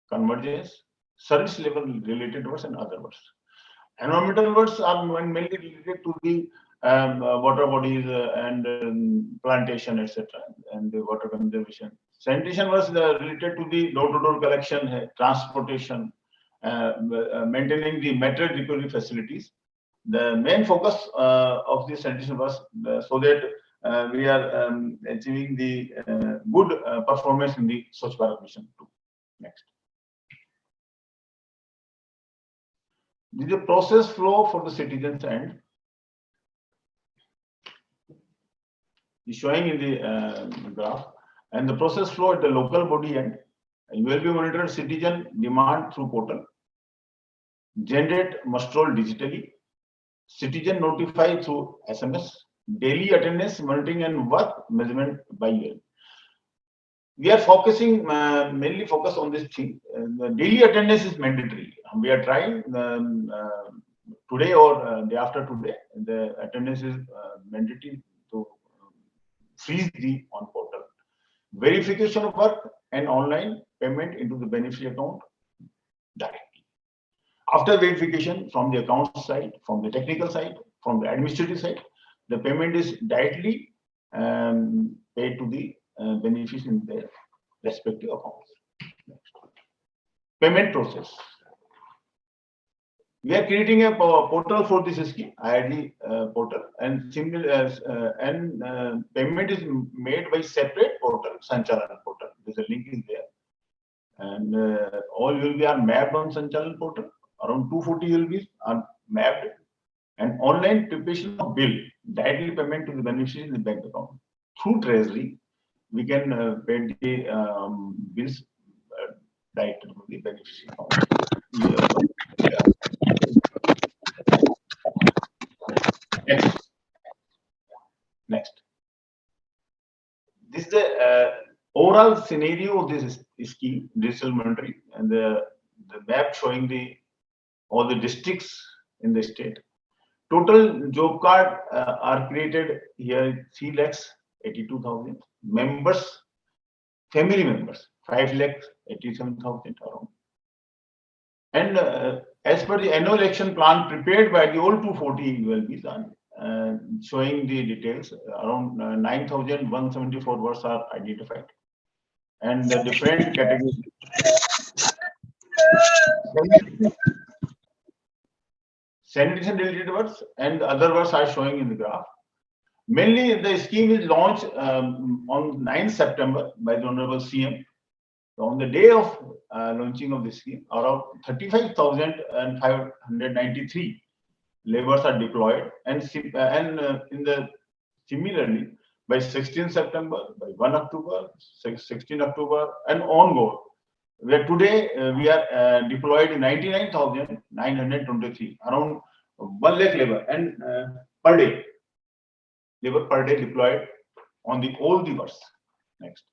convergence, service level related works, and other works. Environmental works are mainly related to the water bodies and plantation, etc., and the water conservation. Sanitation was related to the door-to-door collection, transportation, maintaining the material recovery facilities. the main focus of this sanitation was so that we are achieving the good performance in the Swachh Bharat Mission too. Next. This is a process flow for the citizens end. Is showing in the graph, and the process flow at the local body end. You will be monitored citizen demand through portal, generate must roll digitally, citizen notify through SMS, daily attendance monitoring and work measurement by UL. We are focusing mainly focus on this thing. The daily attendance is mandatory. We are trying today or day after today. The attendance is mandatory to freeze the on portal. Verification of work and online payment into the beneficiary account directly. After verification from the account side, from the technical side, from the administrative side, the payment is directly paid to the beneficiary in their respective accounts. Payment process. We are creating a portal for this scheme, IID portal, and similar as payment is made by separate portal, Sanchalan portal. There's a link is there, and all ULB are mapped on Sanchalan portal. Around 240 ULBs are mapped, and online preparation of bill directly payment to the beneficiary in the bank account through Treasury. We can pay the bills directly to the beneficiary account. Next. This is the overall scenario of this scheme, digital monitoring, and the map showing all the districts in the state. Total job card are created here 3,82,000 members, family members 5,87,000 around. And as per the annual action plan prepared by the old 240 ULBs, showing the details, around 9,174 words are identified, and the different categories. Sanitation related words and other words are showing in the graph. Mainly, the scheme is launched on 9th September by the Honorable CM. So on the day of launching of the scheme, around 35,593 laborers are deployed, and in the similarly by 16 September, by 1 October, 16 October, and onward. Where today we are deployed 99,923, around 1 lakh labor, and per day labor per day deployed on the all the works. Next.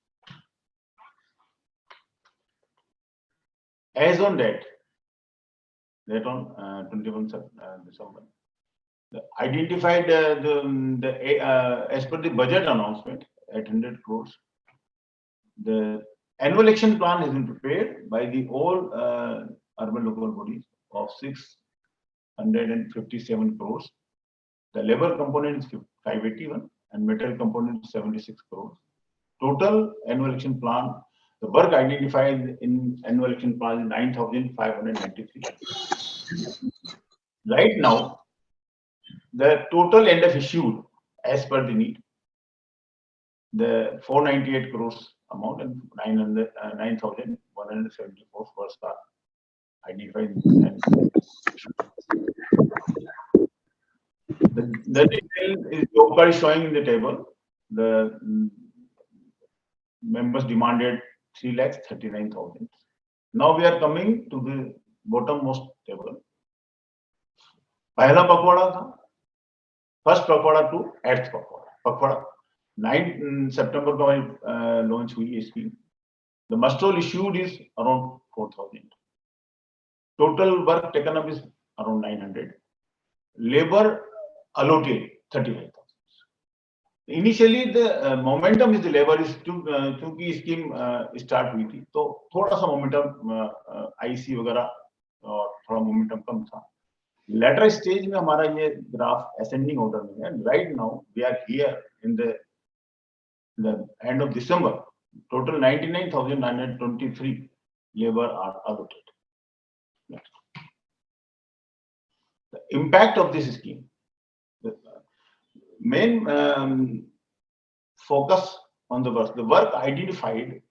As on date on 21 December, identified as per the budget announcement, 800 crores. The annual action plan has been prepared by the all urban local bodies of 657 crores. The labor component is 581 and metal component is 76 crores. Total annual action plan, the work identified in annual action plan is 9,593. Right now, the total end of issued as per the need, the 498 crores amount and 9,174 works are identified. The detail is showing in the table. The members demanded 3,39,000. Now we are coming to the bottommost table. पहला पखवाड़ा था, first पखवाड़ा to 8th पखवाड़ा 9 September को launch हुई ये scheme. The must roll issued is around 4,000. Total work taken up is around 900. Labor allotted 35,000. Initially the momentum is the labor is क्योंकि scheme start हुई थी तो थोड़ा सा मोमेंटम आईसी वगैरह और थोड़ा मोमेंटम कम था. लेटर स्टेज में हमारा ये ग्राफ असेंडिंग ऑर्डर में है. Right now we are here in the end of December. Total 99,923 labour are allotted. The impact of this scheme, the main focus on the work identified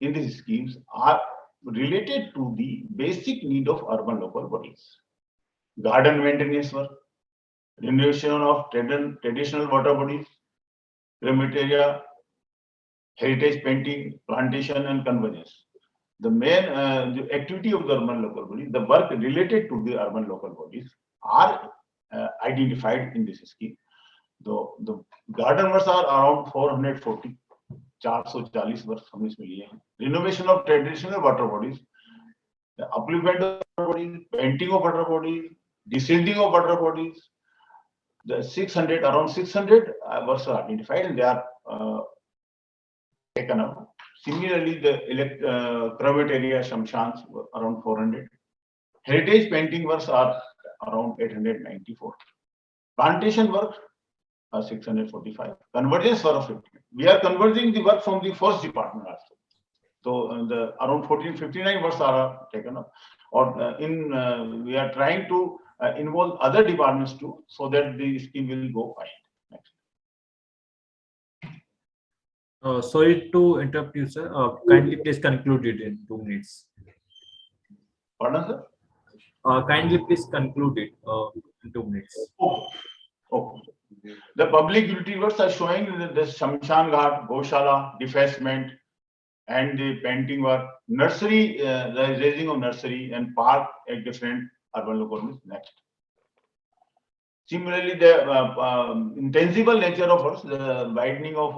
in these schemes are related to the basic need of urban local bodies. Garden maintenance work, renovation of traditional water bodies, crematoria, heritage painting, plantation and convergence. The main the activity of the urban local bodies, the work related to the urban local bodies are identified in this scheme. The garden works are around 440, 440 वर्ष हम इसमें लिए हैं. Renovation of traditional water bodies, the upliftment of water bodies, painting of water bodies, descending of water bodies. The 600 around 600 works are identified and they are taken up. Similarly, the crematoria, shamshans around 400. Heritage painting works are around 894. Plantation work 645. Convergence work 50. We are converging the work from the first department also. So the around 1459 works are taken up. Or we are trying to involve other departments too, so that the scheme will go fine. Next. Sorry to interrupt you, sir. Kindly please conclude it in 2 minutes. Pardon, sir? Kindly please conclude it in 2 minutes. Okay. Okay. The public utility works are showing the Shamshan Ghat, Goshala, defacement, and the painting work, nursery, the raising of nursery and park at different urban localities. Next. Similarly, the intangible nature of works, the widening of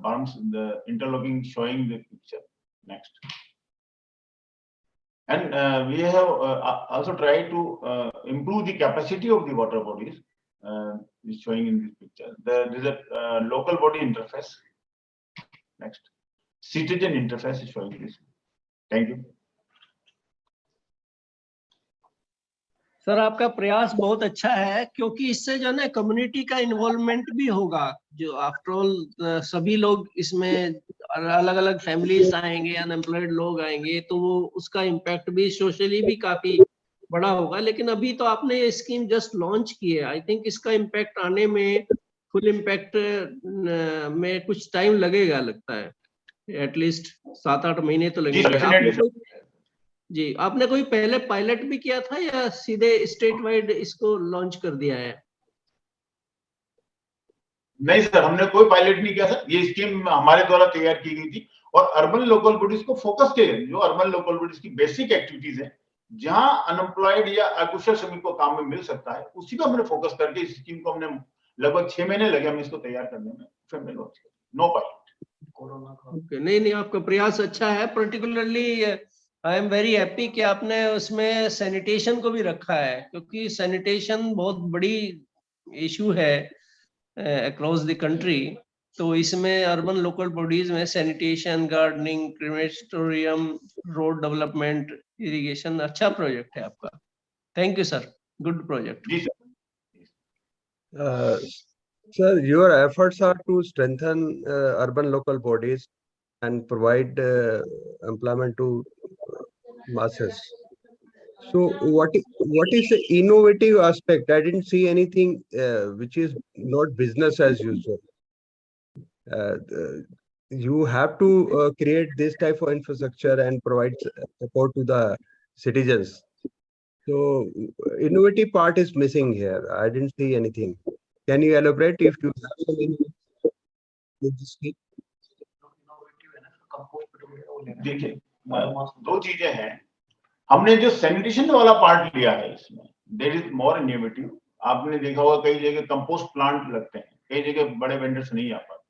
berms, the interlocking showing the picture. Next. And we have also tried to improve the capacity of the water bodies, is showing in this picture. There is a local body interface. Next. Citizen interface is showing this. Thank you. Sir आपका प्रयास बहुत अच्छा है, क्योंकि इससे जो है community का इन्वॉल्वमेंट भी होगा. जो आफ्टर ऑल सभी लोग इसमें अलग अलग फैमिलीज आएंगे, अनएम्प्लॉयड लोग आएंगे, तो वो उसका इम्पैक्ट भी सोशली भी काफी बड़ा होगा. लेकिन अभी तो आपने ये स्कीम जस्ट लॉन्च की है. आई थिंक इसका इम्पैक्ट आने में, फुल इम्पैक्ट में कुछ टाइम लगेगा लगता है. एटलीस्ट 7-8 महीने तो लगेंगे. जी, आपने कोई पहले पायलट भी किया था या सीधे स्टेट वाइड इसको लॉन्च कर दिया है? नहीं सर, हमने कोई पायलट नहीं किया सर. ये स्कीम हमारे द्वारा तैयार की गई थी और अर्बन लोकल बॉडीज को फोकस किया गया. जो अर्बन लोकल बॉडीज की बेसिक एक्टिविटीज है, जहां अनएम्प्लॉयड या अकुशल श्रमिक को काम में मिल सकता है, उसी को हमने फोकस करके इस स्कीम को हमने लगभग 6 महीने लगे हमें इसको तैयार करने में. फिर हमने लॉन्च किया. No pilot. ओके, नहीं, आपका प्रयास अच्छा है. Particularly I am very happy कि आपने उसमें सैनिटेशन को भी रखा है, क्योंकि सैनिटेशन बहुत बड़ी इशू है अक्रॉस द कंट्री. तो इसमें अर्बन लोकल बॉडीज में sanitation, gardening, crematorium, road development, irrigation, अच्छा प्रोजेक्ट है आपका. Thank you sir, good project. जी sir. Sir, your efforts are to strengthen urban local bodies and provide employment to masses. So what is the innovative aspect? I didn't see anything which is not business as usual. You have to create this type of infrastructure and provide support to the citizens. So innovative part is missing here. I didn't see anything. Can you elaborate if you have some innovative? देखिए, 2 चीजें हैं. हमने जो sanitation वाला part लिया है, इसमें there is more innovative. आपने देखा होगा कई जगह कंपोस्ट प्लांट लगते हैं, कई जगह बड़े वेंडर्स नहीं आ पाते.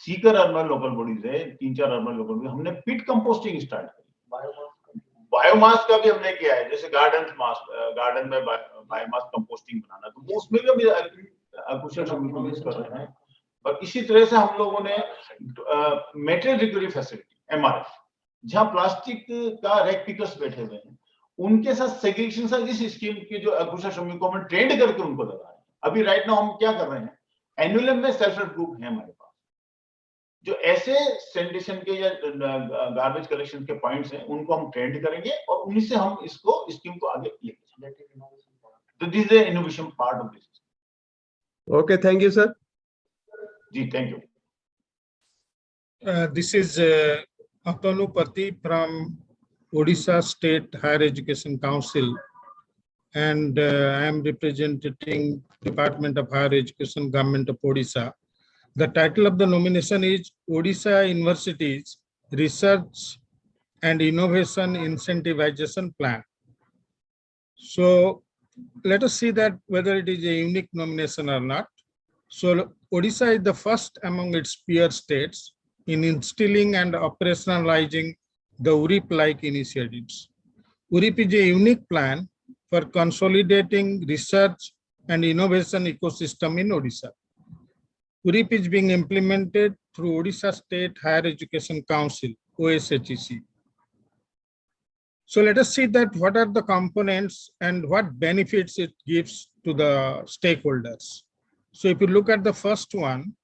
सीकर अर्बन लोकल बॉडीज है, 3-4 अर्बन लोकल बॉडीज, हमने पिट कंपोस्टिंग स्टार्ट करी. बायोमास का भी हमने किया है, जैसे गार्डन में बायोमास कंपोस्टिंग बनाना, तो उसमें भी अकुशल श्रमिकों को यूज कर रहे हैं. और इसी तरह से हम लोगों ने मटेरियल रिकवरी फैसिलिटी MRF, जहां प्लास्टिक का रैक पिकर्स बैठे हुए हैं, उनके साथ सेग्रीगेशन इस स्कीम के जो अकुशल श्रमिकों में ट्रेंड करके उनको लगा रहे हैं. अभी राइट नाउ हम क्या कर रहे हैं, एनुअल में सेल्फ हेल्प ग्रुप है हमारे पास, जो ऐसे सैनिटेशन के या गार्बेज कलेक्शन के पॉइंट्स हैं, उनको हम ट्रेंड करेंगे और उन्हीं से हम इसको स्कीम को आगे लेके So this is the innovation part of this. Okay, thank you, sir. Ji, thank you. This is Atanu Pati from Odisha State Higher Education Council, and I am representing Department of Higher Education, Government of Odisha. The title of the nomination is Odisha Universities Research and Innovation Incentivization Plan. So let us see that whether it is a unique nomination or not. So Odisha is the first among its peer states in instilling and operationalizing the URIP-like initiatives. URIP is a unique plan for consolidating research and innovation ecosystem in Odisha. URIP is being implemented through Odisha State Higher Education Council, OSHEC. So let us see that what are the components and what benefits it gives to the stakeholders. So if you look at the first one,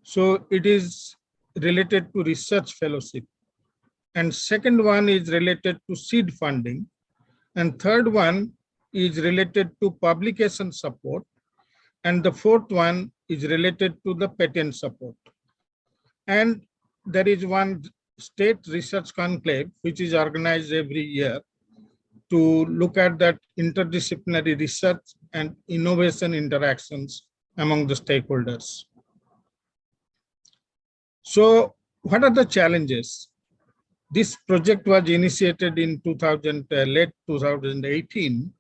so it is related to research fellowship, and second one is related to seed funding, and third one is related to publication support, and the fourth one is related to the patent support. And there is one state research conclave which is organized every year to look at that interdisciplinary research and innovation interactions among the stakeholders. So what are the challenges? This project was initiated in late 2018,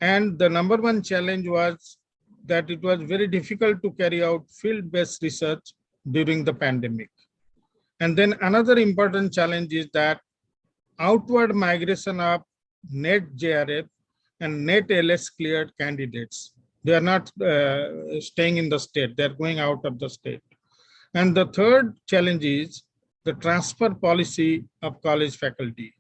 and the number one challenge was that it was very difficult to carry out field-based research during the pandemic. And then another important challenge is that outward migration of NET JRF and NET LS cleared candidates. They are not staying in the state, they're going out of the state. And the third challenge is the transfer policy of college faculty.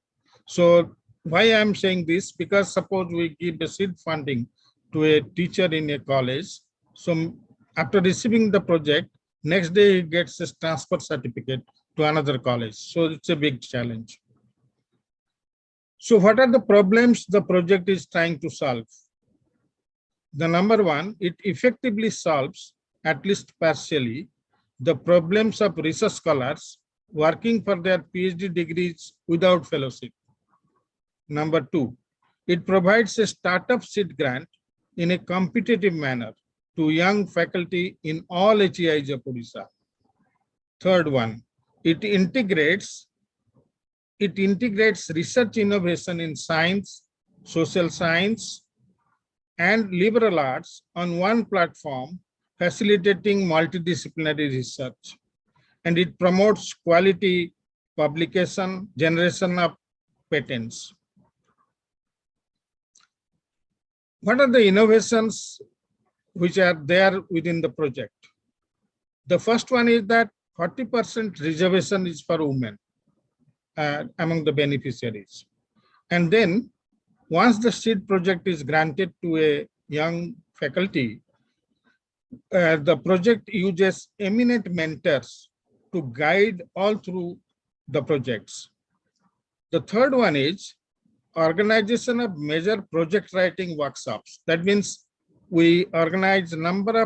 So why I'm saying this? Because suppose we give a seed funding to a teacher in a college. So after receiving the project, next day he gets a transfer certificate to another college. So it's a big challenge. So what are the problems the project is trying to solve? The number one, it effectively solves, at least partially, the problems of research scholars working for their PhD degrees without fellowship. Number two, it provides a startup seed grant in a competitive manner to young faculty in all HEIs of Odisha. Third one, it integrates research innovation in science, social science, and liberal arts on one platform, facilitating multidisciplinary research. And it promotes quality publication, generation of patents. What are the innovations which are there within the project? The first one is that 40% reservation is for women among the beneficiaries. And then once the seed project is granted to a young faculty, the project uses eminent mentors to guide all through the projects. The third one is organization of major project writing workshops. That means we organize a number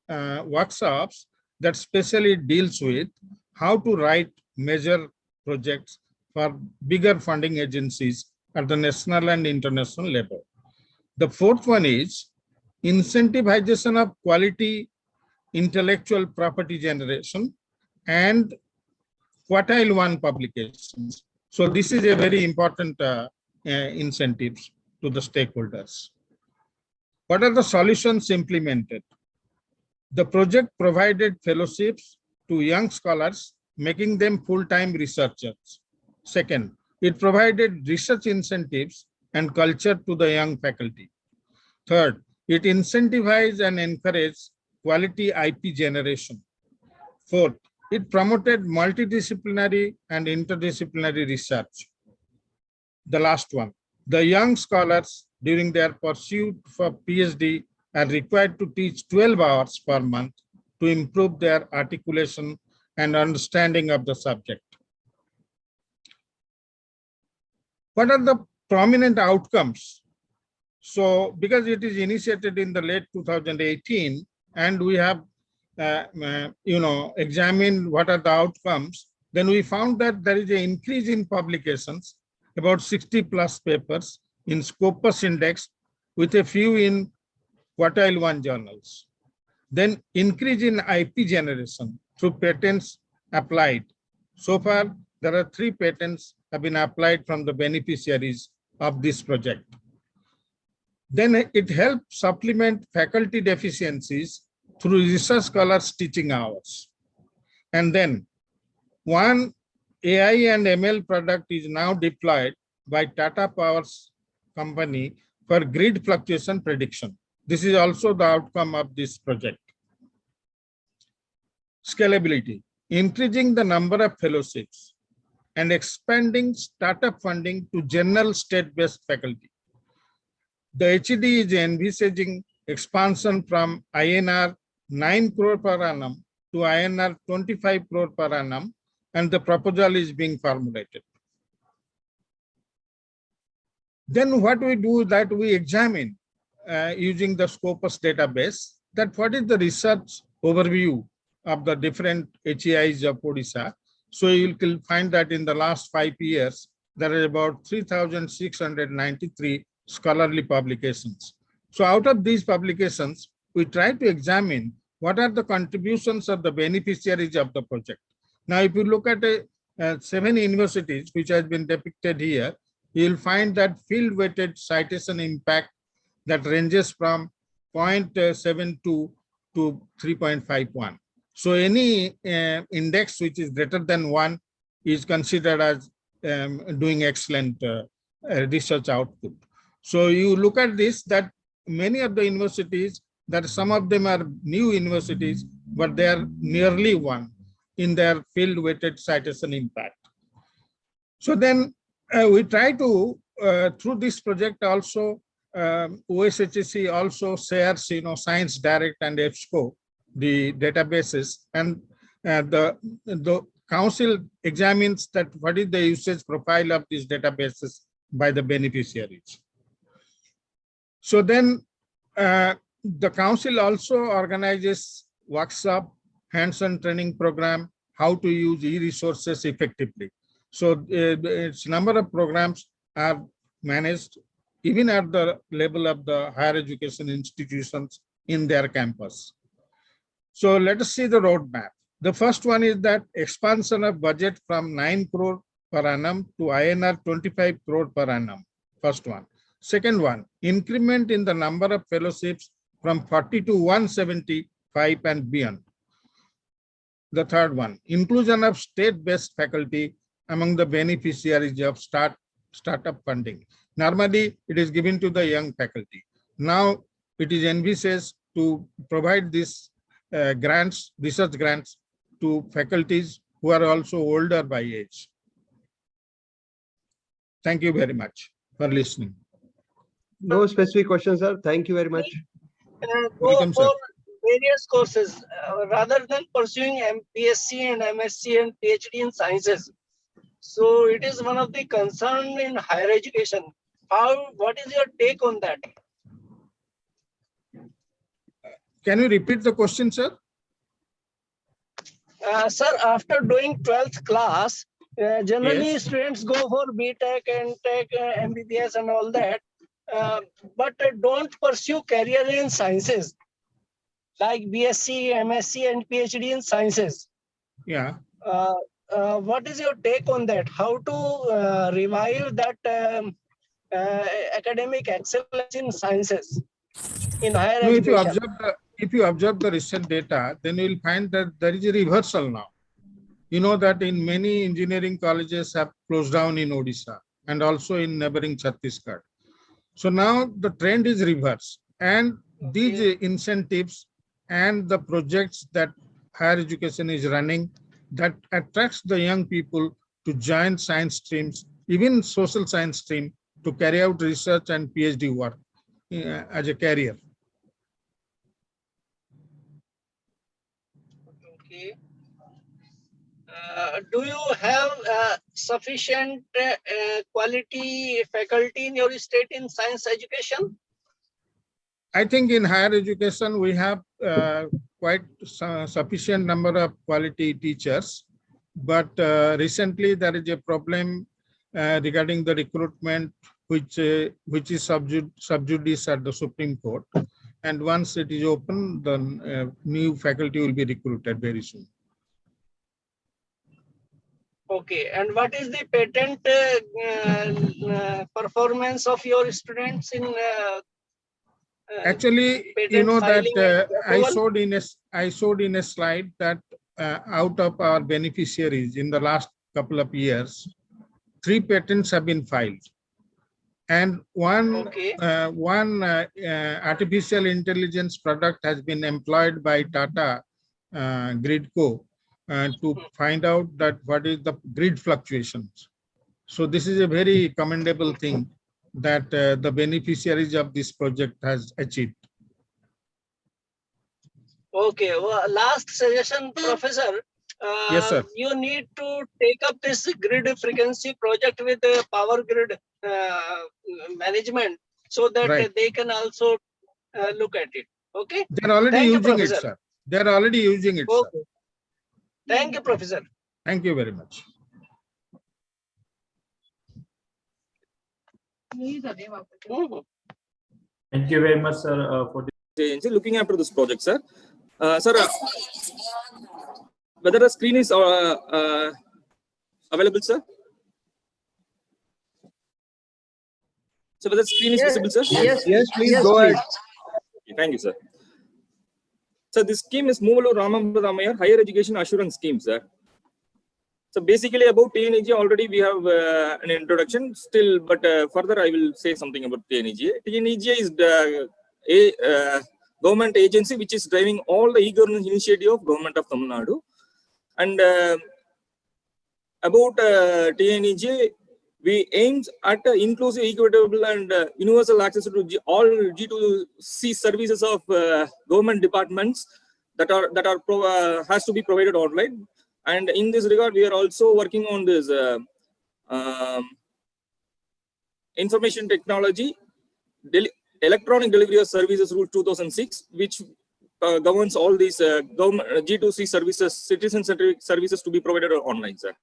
of workshops that specially deals with how to write major projects for bigger funding agencies at the national and international level. The fourth one is incentivization of quality intellectual property generation and quartile one publications. So this is a very important incentives to the stakeholders. What are the solutions implemented? The project provided fellowships to young scholars, making them full-time researchers. Second, it provided research incentives and culture to the young faculty. Third, it incentivized and encouraged quality IP generation. Fourth, it promoted multidisciplinary and interdisciplinary research. The last one, the young scholars during their pursuit for PhD are required to teach 12 hours per month to improve their articulation and understanding of the subject. What are the prominent outcomes So because it is initiated in the late 2018, and we have examined what are the outcomes, then we found that there is an increase in publications, about 60 plus papers in Scopus Index, with a few in quartile 1 journals. Then increase in IP generation through patents applied. So far, there are 3 patents have been applied from the beneficiaries of this project. Then it helps supplement faculty deficiencies through research scholars teaching hours. And then one AI and ML product is now deployed by Tata Power's company for grid fluctuation prediction. This is also the outcome of this project. Scalability, increasing the number of fellowships and expanding startup funding to general state-based faculty. The HED is envisaging expansion from INR 9 crore per annum to INR 25 crore per annum, and the proposal is being formulated. Then what we do is that we examine using the Scopus database that what is the research overview of the different HEIs of Odisha. So you will find that in the last 5 years, there are about 3,693 scholarly publications. So out of these publications, we try to examine what are the contributions of the beneficiaries of the project. Now, if you look at 7 universities, which has been depicted here, you will find that field-weighted citation impact that ranges from 0.72 to 3.51. So any index which is greater than 1 is considered as doing excellent research output. So you look at this, that many of the universities, that some of them are new universities, but they are nearly 1 in their field-weighted citation impact. So then we try to, through this project also, OSHSC also shares, Science Direct and EBSCO, the databases, and the council examines that what is the usage profile of these databases by the beneficiaries. So then the council also organizes workshop, hands-on training program, how to use e-resources effectively. So its number of programs are managed even at the level of the higher education institutions in their campus. So let us see the roadmap. The first one is that expansion of budget from 9 crore per annum to INR 25 crore per annum. First one. Second one, increment in the number of fellowships from 40 to 175 and beyond. The third one, inclusion of state-based faculty among the beneficiaries of startup funding. Normally, it is given to the young faculty. Now, it is envisaged to provide these grants, research grants, to faculties who are also older by age. Thank you very much for listening. No specific questions, sir. Thank you very much. Welcome, sir. For various courses, rather than pursuing BSc and MSc and PhD in sciences. So it is one of the concern in higher education. What is your take on that? Can you repeat the question, sir? Sir, after doing 12th class, generally Yes. students go for BTech and Tech, MBBS and all that, but don't pursue career in sciences like BSc, MSc and PhD in sciences. Yeah. What is your take on that? How to revive that academic excellence in sciences in higher No, education? if you observe the recent data, then you will find that there is a reversal now. You know that in many engineering colleges have closed down in Odisha and also in neighboring Chhattisgarh. So now the trend is reversed, and these incentives and the projects that higher education is running that attracts the young people to join science streams, even social science stream, to carry out research and PhD work as a career. Okay. Do you have sufficient quality faculty in your state in science education? I think in higher education, we have quite sufficient number of quality teachers, but recently there is a problem regarding the recruitment, which is sub judice at the Supreme Court. And once it is open, then new faculty will be recruited very soon. Okay, and what is the patent performance of your students in Actually, you patent know that filing and I showed in a slide that out of our beneficiaries in the last couple of years, 3 patents have been filed, and one artificial intelligence product has been employed by Tata Gridco to find out that what is the grid fluctuations. So this is a very commendable thing that the beneficiaries of this project has achieved. Okay, well, last suggestion, Professor. Yes, sir. You need to take up this grid frequency project with the power grid management so that they can also look at it. Okay. They're already Thank you, using it, Professor. sir. They're already using it, sir. Okay. Thank you, Professor. Thank you very much. Thank you very much, sir, for looking after this project, sir. Sir, whether the screen is available, sir? So whether the screen is visible, sir? Yes, please go ahead. Thank you, sir. So this scheme is Moolu Ramamurthamayar Higher Education Assurance Scheme, sir. So basically about TNEG already we have an introduction still, but further I will say something about TNEG. TNEG is a government agency which is driving all the e-governance initiative of Government of Tamil Nadu. And about TNEG, we aim at inclusive, equitable, and universal access to all G2C services of government departments that has to be provided online. And in this regard, we are also working on this information technology electronic delivery of services rule 2006, which governs all these government G2C services, citizen-centric services to be provided online, sir.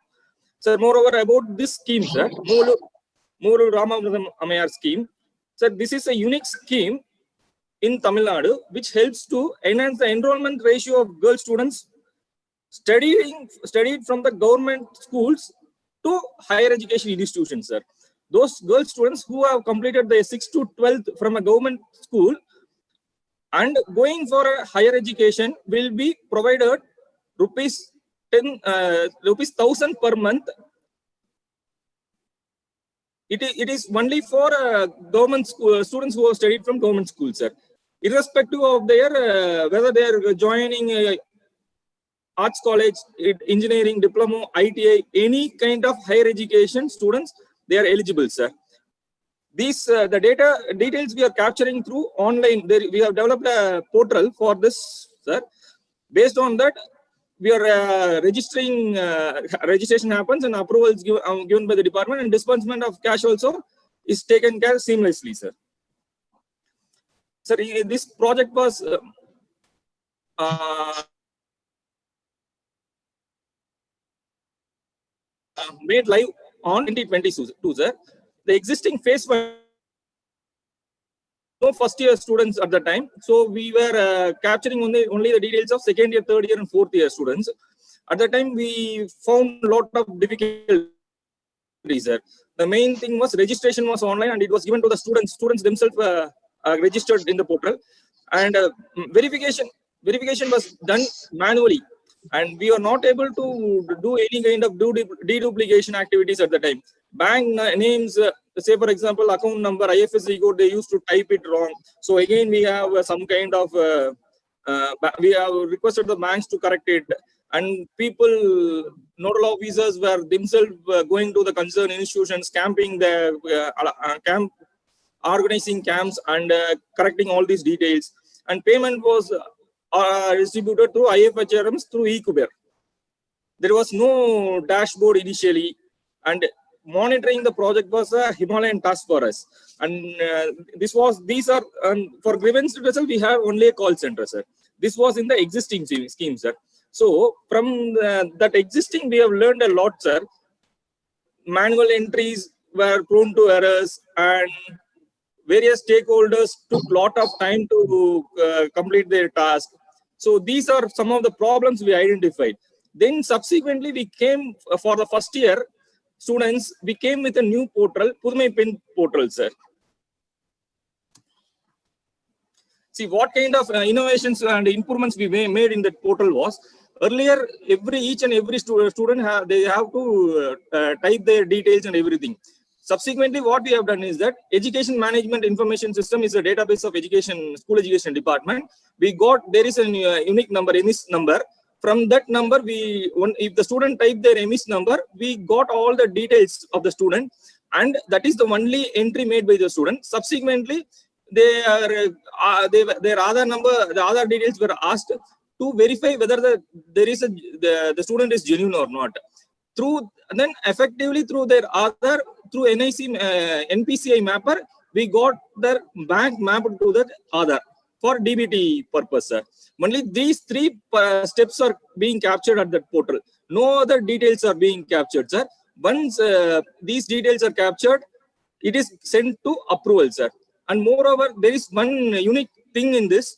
Sir, moreover, about this scheme, sir, Moolu Ramamurthamayar scheme, sir, this is a unique scheme in Tamil Nadu, which helps to enhance the enrollment ratio of girl students studied from the government schools to higher education institutions, sir. Those girl students who have completed the 6th to 12th from a government school and going for a higher education will be provided rupees 1,000 per month. It is only for government students who have studied from government schools, sir. Irrespective of their whether they are joining arts college, engineering, diploma, ITI, any kind of higher education students, they are eligible, sir. These the details we are capturing through online. We have developed a portal for this, sir. Based on that, we are registration happens and approval is given by the department, and disbursement of cash also is taken care seamlessly, sir. Sir, this project was made live on 2022, sir. The existing phase 1, no first year students at the time, so we were capturing only the details of second year, third year, and fourth year students. At the time, we found a lot of difficulties, sir. The main thing was registration was online, and it was given to the students. Students themselves registered in the portal, and verification was done manually, and we were not able to do any kind of deduplication activities at the time. Bank names, say for example, account number, IFSC code, they used to type it wrong. So again, we have some kind of we have requested the banks to correct it, and people, nodal officers were themselves going to the concerned institutions, camping the organizing camps and correcting all these details. And payment was distributed through IFHRMs through eKuber. There was no dashboard initially, and monitoring the project was a Himalayan task for us. And these are for grievance redressal, we have only a call center, sir. This was in the existing scheme, sir. So from that existing, we have learned a lot, sir. Manual entries were prone to errors, and various stakeholders took a lot of time to complete their task. So these are some of the problems we identified. Then subsequently, we came for the first year students, we came with a new portal, Pudhumai Pen portal, sir. See what kind of innovations and improvements we made in that portal was, earlier each and every student they have to type their details and everything. Subsequently, what we have done is that Education Management Information System is a database of school education department. There is a unique number, EMIS number. From that number, if the student type their EMIS number, we got all the details of the student, and that is the only entry made by the student. Subsequently, their Aadhaar number, the Aadhaar details were asked to verify whether the student is genuine or not. Then effectively through their Aadhaar, through NPCI mapper, we got their bank mapped to that Aadhaar for DBT purpose, sir. Only these three steps are being captured at that portal. No other details are being captured, sir. Once these details are captured, it is sent to approval, sir. And moreover, there is one unique thing in this.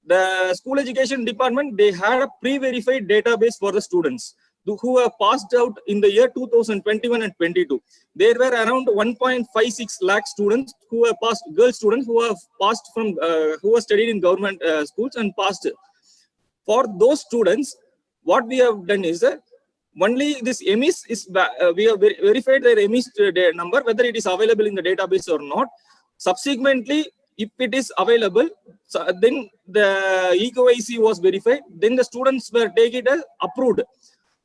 The school education department, they had a pre-verified database for the students who have passed out in the year 2021 and 22. There were around 1.56 lakh students who have passed, girl students who have passed from, who have studied in government schools and passed. For those students, what we have done is only this EMIS is, we have verified their EMIS number, whether it is available in the database or not. Subsequently, if it is available, then the EKYC was verified, then the students were taken as approved.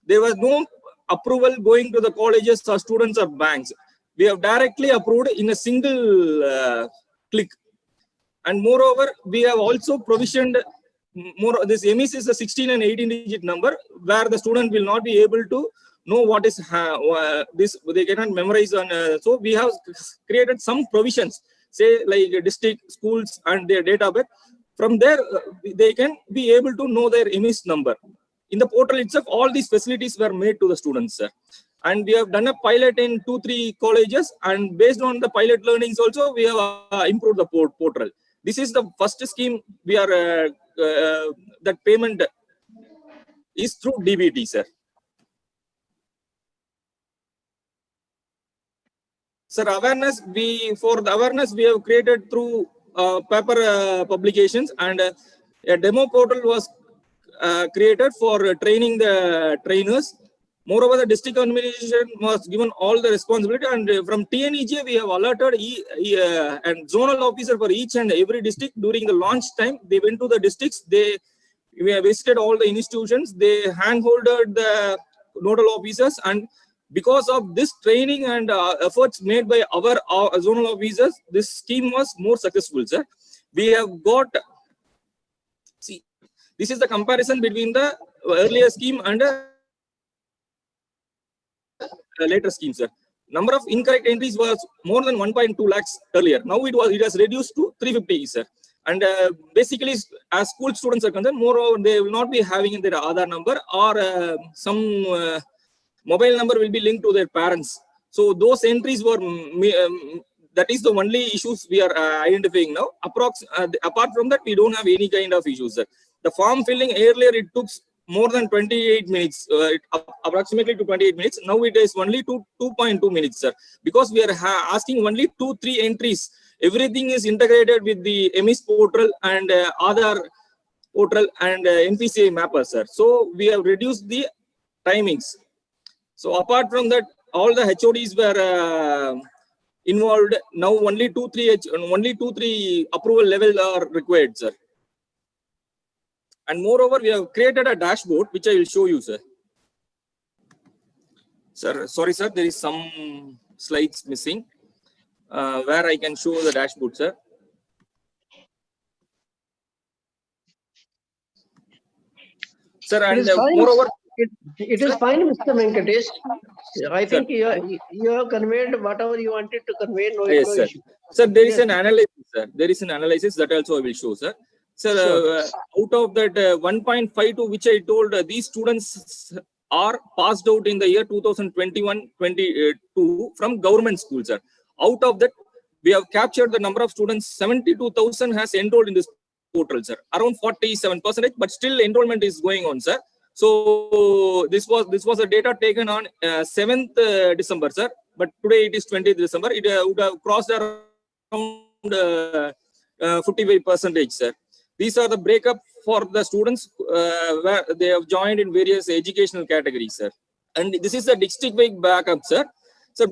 There was no approval going to the colleges or students or banks. We have directly approved in a single click. And moreover, we have also provisioned this EMIS is a 16 and 18 digit number where the student will not be able to know what is this, they cannot memorize on. So we have created some provisions, say like district, schools and their database. From there, they can be able to know their EMIS number. In the portal itself, all these facilities were made to the students, sir. And we have done a pilot in 2-3 colleges, and based on the pilot learnings also, we have improved the portal. This is the first scheme we are, that payment is through DBT, sir. Sir, awareness, for the awareness we have created through paper publications, and a demo portal was created for training the trainers. Moreover, the district administration was given all the responsibility, and from TNEJ we have alerted and zonal officer for each and every district. During the launch time, they went to the districts, we have visited all the institutions, they handholded the nodal officers, and because of this training and efforts made by our zonal officers, this scheme was more successful, sir. We have got, see, this is the comparison between the earlier scheme and later scheme, sir. Number of incorrect entries was more than 1.2 lakhs earlier. Now it has reduced to 350, sir. And basically, as school students are concerned, moreover, they will not be having their Aadhaar number, or some mobile number will be linked to their parents. So those entries were, that is the only issues we are identifying now. Apart from that, we don't have any kind of issues, sir. The form filling earlier, it took more than 28 minutes, approximately to 28 minutes. Now it is only 2.2 minutes, sir. Because we are asking only 2-3 entries. Everything is integrated with the EMIS portal and Aadhaar portal and NPCI mapper, sir. So we have reduced the timings. So apart from that, all the HODs were involved. Now only 2-3 approval level are required, sir. And moreover, we have created a dashboard, which I will show you, sir. Sir, sorry, sir, there is some slides missing where I can show the dashboard, sir. Sir, and moreover, It is fine, Mr. Venkatesh. I think you have conveyed whatever you wanted to convey. No, Yes, no sir. issue. Sir, there is Yes. an analysis, sir. There is an analysis that also I will show, sir. Sir, Sure. out of that 1.52, which I told, these students are passed out in the year 2021-22 from government schools, sir. Out of that, we have captured the number of students. 72,000 has enrolled in this portal, sir. Around 47%, but still enrollment is going on, sir. So this was a data taken on 7th December, sir. But today it is 20th December. It would have crossed around 55%, sir. These are the breakup for the students where they have joined in various educational categories, sir. And this is the district-wide backup, sir. So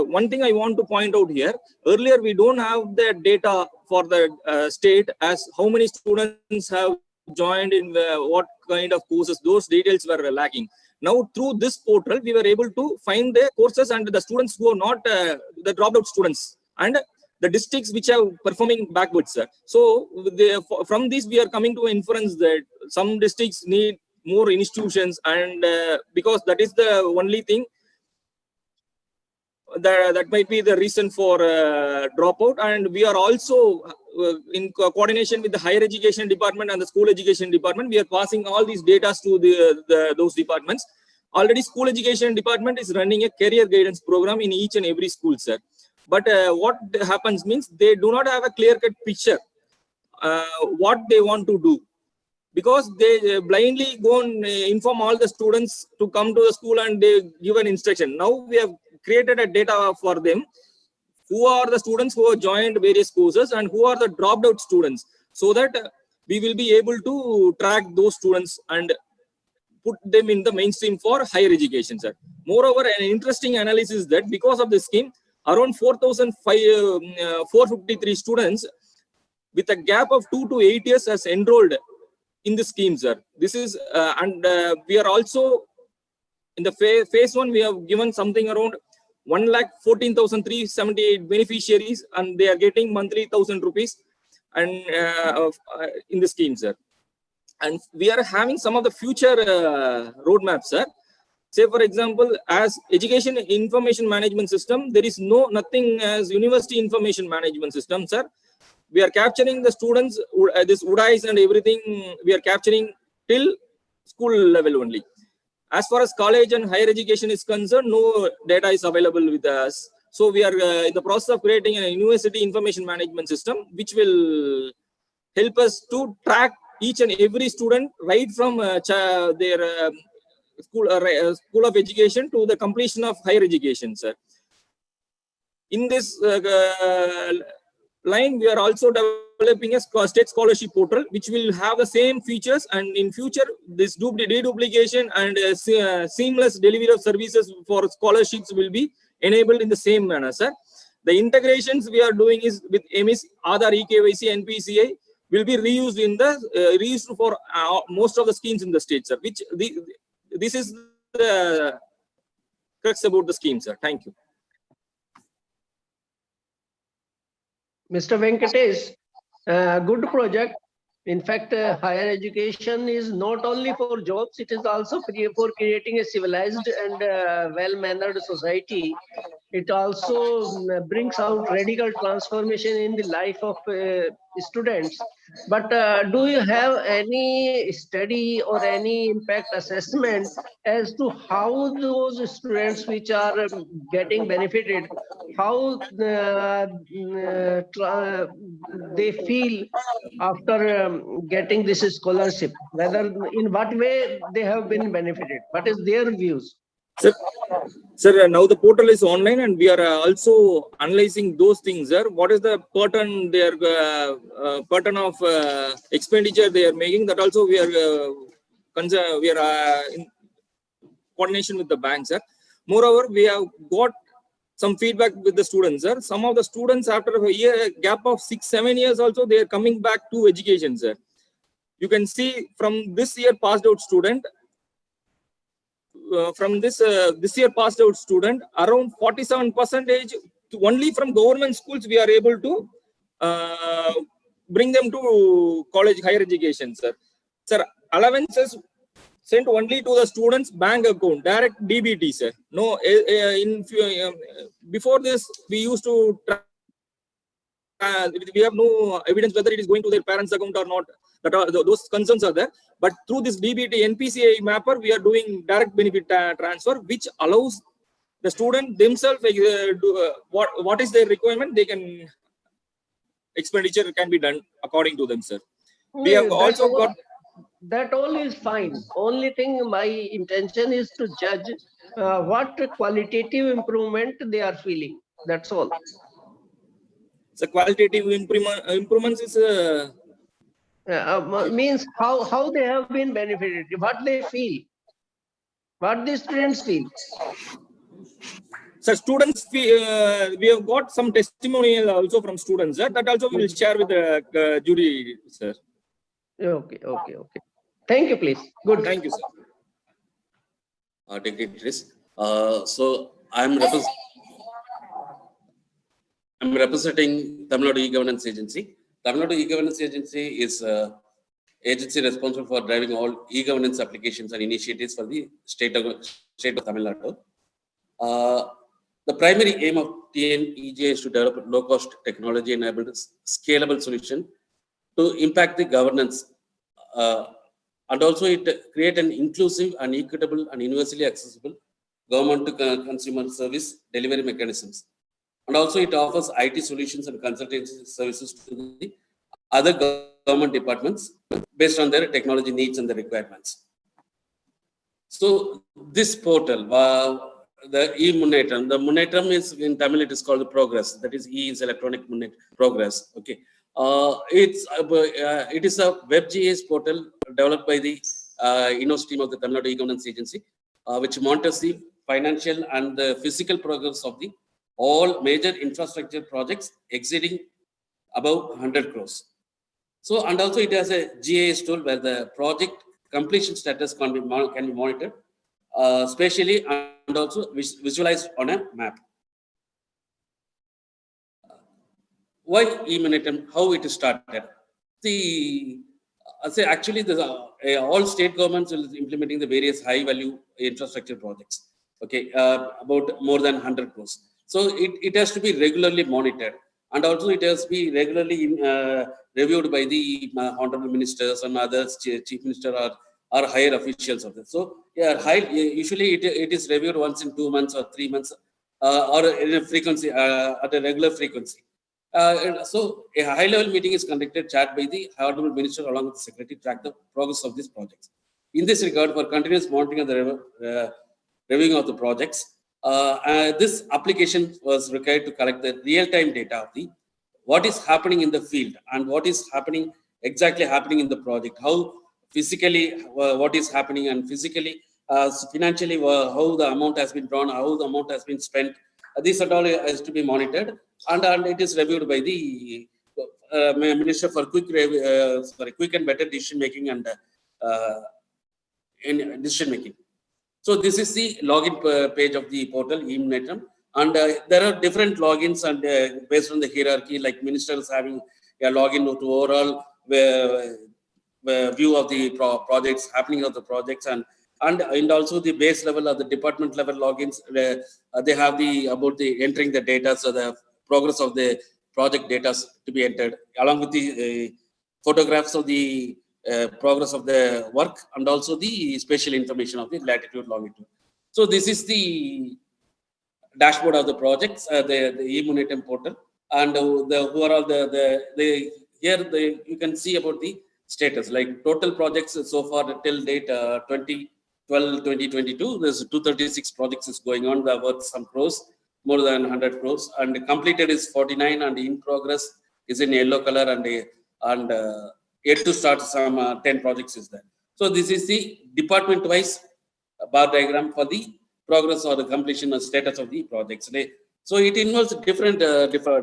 one thing I want to point out here, earlier we don't have the data for the state as how many students have joined in what kind of courses. Those details were lacking. Now through this portal, we were able to find the courses and the students who are not the dropped out students and the districts which are performing backwards, sir. So from this we are coming to inference that some districts need more institutions, and because that is the only thing that might be the reason for dropout. And we are also in coordination with the higher education department and the school education department, we are passing all these data to those departments. Already school education department is running a career guidance program in each and every school, sir. But what happens means they do not have a clear-cut picture what they want to do, because they blindly go and inform all the students to come to the school and they give an instruction. Now we have created a data for them, who are the students who have joined various courses and who are the dropped out students, so that we will be able to track those students and put them in the mainstream for higher education, sir. Moreover, an interesting analysis is that because of this scheme, around 4,453 students with a gap of 2 to 8 years has enrolled in the scheme, sir. This is and we are also in the phase 1, we have given something around 1,14,378 beneficiaries, and they are getting monthly 1,000 rupees and in the scheme, sir. And we are having some of the future roadmaps, sir. Say for example, as education information management system, there is nothing as university information management system, sir. We are capturing the students, this UDIs and everything, we are capturing till school level only. As far as college and higher education is concerned, no data is available with us. So we are in the process of creating a university information management system, which will help us to track each and every student right from their school of education to the completion of higher education, sir. In this line, we are also developing a state scholarship portal, which will have the same features, and in future this deduplication and seamless delivery of services for scholarships will be enabled in the same manner, sir. The integrations we are doing is with EMIS, Aadhaar, eKYC, NPCI will be reused in the reused for most of the schemes in the state, sir. Which this is the crux about the scheme, sir. Thank you. Mr. Venkatesh, good project. In fact, higher education is not only for jobs, it is also for creating a civilized and well-mannered society. It also brings out radical transformation in the life of students. But do you have any study or any impact assessment as to how those students which are getting benefited, how they feel after getting this scholarship, whether in what way they have been benefited? What is their views? Sir, now the portal is online and we are also analyzing those things, sir. What is the pattern, their pattern of expenditure they are making? That also we are in coordination with the bank, sir. Moreover, we have got some feedback with the students, sir. Some of the students, after a year gap of 6-7 years, also they are coming back to education, sir. You can see from this year passed out student. From this year passed out student, around 47% only from government schools we are able to bring them to college, higher education, sir. Sir, allowances sent only to the student's bank account, direct DBT, sir. No, before this, we used to we have no evidence whether it is going to their parents' account or not. Those concerns are there. But through this DBT NPCI mapper, we are doing direct benefit transfer, which allows the student themselves what is their requirement. They can expenditure can be done according to them, sir. We have also got. That all is fine. Only thing my intention is to judge what qualitative improvement they are feeling. That's all. The qualitative improvements is means how they have been benefited, what they feel, what the students feel. So students, we have got some testimonial also from students. That also we will share with the jury, sir. Okay. Thank you, please. Good. Thank you, sir. Dignitaries. So I'm representing Tamil Nadu E-Governance Agency. Tamil Nadu E-Governance Agency is agency responsible for driving all e-governance applications and initiatives for the state of Tamil Nadu. The primary aim of TNEJ is to develop a low-cost technology-enabled scalable solution to impact the governance, and also it create an inclusive and equitable and universally accessible government to consumer service delivery mechanisms. And also it offers IT solutions and consultancy services to the other government departments based on their technology needs and the requirements. So this portal, the e-Munnetram, the Munnetram is in Tamil, it is called the Progress. That is E is electronic progress. Okay, it is a WebGIS portal developed by the in-house team of the Tamil Nadu E-Governance Agency, which monitors the financial and the physical progress of the all major infrastructure projects exceeding above 100 crores. So, and also it has a GIS tool where the project completion status can be monitored spatially and also visualized on a map. Why e-Munnetram? How it started? Actually, all state governments will implementing the various high-value infrastructure projects. Okay, about more than 100 crores. So it has to be regularly monitored, and also it has to be regularly reviewed by the honorable ministers and others, chief minister or higher officials of this. So usually it is reviewed once in 2 months or 3 months, or in a frequency at a regular frequency. So a high-level meeting is conducted, chaired by the honorable minister along with the secretary, to track the progress of these projects. In this regard, for continuous monitoring of the reviewing of the projects, this application was required to collect the real-time data of the what is happening in the field and what is happening exactly happening in the project, how physically what is happening, and physically financially how the amount has been drawn, how the amount has been spent. This all has to be monitored, and it is reviewed by the minister for quick and better decision making and in decision making. So this is the login page of the portal e-Munnetram, and there are different logins and based on the hierarchy, like ministers having a login to overall view of the projects, happening of the projects, and also the base level of the department level logins. They have the about the entering the data, so the progress of the project data to be entered, along with the photographs of the progress of the work, and also the spatial information of the latitude, longitude. So this is the dashboard of the projects, the e-Munnetram portal, and who are all you can see about the status, like total projects so far till date 2022. There's 236 projects is going on. There worth some crores, more than 100 crores, and completed is 49, and in progress is in yellow color, and yet to start some 10 projects is there. So this is the department-wise bar diagram for the progress or the completion or status of the projects. So it involves different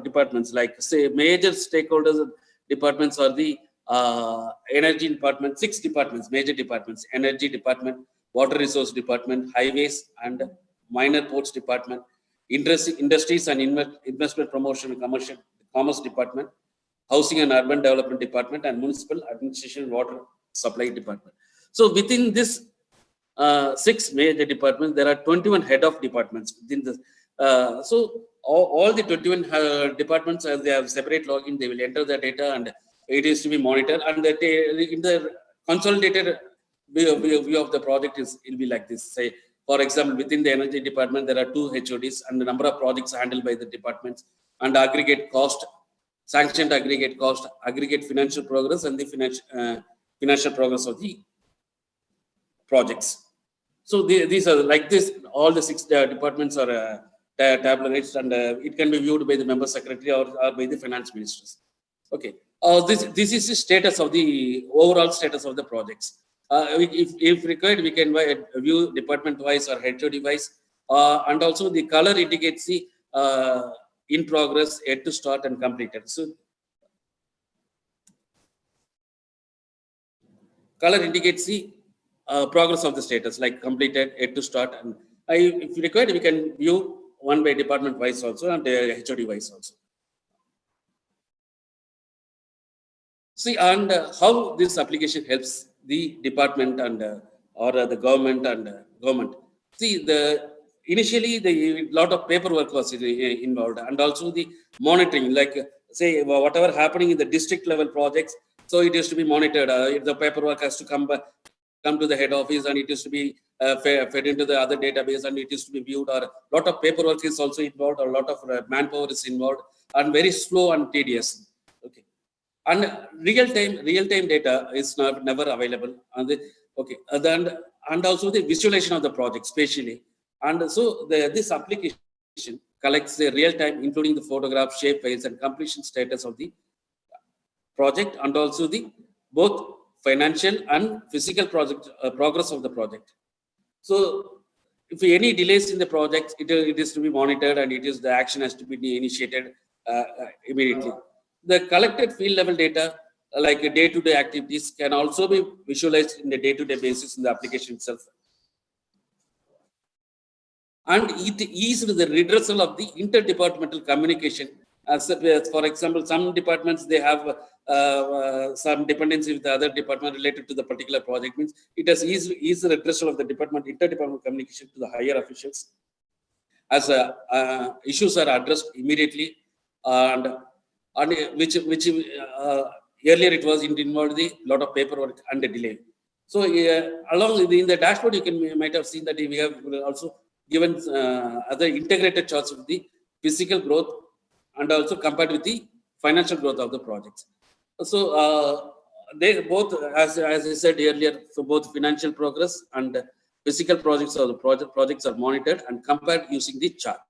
departments, like say major stakeholders departments are the energy department, 6 departments, major departments: energy department, water resource department, highways and minor ports department, industries and investment promotion and commerce department, housing and urban development department, and municipal administration and water supply department. So within this 6 major departments. There are 21 head of departments within the. So all the 21 departments, they have separate login. They will enter the data and it is to be monitored. And in the consolidated view of the project will be like this. Say, for example, within the energy department, there are 2 HODs and the number of projects handled by the departments and aggregate cost, sanctioned aggregate cost, aggregate financial progress, and the financial progress of the projects. So these are like this. All the 6 departments are tabulated, and it can be viewed by the member secretary or by the finance ministers. Okay. This is the status of the overall status of the projects. If required, we can view department wise or HOD wise, and also the color indicates the in progress, yet to start, and completed. So color indicates the progress of the status, like completed, yet to start, and if required, we can view one by department wise also and HOD wise also. See, and how this application helps the department and or the government and government. See, initially the lot of paperwork was involved, and also the monitoring, like say whatever happening in the district level projects. So it is to be monitored. The paperwork has to come to the head office, and it is to be fed into the other database, and it is to be viewed. Or a lot of paperwork is also involved, or a lot of manpower is involved, and very slow and tedious. Okay. And real-time data is never available. And and also the visualization of the project spatially. And so this application collects the real-time, including the photograph, shape files, and completion status of the project, and also the both financial and physical project progress of the project. So if any delays in the project, it is to be monitored, and the action has to be initiated immediately. The collected field level data, like day-to-day activities, can also be visualized in the day-to-day basis in the application itself. And it is the redressal of the interdepartmental communication. For example, some departments, they have some dependency with the other department related to the particular project. Means it has eased the redressal of the interdepartmental communication to the higher officials, as issues are addressed immediately, and which earlier it was involved a lot of paperwork and a delay. So along in the dashboard, you might have seen that we have also given other integrated charts of the physical growth and also compared with the financial growth of the projects. So they both, as I said earlier, so both financial progress and physical projects or the projects are monitored and compared using the charts.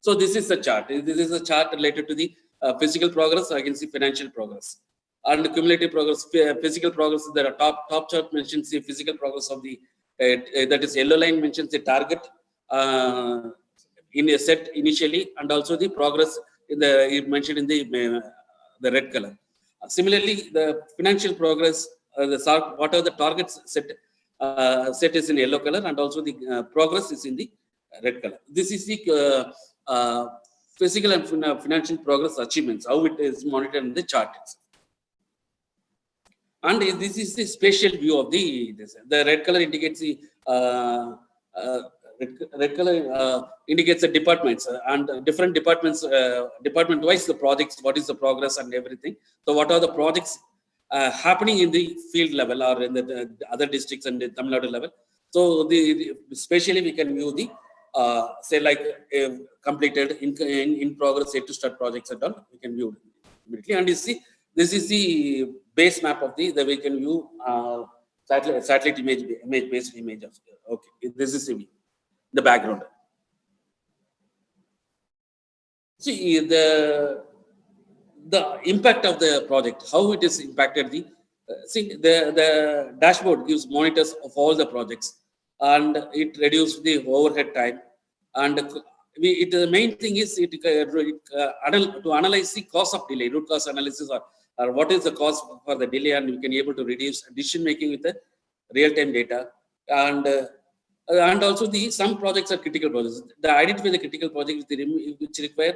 So this is the chart. This is a chart related to the physical progress against the financial progress. And cumulative progress, physical progress, there are top chart mentions the physical progress of the, that is yellow line mentions the target in a set initially, and also the progress in the mentioned in the red color. Similarly, the financial progress, what are the targets set is in yellow color, and also the progress is in the red color. This is the physical and financial progress achievements, how it is monitored in the chart itself. And this is the spatial view of the red color indicates the red color indicates the departments and different departments, department wise the projects, what is the progress and everything. So what are the projects happening in the field level or in the other districts and the Tamil Nadu level. So especially we can view the say like completed in progress, yet to start projects and all, we can view immediately. And you see, this is the base map of the we can view satellite image based image of. Okay, this is the background. See the impact of the project, how it is impacted. The dashboard gives monitors of all the projects, and it reduced the overhead time. And the main thing is to analyze the cause of delay, root cause analysis, or what is the cause for the delay, and you can able to reduce decision making with the real-time data. And also some projects are critical projects. Identify the critical projects which require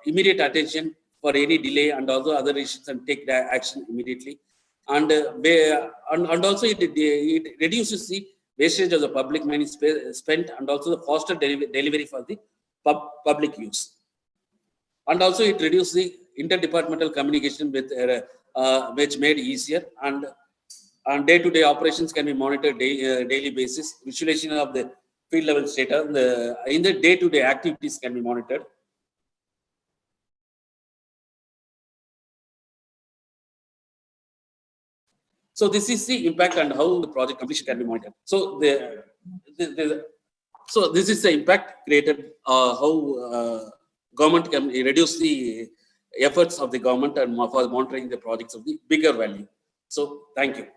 immediate attention for any delay and also other issues, and take the action immediately. And also it reduces the wastage of the public money spent, and also the faster delivery for the public use. And also it reduced the interdepartmental communication with which made easier, and day-to-day operations can be monitored daily basis. Visualization of the field level data in the day-to-day activities can be monitored. So this is the impact and how the project completion can be monitored. So so this is the impact created, how government can reduce the efforts of the government and for monitoring the projects of the bigger value. So thank you.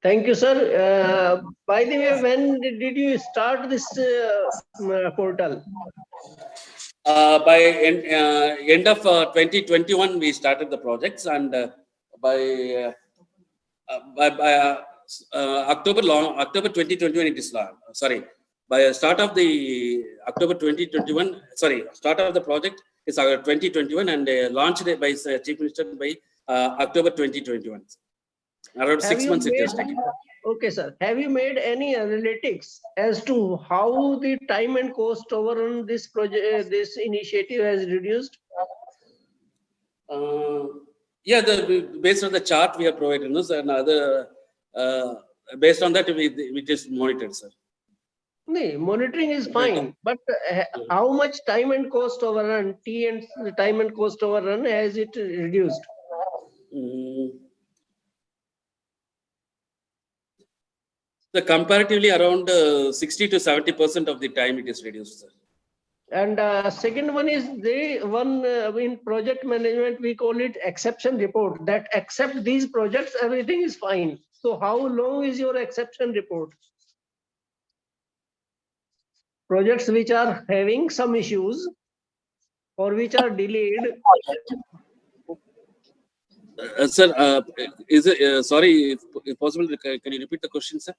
Thank you, sir. By the way, when did you start this portal? By end of 2021, we started the projects, and by October 2021, it is sorry. By start of the October 2021, start of the project is 2021, and launched it by Chief Minister by October 2021. Around 6 months it has taken. Okay, sir. Have you made any analytics as to how the time and cost overrun this project, this initiative has reduced? Yeah, based on the chart we have provided, and other based on that we just monitored, sir. No, monitoring is fine, but how much time and cost overrun, the time and cost overrun, has it reduced? So comparatively, around 60 to 70% of the time it is reduced, sir. And second one is the one in project management, we call it exception report, that except these projects, everything is fine. So how long is your exception report? Projects which are having some issues or which are delayed. Sir, is it sorry, if possible, can you repeat the question, sir?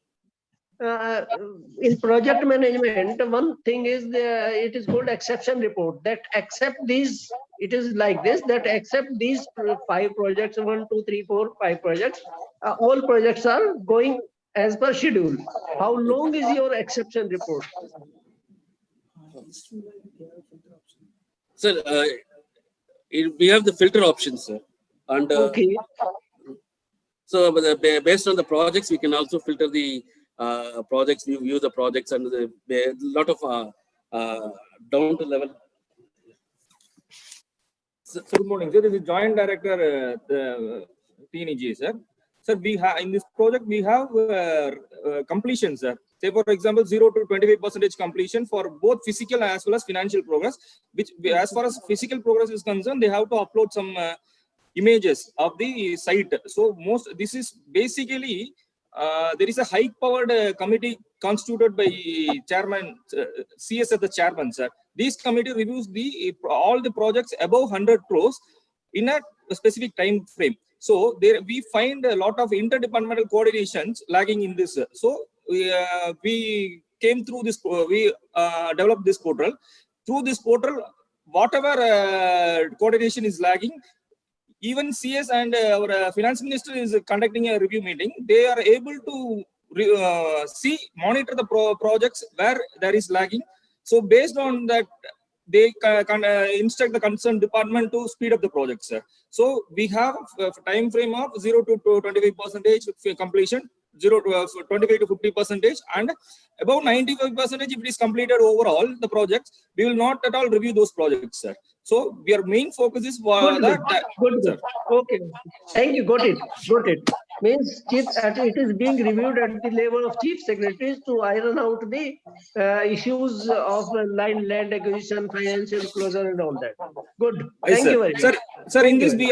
In project management, one thing is it is called exception report, that except these, it is like this, that except these 5 projects, 1, 2, 3, 4, 5 projects, all projects are going as per schedule. How long is your exception report? Sir, we have the filter options, sir. And okay. So based on the projects, we can also filter the projects, view the projects, and a lot of down to level. So, good morning, sir. This is Joint Director TNG, sir. Sir, we have in this project we have completion, sir. Say for example, 0 to 25% completion for both physical as well as financial progress. Which, as far as physical progress is concerned, they have to upload some images of the site. So this is basically there is a high-powered committee constituted by chairman CS as the chairman, sir. This committee reviews all the projects above 100 crores in a specific time frame. So we find a lot of interdepartmental coordinations lagging in this. So we came through this. We developed this portal. Through this portal, whatever coordination is lagging, even CS and our finance minister is conducting a review meeting. They are able to monitor the projects where there is lagging. So based on that, they can instruct the concerned department to speed up the project, sir. So we have a time frame of 0 to 25% completion, 0 to 25 to 50%, and about 95% if it is completed overall the projects, we will not at all review those projects, sir. So our main focus is for good. Okay, thank you. Got it. Means it is being reviewed at the level of chief secretaries to iron out the issues of land acquisition, financial closure, and all that. Good. Thank you very much. Sir, in this we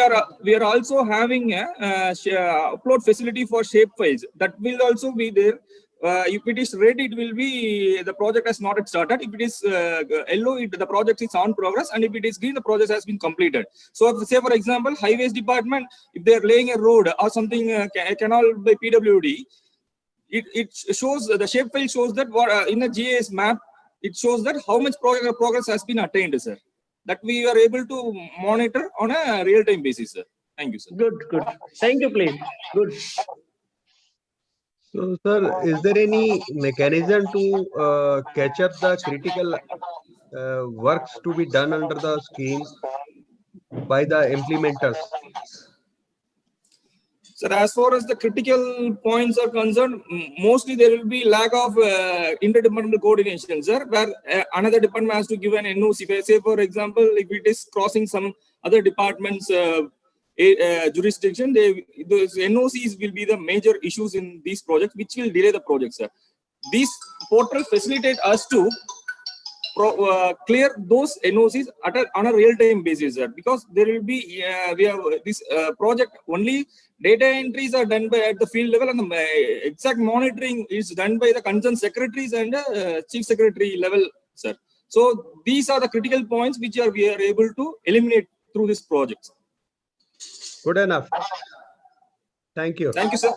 are also having a upload facility for shape files that will also be there. If it is red, it will be the project has not yet started. If it is yellow, the project is on progress, and if it is green, the project has been completed. So, if, say for example, highways department, if they are laying a road or something, a canal by PWD, it shows the shape file shows that in a GIS map, it shows that how much progress has been attained, sir. That we are able to monitor on a real-time basis, sir. Thank you, sir. Good. Thank you, please. Good. So, sir, is there any mechanism to catch up the critical works to be done under the scheme by the implementers? Sir, as far as the critical points are concerned, mostly there will be lack of interdepartmental coordination, sir, where another department has to give an NOC. Say, for example, if it is crossing some other department's jurisdiction, those NOCs will be the major issues in these projects, which will delay the project, sir. These portals facilitate us to clear those NOCs on a real-time basis, sir, because there will be we have this project only data entries are done by at the field level, and the exact monitoring is done by the concerned secretaries and chief secretary level, sir. So these are the critical points which we are able to eliminate through this project. Good enough. Thank you. Thank you, sir.